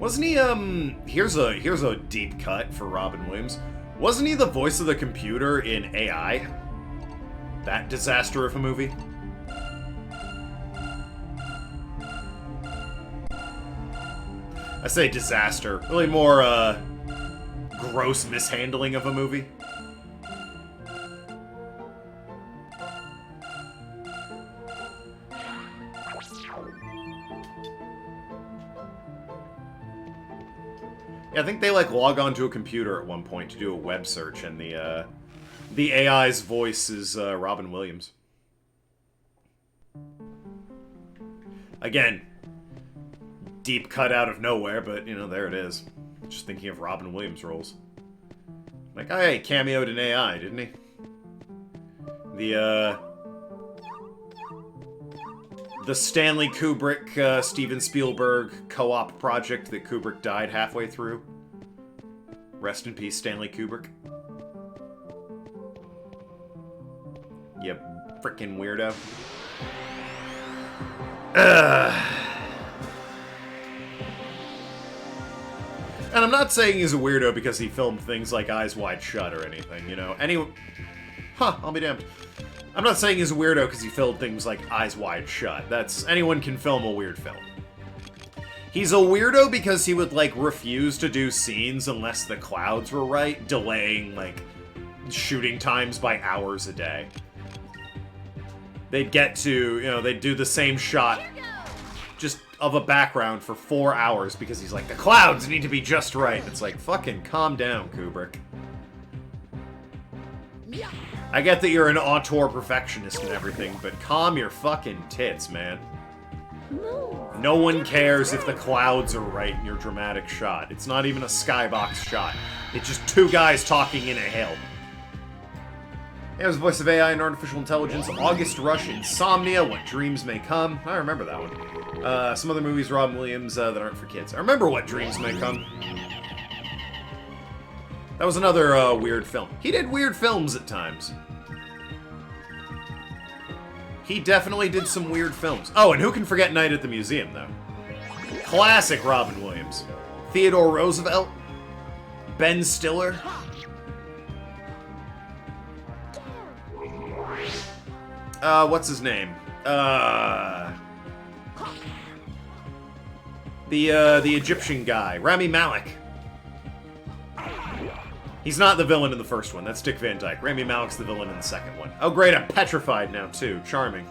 Speaker 1: Wasn't he, here's a deep cut for Robin Williams. Wasn't he the voice of the computer in AI? That disaster of a movie? I say disaster. Really more, gross mishandling of a movie. Yeah, I think they, like, log onto a computer at one point to do a web search, and the AI's voice is, Robin Williams. Again, deep cut out of nowhere, but, you know, there it is. Just thinking of Robin Williams roles. Like, oh, hey, cameoed in AI, didn't he? The Stanley Kubrick, Steven Spielberg co-op project that Kubrick died halfway through. Rest in peace, Stanley Kubrick. You frickin' weirdo. And I'm not saying he's a weirdo because he filmed things like Eyes Wide Shut or anything, you know? I'll be damned. I'm not saying he's a weirdo because he filmed things like Eyes Wide Shut. Anyone can film a weird film. He's a weirdo because he would, like, refuse to do scenes unless the clouds were right, delaying, like, shooting times by hours a day. They'd get to, they'd do the same shot just of a background for 4 hours because he's like, the clouds need to be just right. It's like, fucking calm down, Kubrick. I get that you're an auteur perfectionist and everything, but calm your fucking tits, man. No one cares if the clouds are right in your dramatic shot. It's not even a skybox shot. It's just two guys talking in a hill. It was the voice of AI and artificial intelligence. August Rush, Insomnia, What Dreams May Come. I remember that one. Some other movies, Robin Williams, that aren't for kids. I remember What Dreams May Come. That was another weird film. He did weird films at times. He definitely did some weird films. Oh, and who can forget Night at the Museum, though? Classic Robin Williams. Theodore Roosevelt. Ben Stiller. What's his name? The Egyptian guy. Rami Malek. He's not the villain in the first one. That's Dick Van Dyke. Rami Malek's the villain in the second one. Oh, great. I'm petrified now, too. Charming.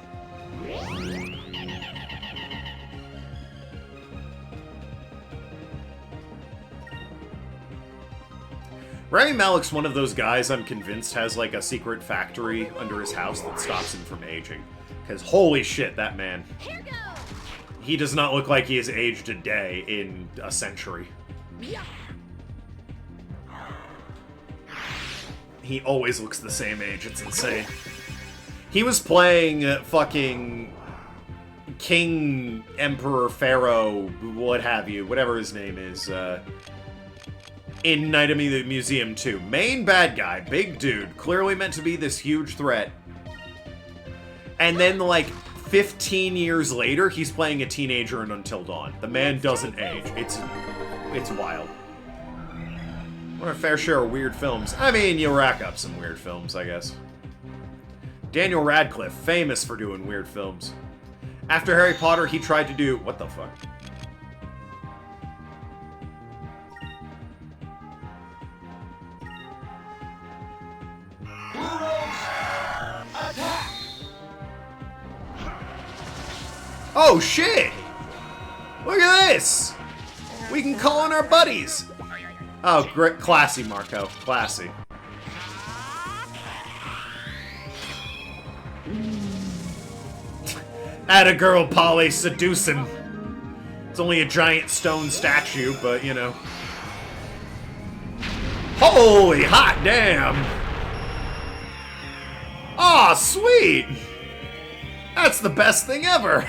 Speaker 1: Rami Malek's one of those guys I'm convinced has, like, a secret factory under his house that stops him from aging. Because holy shit, that man. He does not look like he has aged a day in a century. He always looks the same age. It's insane. He was playing fucking King, Emperor, Pharaoh, what have you, whatever his name is, in Night at the Museum 2. Main bad guy, big dude, clearly meant to be this huge threat. And then, like, 15 years later, he's playing a teenager in Until Dawn. The man doesn't age. It's wild. What a fair share of weird films. I mean, you rack up some weird films, I guess. Daniel Radcliffe, famous for doing weird films. After Harry Potter, he tried to do... What the fuck? Oh, shit! Look at this! We can call on our buddies! Oh, great. Classy, Marco. Classy. Atta girl, Polly, seducing. It's only a giant stone statue, but, you know. Holy hot damn! Aw, sweet! That's the best thing ever!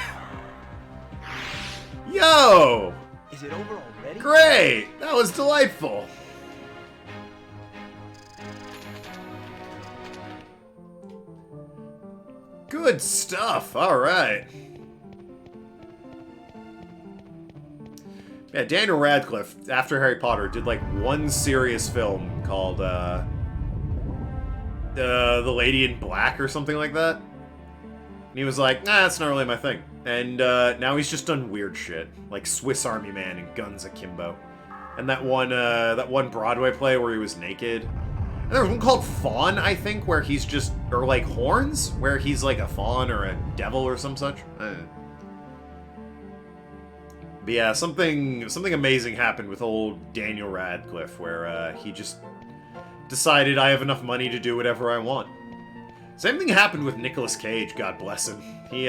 Speaker 1: Yo!
Speaker 2: Is it over already?
Speaker 1: Great! That was delightful! Good stuff, alright. Yeah, Daniel Radcliffe, after Harry Potter, did like one serious film called, The Lady in Black or something like that. And he was like, nah, that's not really my thing. And now he's just done weird shit, like Swiss Army Man and Guns Akimbo. And that one Broadway play where he was naked. And there was one called Fawn, I think, where he's just, or like Horns, where he's like a fawn or a devil or some such. But yeah, something amazing happened with old Daniel Radcliffe, where he just decided I have enough money to do whatever I want. Same thing happened with Nicolas Cage, God bless him. He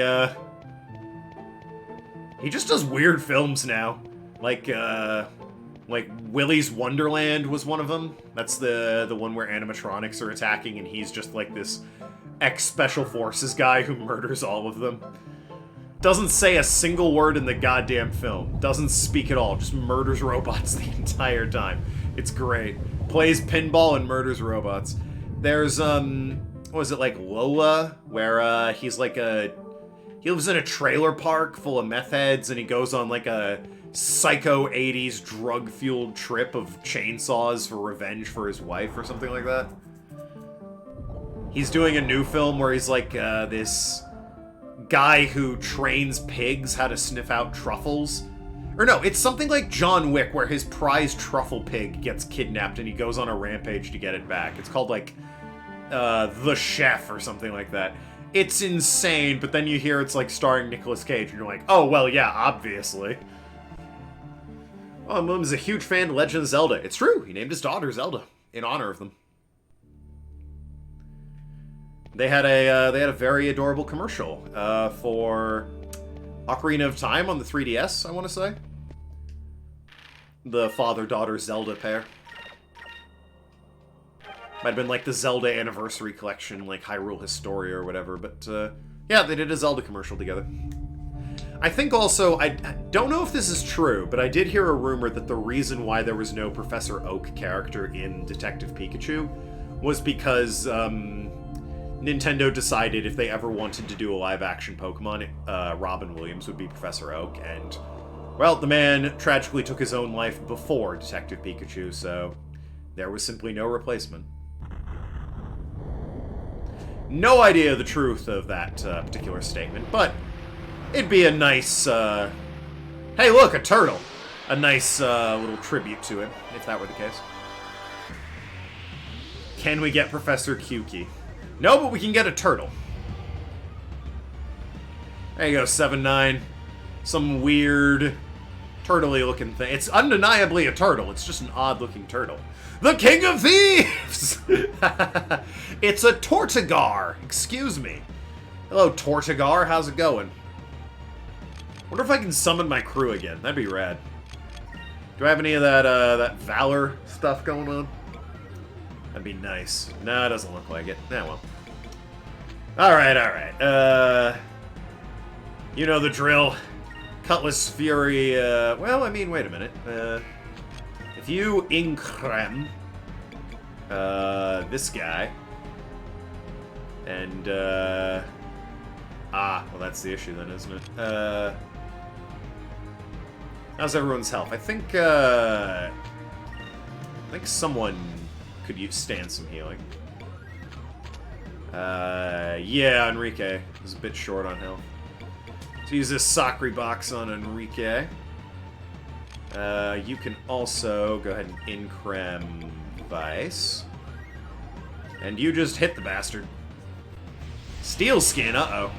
Speaker 1: just does weird films now. Like, Like, Willy's Wonderland was one of them. That's the one where animatronics are attacking, and he's just like this ex-Special Forces guy who murders all of them. Doesn't say a single word in the goddamn film. Doesn't speak at all. Just murders robots the entire time. It's great. Plays pinball and murders robots. There's, what was it, like Lola? Where, he's like he lives in a trailer park full of meth heads, and he goes on like a psycho 80s drug-fueled trip of chainsaws for revenge for his wife or something like that. He's doing a new film where he's like, this guy who trains pigs how to sniff out truffles. Or no, it's something like John Wick, where his prized truffle pig gets kidnapped and he goes on a rampage to get it back. It's called like, The Chef or something like that. It's insane, but then you hear it's like starring Nicolas Cage and you're like, oh, well, yeah, obviously. Oh, Moon's a huge fan of Legend of Zelda. It's true, he named his daughter Zelda in honor of them. They had a very adorable commercial for Ocarina of Time on the 3DS, I want to say. The father-daughter Zelda pair. Might have been like the Zelda Anniversary Collection, like Hyrule Historia or whatever, but yeah, they did a Zelda commercial together. I think also, I don't know if this is true, but I did hear a rumor that the reason why there was no Professor Oak character in Detective Pikachu was because Nintendo decided if they ever wanted to do a live-action Pokemon, Robin Williams would be Professor Oak, and, well, the man tragically took his own life before Detective Pikachu, so there was simply no replacement. No idea the truth of that particular statement, but it'd be a nice, hey look, a turtle! A nice little tribute to him, if that were the case. Can we get Professor Kyuki? No, but we can get a turtle. There you go, 7-9. Some weird, turtle-y looking thing. It's undeniably a turtle, it's just an odd-looking turtle. The King of Thieves! It's a Tortigar! Excuse me. Hello, Tortigar, how's it going? Wonder if I can summon my crew again. That'd be rad. Do I have any of that Valor stuff going on? That'd be nice. No, it doesn't look like it. Yeah, well. Alright, alright. You know the drill. Cutlass Fury, well, I mean, wait a minute. If you increm this guy, and, well, that's the issue then, isn't it? How's everyone's health? I think someone could stand some healing. Yeah, Enrique is a bit short on health. So use this Sakri box on Enrique. You can also go ahead and increm Vice. And you just hit the bastard. Steel skin, uh-oh.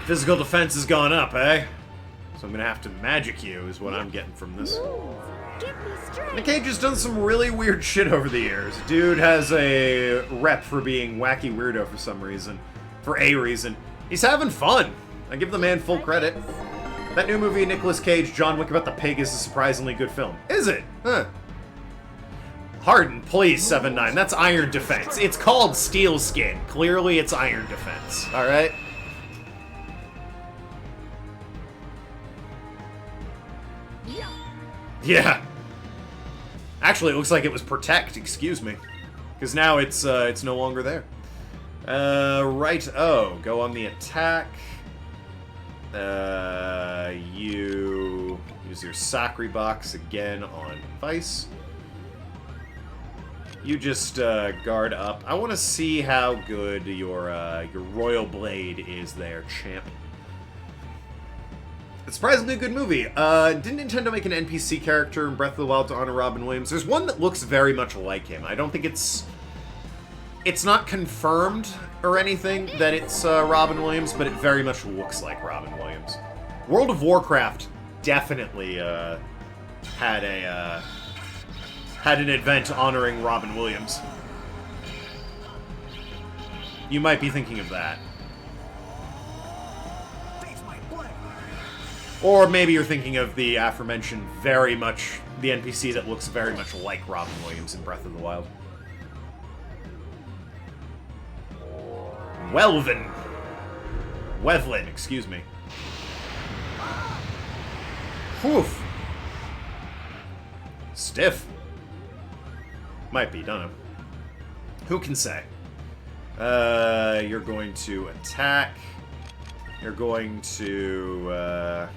Speaker 1: Physical defense has gone up, eh? So I'm gonna have to magic you, is what I'm getting from this. Nick Cage has done some really weird shit over the years. Dude has a rep for being wacky weirdo for some reason. For a reason. He's having fun. I give the man full credit. That new movie, Nicolas Cage, John Wick about the pig, is a surprisingly good film. Is it? Huh. Harden, please, 7-9. That's Iron Defense. It's called Steel Skin. Clearly, it's Iron Defense. Alright? Yeah. Actually, it looks like it was Protect, excuse me. Because now it's no longer there. Right, oh, go on the attack. You use your Sakri box again on Vice. You just guard up. I want to see how good your Royal Blade is there, champ. It's surprisingly a good movie. Didn't Nintendo make an NPC character in Breath of the Wild to honor Robin Williams? There's one that looks very much like him. I don't think it's not confirmed or anything that it's Robin Williams, but it very much looks like Robin Williams. World of Warcraft definitely had an event honoring Robin Williams. You might be thinking of that. Or maybe you're thinking of the aforementioned the NPC that looks very much like Robin Williams in Breath of the Wild. Wevlin, excuse me. Whew. Stiff. Might be, don't know. Who can say? You're going to attack. You're going to,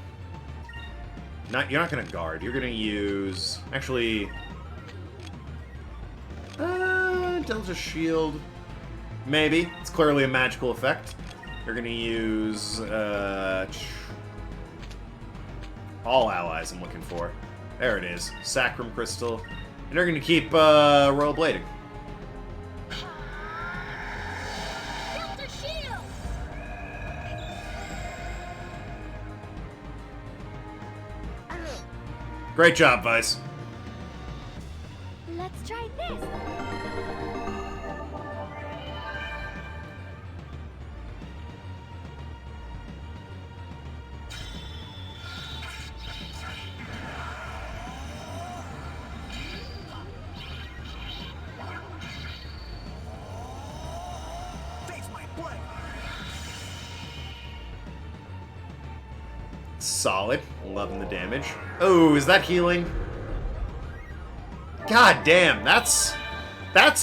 Speaker 1: you're not going to guard. You're going to use... Actually... Delta Shield. Maybe. It's clearly a magical effect. You're going to use, all allies I'm looking for. There it is. Sacrum Crystal. And you're going to keep, Royal Blading.
Speaker 3: Delta Shield!
Speaker 1: Great job, Vice.
Speaker 3: Let's try this.
Speaker 1: Solid. Loving the damage. Oh, is that healing? God damn, that's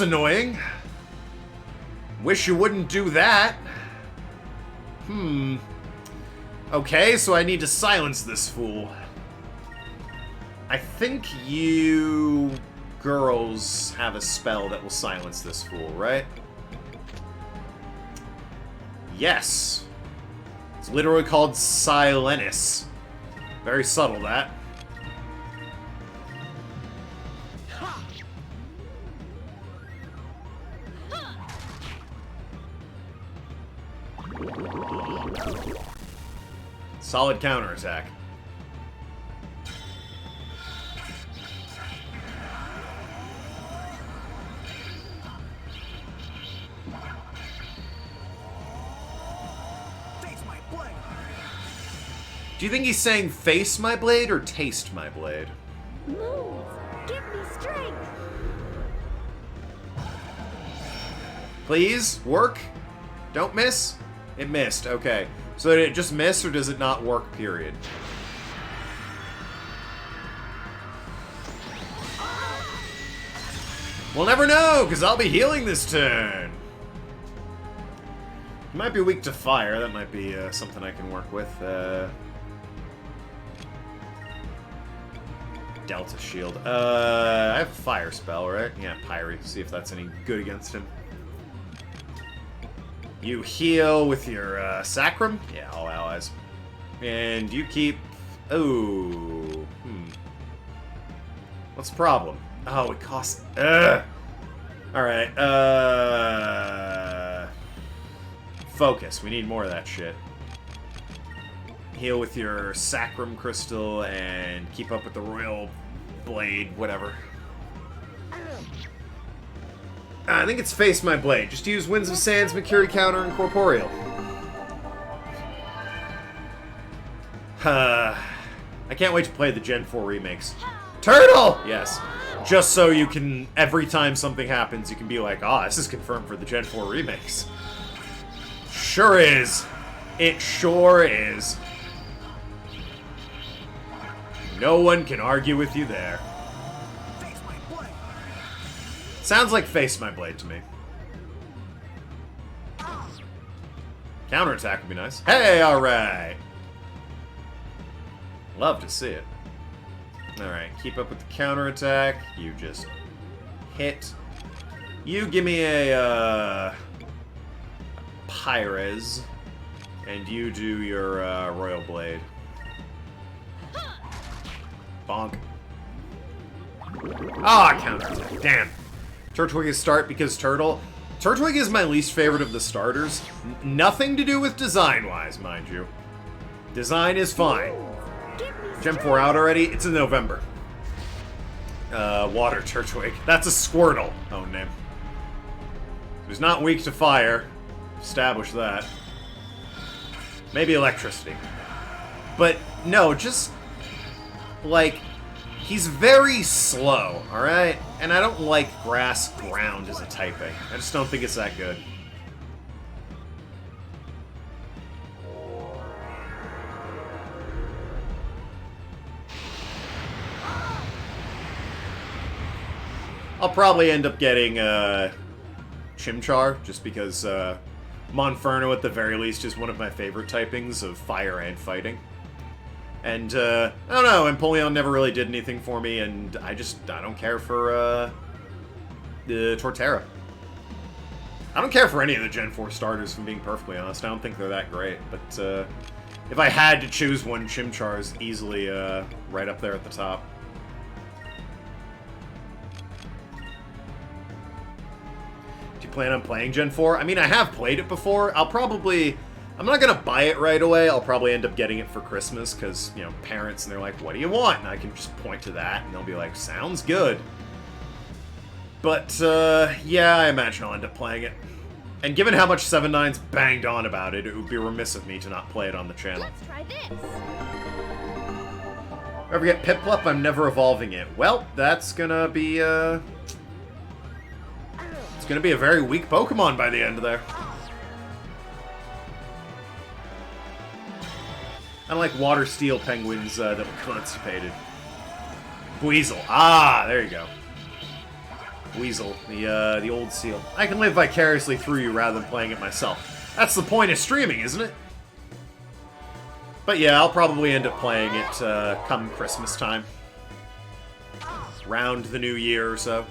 Speaker 1: annoying. Wish you wouldn't do that. Okay, so I need to silence this fool. I think you girls have a spell that will silence this fool, right? Yes. It's literally called Silenis. Very subtle, that. Solid counterattack. Do you think he's saying face my blade or taste my blade?
Speaker 3: Move! Give me strength!
Speaker 1: Please, work. Don't miss. It missed, okay. So did it just miss or does it not work, period? We'll never know, because I'll be healing this turn. He might be weak to fire. That might be something I can work with. Delta Shield. I have Fire Spell, right? Yeah, Pyre. See if that's any good against him. You heal with your Sacrum? Yeah, all allies. And you keep... Oh. What's the problem? Oh, it costs... Alright, focus. We need more of that shit. Heal with your Sacrum Crystal and keep up with the Royal Blade, whatever. I think it's Face My Blade. Just use Winds of Sands, Mercury Counter, and Corporeal. I can't wait to play the Gen 4 remakes. Turtle! Yes. Just so you can, every time something happens, you can be like, ah, this is confirmed for the Gen 4 remakes. Sure is. It sure is. No one can argue with you there. Sounds like Face My Blade to me. Counterattack would be nice. Hey, alright. Love to see it. Alright, keep up with the counterattack. You just hit. You give me a Pyrez. And you do your Royal Blade. Bonk. Ah, counterattack. Damn. Turtwig is start because Turtle. Turtwig is my least favorite of the starters. Nothing to do with design-wise, mind you. Design is fine. Gen 4 out already? It's in November. Water Turtwig. That's a Squirtle. Oh, name. He's not weak to fire. Establish that. Maybe electricity. But, no, just, like, he's very slow, alright? And I don't like grass ground as a typing. I just don't think it's that good. I'll probably end up getting Chimchar, just because Monferno at the very least is one of my favorite typings of fire and fighting. And I don't know, Empoleon never really did anything for me, and I don't care for the Torterra. I don't care for any of the Gen 4 starters, if I'm being perfectly honest. I don't think they're that great, but if I had to choose one, Chimchar is easily right up there at the top. Plan on playing Gen 4? I mean, I have played it before. I'm not gonna buy it right away. I'll probably end up getting it for Christmas, because, you know, parents, and they're like, what do you want? And I can just point to that, and they'll be like, sounds good. But, yeah, I imagine I'll end up playing it. And given how much 7-9's banged on about it, it would be remiss of me to not play it on the channel.
Speaker 3: Let's try this.
Speaker 1: If I ever get Piplup, I'm never evolving it. Well, that's gonna be, it's gonna be a very weak Pokemon by the end of there. Unlike water steel penguins that were constipated. Weasel. Ah, there you go. Weasel, the old seal. I can live vicariously through you rather than playing it myself. That's the point of streaming, isn't it? But yeah, I'll probably end up playing it come Christmas time. Around the new year or so.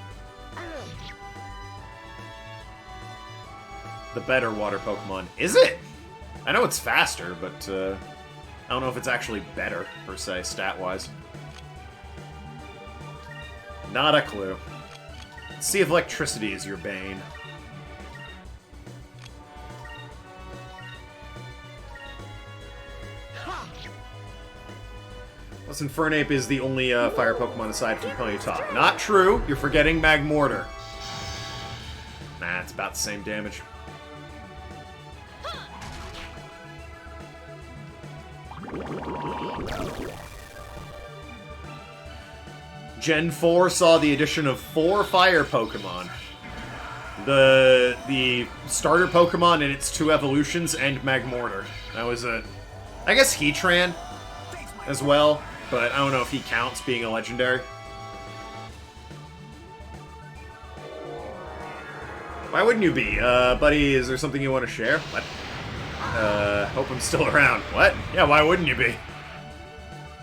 Speaker 1: The better water Pokemon. Is it? I know it's faster, but I don't know if it's actually better, per se, stat-wise. Not a clue. Let's see if electricity is your bane. Plus, Infernape is the only fire Pokemon aside from Ponyta. Not true. You're forgetting Magmortar. Nah, it's about the same damage. Gen 4 saw the addition of 4 fire Pokemon. The starter Pokemon in its 2 evolutions and Magmortar. That was I guess Heatran as well, but I don't know if he counts being a legendary. Why wouldn't you be? Buddy, is there something you want to share? What? Hope I'm still around. What? Yeah, why wouldn't you be?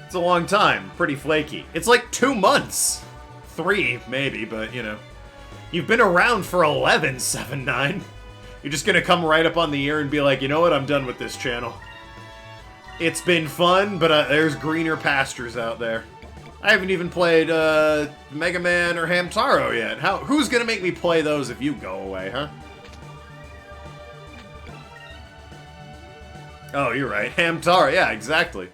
Speaker 1: It's a long time. Pretty flaky. It's like 2 months. 3, maybe, but, you know. You've been around for 11, 7-9. You're just gonna come right up on the ear and be like, you know what, I'm done with this channel. It's been fun, but there's greener pastures out there. I haven't even played, Mega Man or Hamtaro yet. Who's gonna make me play those if you go away, huh? Oh, you're right. Hamtaro, yeah, exactly.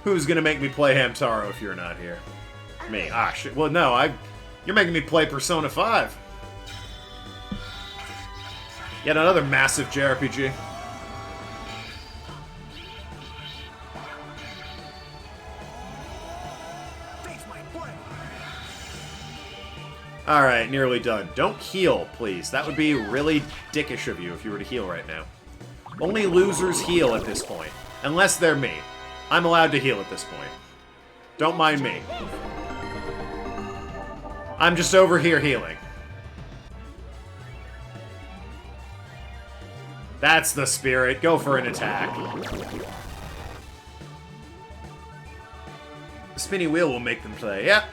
Speaker 1: Who's gonna make me play Hamtaro if you're not here? Me. Ah, shit. Well, no, you're making me play Persona 5. Yet another massive JRPG. Alright, nearly done. Don't heal, please. That would be really dickish of you if you were to heal right now. Only losers heal at this point. Unless they're me. I'm allowed to heal at this point. Don't mind me. I'm just over here healing. That's the spirit. Go for an attack. The spinny wheel will make them play. Yep.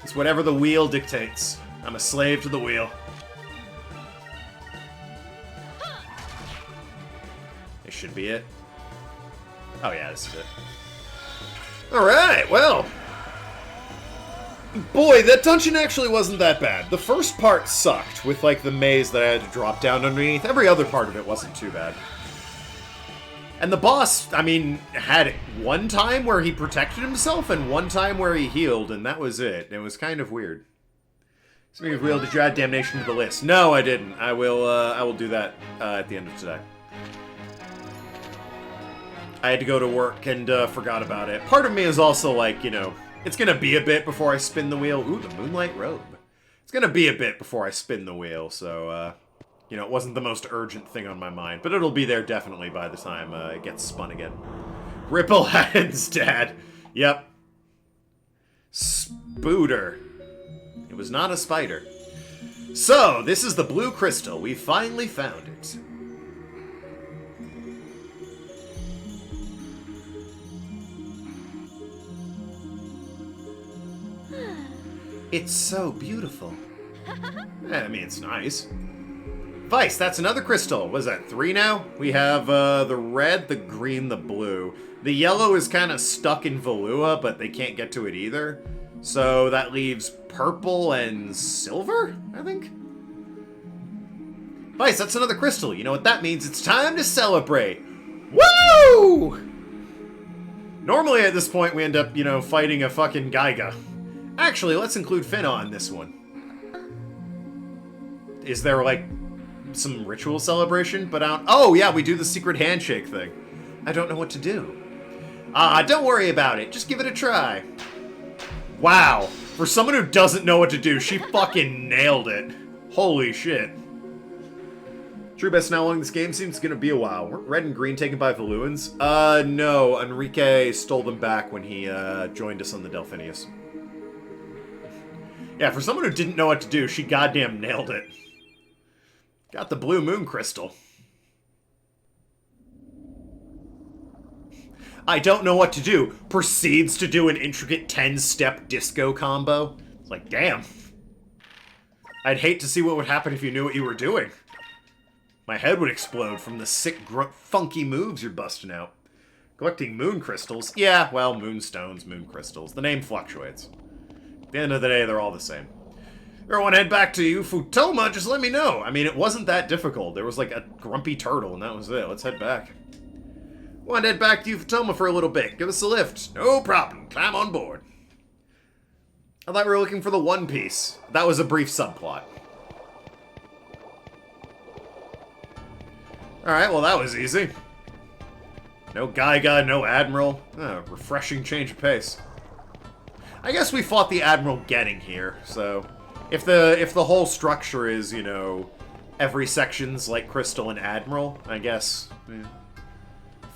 Speaker 1: It's whatever the wheel dictates. I'm a slave to the wheel. This should be it. Oh yeah, this is it. Alright, well. Boy, that dungeon actually wasn't that bad. The first part sucked, with like the maze that I had to drop down underneath. Every other part of it wasn't too bad. And the boss, I mean, had one time where he protected himself and one time where he healed, and that was it. It was kind of weird. Speaking of wheel, did you add Damnation to the list? No, I didn't. I will do that at the end of today. I had to go to work and forgot about it. Part of me is also like, you know, it's gonna be a bit before I spin the wheel. Ooh, the Moonlight Robe. It's gonna be a bit before I spin the wheel, so, you know, it wasn't the most urgent thing on my mind. But it'll be there definitely by the time it gets spun again. Ripple Heads, Dad. Yep. Spooter. It was not a spider. So, this is the blue crystal. We finally found it. It's so beautiful. I mean, it's nice. Vice, that's another crystal. What is that, 3 now? We have the red, the green, the blue. The yellow is kind of stuck in Valua, but they can't get to it either. So that leaves purple and silver, I think? Vice, that's another crystal. You know what that means? It's time to celebrate. Woo! Normally at this point we end up, you know, fighting a fucking Gaiga. Actually, let's include Finna on this one. Is there, like, some ritual celebration? But I don't... Oh, yeah, we do the secret handshake thing. I don't know what to do. Don't worry about it. Just give it a try. Wow. For someone who doesn't know what to do, she fucking nailed it. Holy shit. True best how long this game seems gonna be a while. Weren't red and green taken by Valuans? No. Enrique stole them back when he, joined us on the Delphinius. Yeah, for someone who didn't know what to do, she goddamn nailed it. Got the blue moon crystal. I don't know what to do. Proceeds to do an intricate 10-step disco combo. It's like, damn. I'd hate to see what would happen if you knew what you were doing. My head would explode from the sick, funky moves you're busting out. Collecting moon crystals? Yeah, well, moonstones, moon crystals. The name fluctuates. At the end of the day, they're all the same. If you want to head back to Futoma, just let me know. I mean, it wasn't that difficult. There was like a grumpy turtle, and that was it. Let's head back. Want to head back to Futoma for a little bit. Give us a lift. No problem. Climb on board. I thought we were looking for the One Piece. That was a brief subplot. Alright, well that was easy. No Gaiga, no Admiral. Oh, refreshing change of pace. I guess we fought the Admiral getting here, so... If the whole structure is, you know, every section's like Crystal and Admiral, I guess...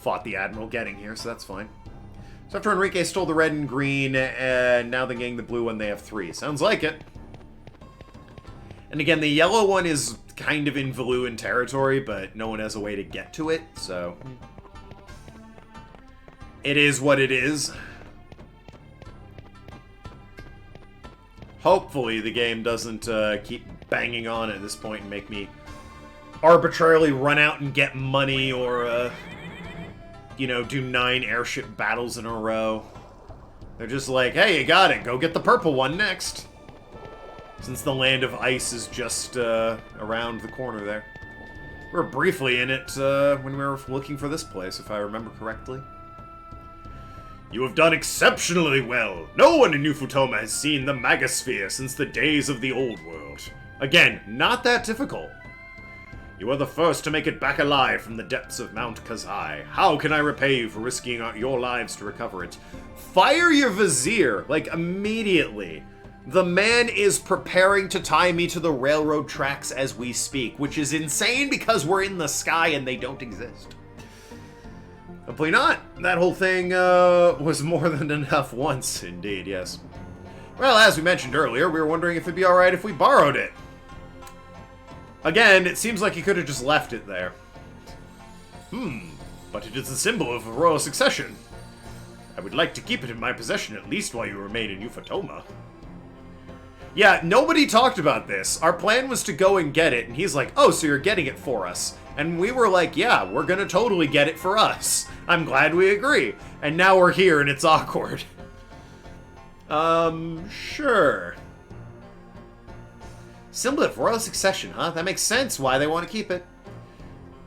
Speaker 1: Fought the Admiral getting here, so that's fine. So after Enrique stole the red and green, and now they're getting the blue one, they have 3. Sounds like it. And again, the yellow one is kind of in Valuan territory, but no one has a way to get to it, so... It is what it is. Hopefully the game doesn't keep banging on at this point and make me arbitrarily run out and get money or, you know, do 9 airship battles in a row. They're just like, hey, you got it. Go get the purple one next. Since the Land of Ice is just around the corner there. We were briefly in it when we were looking for this place, if I remember correctly. You have done exceptionally well. No one in New Futoma has seen the Magasphere since the days of the Old World. Again, not that difficult. You are the first to make it back alive from the depths of Mount Kazai. How can I repay you for risking your lives to recover it? Fire your vizier, like, immediately. The man is preparing to tie me to the railroad tracks as we speak, which is insane because we're in the sky and they don't exist. Hopefully not. That whole thing was more than enough once, indeed, yes. Well, as we mentioned earlier, we were wondering if it'd be alright if we borrowed it. Again, it seems like he could have just left it there. But it is a symbol of royal succession. I would like to keep it in my possession at least while you remain in Euphotoma. Yeah, nobody talked about this. Our plan was to go and get it, and he's like, oh, so you're getting it for us. And we were like, yeah, we're gonna totally get it for us. I'm glad we agree. And now we're here, and it's awkward. Sure. Symbol of royal succession, huh? That makes sense why they want to keep it.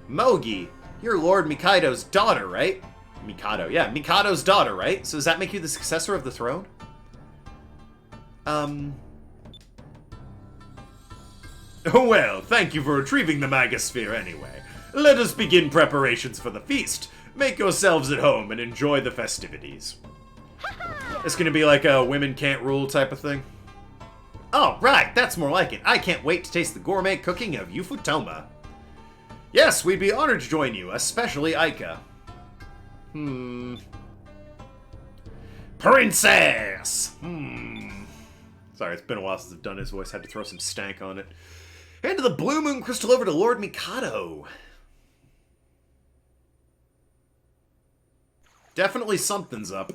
Speaker 1: Mogi, you're Lord Mikado's daughter, right? Mikado, yeah, Mikado's daughter, right? So does that make you the successor of the throne? Well, thank you for retrieving the Magasphere anyway. let us begin preparations for the feast. Make yourselves at home and enjoy the festivities. It's gonna be like a women can't rule type of thing. Oh, right, that's more like it. I can't wait to taste the gourmet cooking of Ufotoma. Yes, we'd be honored to join you, especially Aika. Princess! Sorry, it's been a while since I've done his voice. Had to throw some stank on it. Hand the Blue Moon Crystal over to Lord Mikado. Definitely something's up.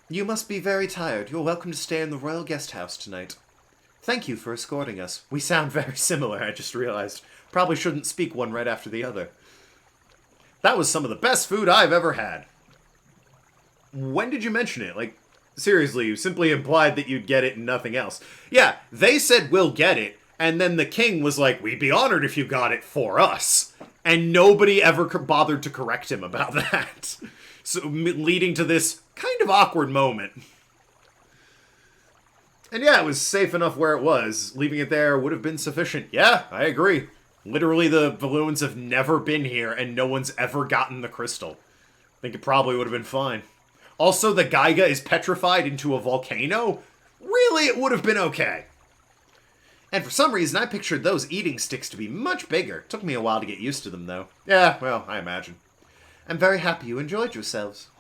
Speaker 4: You must be very tired. You're welcome to stay in the royal guest house tonight. Thank you for escorting us.
Speaker 1: We sound very similar, I just realized. Probably shouldn't speak one right after the other. That was some of the best food I've ever had. When did you mention it? Like, seriously, you simply implied that you'd get it and nothing else. Yeah, they said we'll get it, and then the king was like, we'd be honored if you got it for us. And nobody ever bothered to correct him about that. So, leading to this kind of awkward moment. And yeah, it was safe enough where it was. Leaving it there would have been sufficient. Yeah, I agree. Literally, the balloons have never been here, and no one's ever gotten the crystal. I think it probably would have been fine. Also, the Gaiga is petrified into a volcano? Really, it would have been okay. And for some reason, I pictured those eating sticks to be much bigger. Took me a while to get used to them, though. Yeah, well, I imagine.
Speaker 4: I'm very happy you enjoyed yourselves.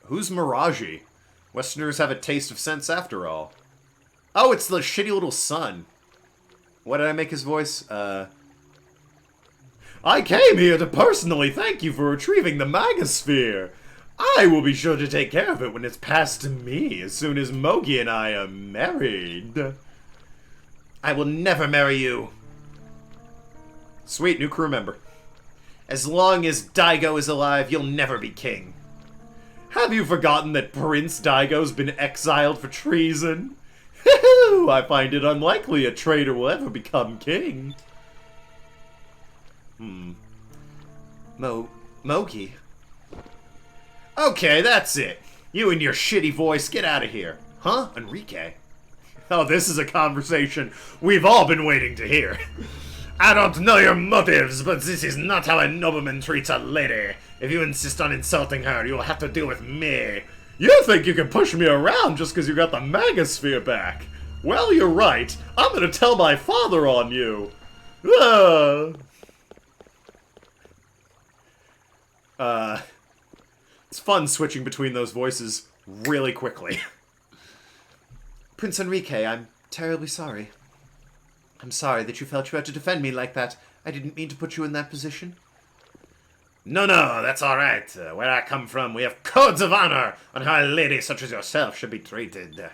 Speaker 1: Who's Miraji? Westerners have a taste of sense after all. Oh, it's the shitty little son. What did I make his voice? I came here to personally thank you for retrieving the Magasphere. I will be sure to take care of it when it's passed to me as soon as Mogi and I are married. I will never marry you. Sweet, new crew member. As long as Daigo is alive, you'll never be king. Have you forgotten that Prince Daigo's been exiled for treason? I find it unlikely a traitor will ever become king.
Speaker 4: Mogi?
Speaker 1: Okay, that's it. You and your shitty voice, get out of here. Huh, Enrique? Oh, this is a conversation we've all been waiting to hear. I don't know your motives, but this is not how a nobleman treats a lady. If you insist on insulting her, you'll have to deal with me. You think you can push me around just because you got the Magasphere back? Well, you're right. I'm gonna tell my father on you. It's fun switching between those voices really quickly.
Speaker 4: Prince Enrique, I'm terribly sorry. I'm sorry that you felt you had to defend me like that. I didn't mean to put you in that position.
Speaker 1: No, that's alright. Where I come from, we have codes of honor on how a lady such as yourself should be treated.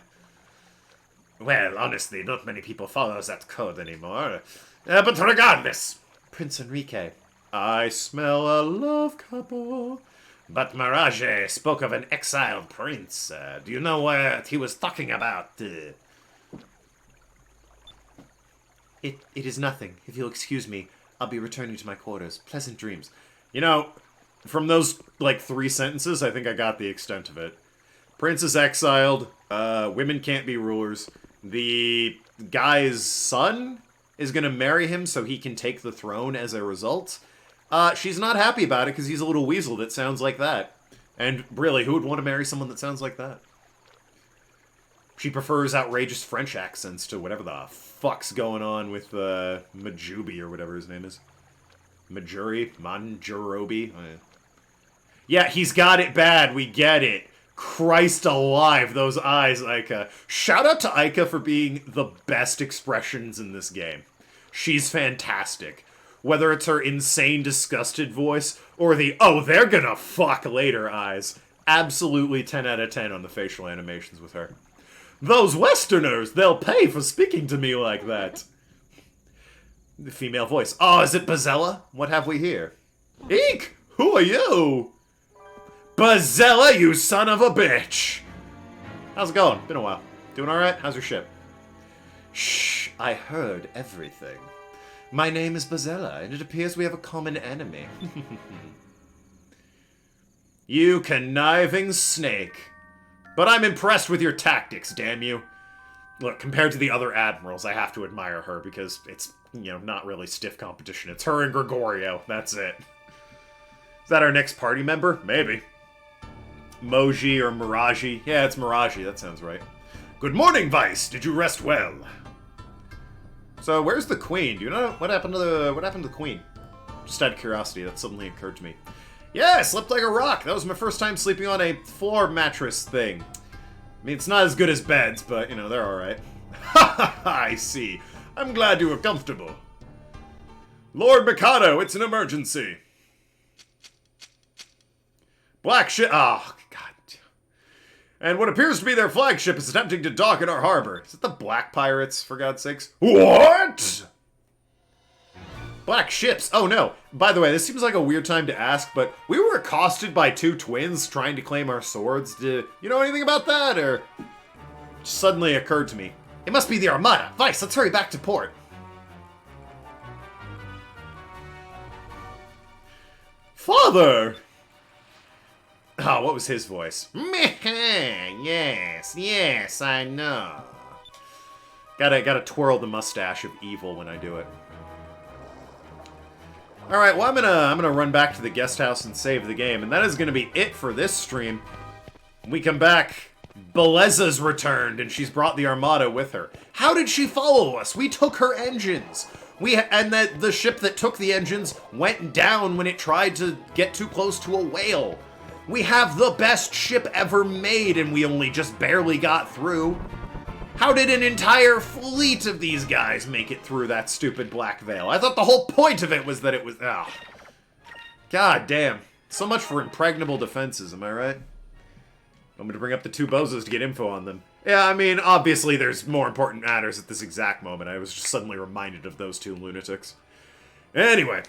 Speaker 1: Well, honestly, not many people follow that code anymore. But regardless,
Speaker 4: Prince Enrique.
Speaker 1: I smell a love couple. But Mirage spoke of an exiled prince. Do you know what he was talking about?
Speaker 4: It is nothing. If you'll excuse me, I'll be returning to my quarters. Pleasant dreams.
Speaker 1: You know, from those, 3 sentences, I think I got the extent of it. Prince is exiled. Women can't be rulers. The guy's son is gonna marry him so he can take the throne as a result. She's not happy about it because he's a little weasel that sounds like that. And really, who would want to marry someone that sounds like that? She prefers outrageous French accents to whatever the fuck's going on with Majubi or whatever his name is. Manjurobi? Oh, yeah. Yeah, he's got it bad, we get it. Christ alive, those eyes, Aika. Shout out to Aika for being the best expressions in this game. She's fantastic. Whether it's her insane, disgusted voice, or the, oh, they're gonna fuck later eyes. Absolutely 10 out of 10 on the facial animations with her. Those Westerners, they'll pay for speaking to me like that. The female voice. Oh, is it Bazella? What have we here? Eek! Who are you? Bazella, you son of a bitch! How's it going? Been a while. Doing alright? How's your ship?
Speaker 4: Shh, I heard everything. My name is Bazella, and it appears we have a common enemy.
Speaker 1: You conniving snake. But I'm impressed with your tactics, damn you. Look, compared to the other admirals, I have to admire her because it's, not really stiff competition. It's her and Gregorio. That's it. Is that our next party member? Maybe. Moji or Miraji? Yeah, it's Miraji. That sounds right. Good morning, Vice. Did you rest well? So, where's the Queen? Do you know what happened to the Queen? Just out of curiosity, that suddenly occurred to me. Yeah, I slept like a rock. That was my first time sleeping on a floor mattress thing. I mean, it's not as good as beds, but, they're alright. Ha ha ha, I see. I'm glad you were comfortable. Lord Mikado, it's an emergency. Black ship. Oh, God. And what appears to be their flagship is attempting to dock in our harbor. Is it the Black Pirates, for God's sakes? What? Black ships. Oh, no. By the way, this seems like a weird time to ask, but we were accosted by two twins trying to claim our swords. Do you know anything about that, or? Just suddenly occurred to me. It must be the Armada. Vice, let's hurry back to port. Father! Oh, what was his voice? Yes, I know. Gotta twirl the mustache of evil when I do it. Alright, well I'm gonna run back to the guest house and save the game, and that is gonna be it for this stream. When we come back, Beleza's returned, and she's brought the Armada with her. How did she follow us? We took her engines. And the ship that took the engines went down when it tried to get too close to a whale. We have the best ship ever made, and we only just barely got through. How did an entire fleet of these guys make it through that stupid black veil? I thought the whole point of it was that it was... Oh. God damn. So much for impregnable defenses, am I right? I'm gonna bring up the two bozos to get info on them. Yeah, I mean, obviously there's more important matters at this exact moment. I was just suddenly reminded of those two lunatics. Anyway,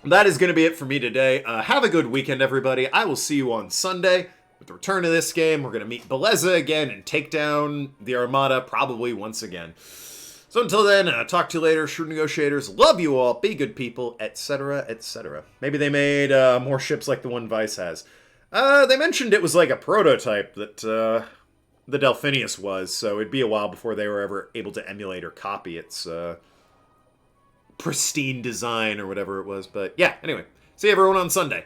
Speaker 1: that is going to be it for me today. Have a good weekend, everybody. I will see you on Sunday with the return of this game. We're going to meet Beleza again and take down the Armada probably once again. So until then, talk to you later, Shrewd Negotiators. Love you all. Be good people, etc., etc. Maybe they made more ships like the one Vice has. They mentioned it was like a prototype that the Delphinius was, so it'd be a while before they were ever able to emulate or copy its pristine design or whatever it was. But yeah, anyway, see everyone on Sunday.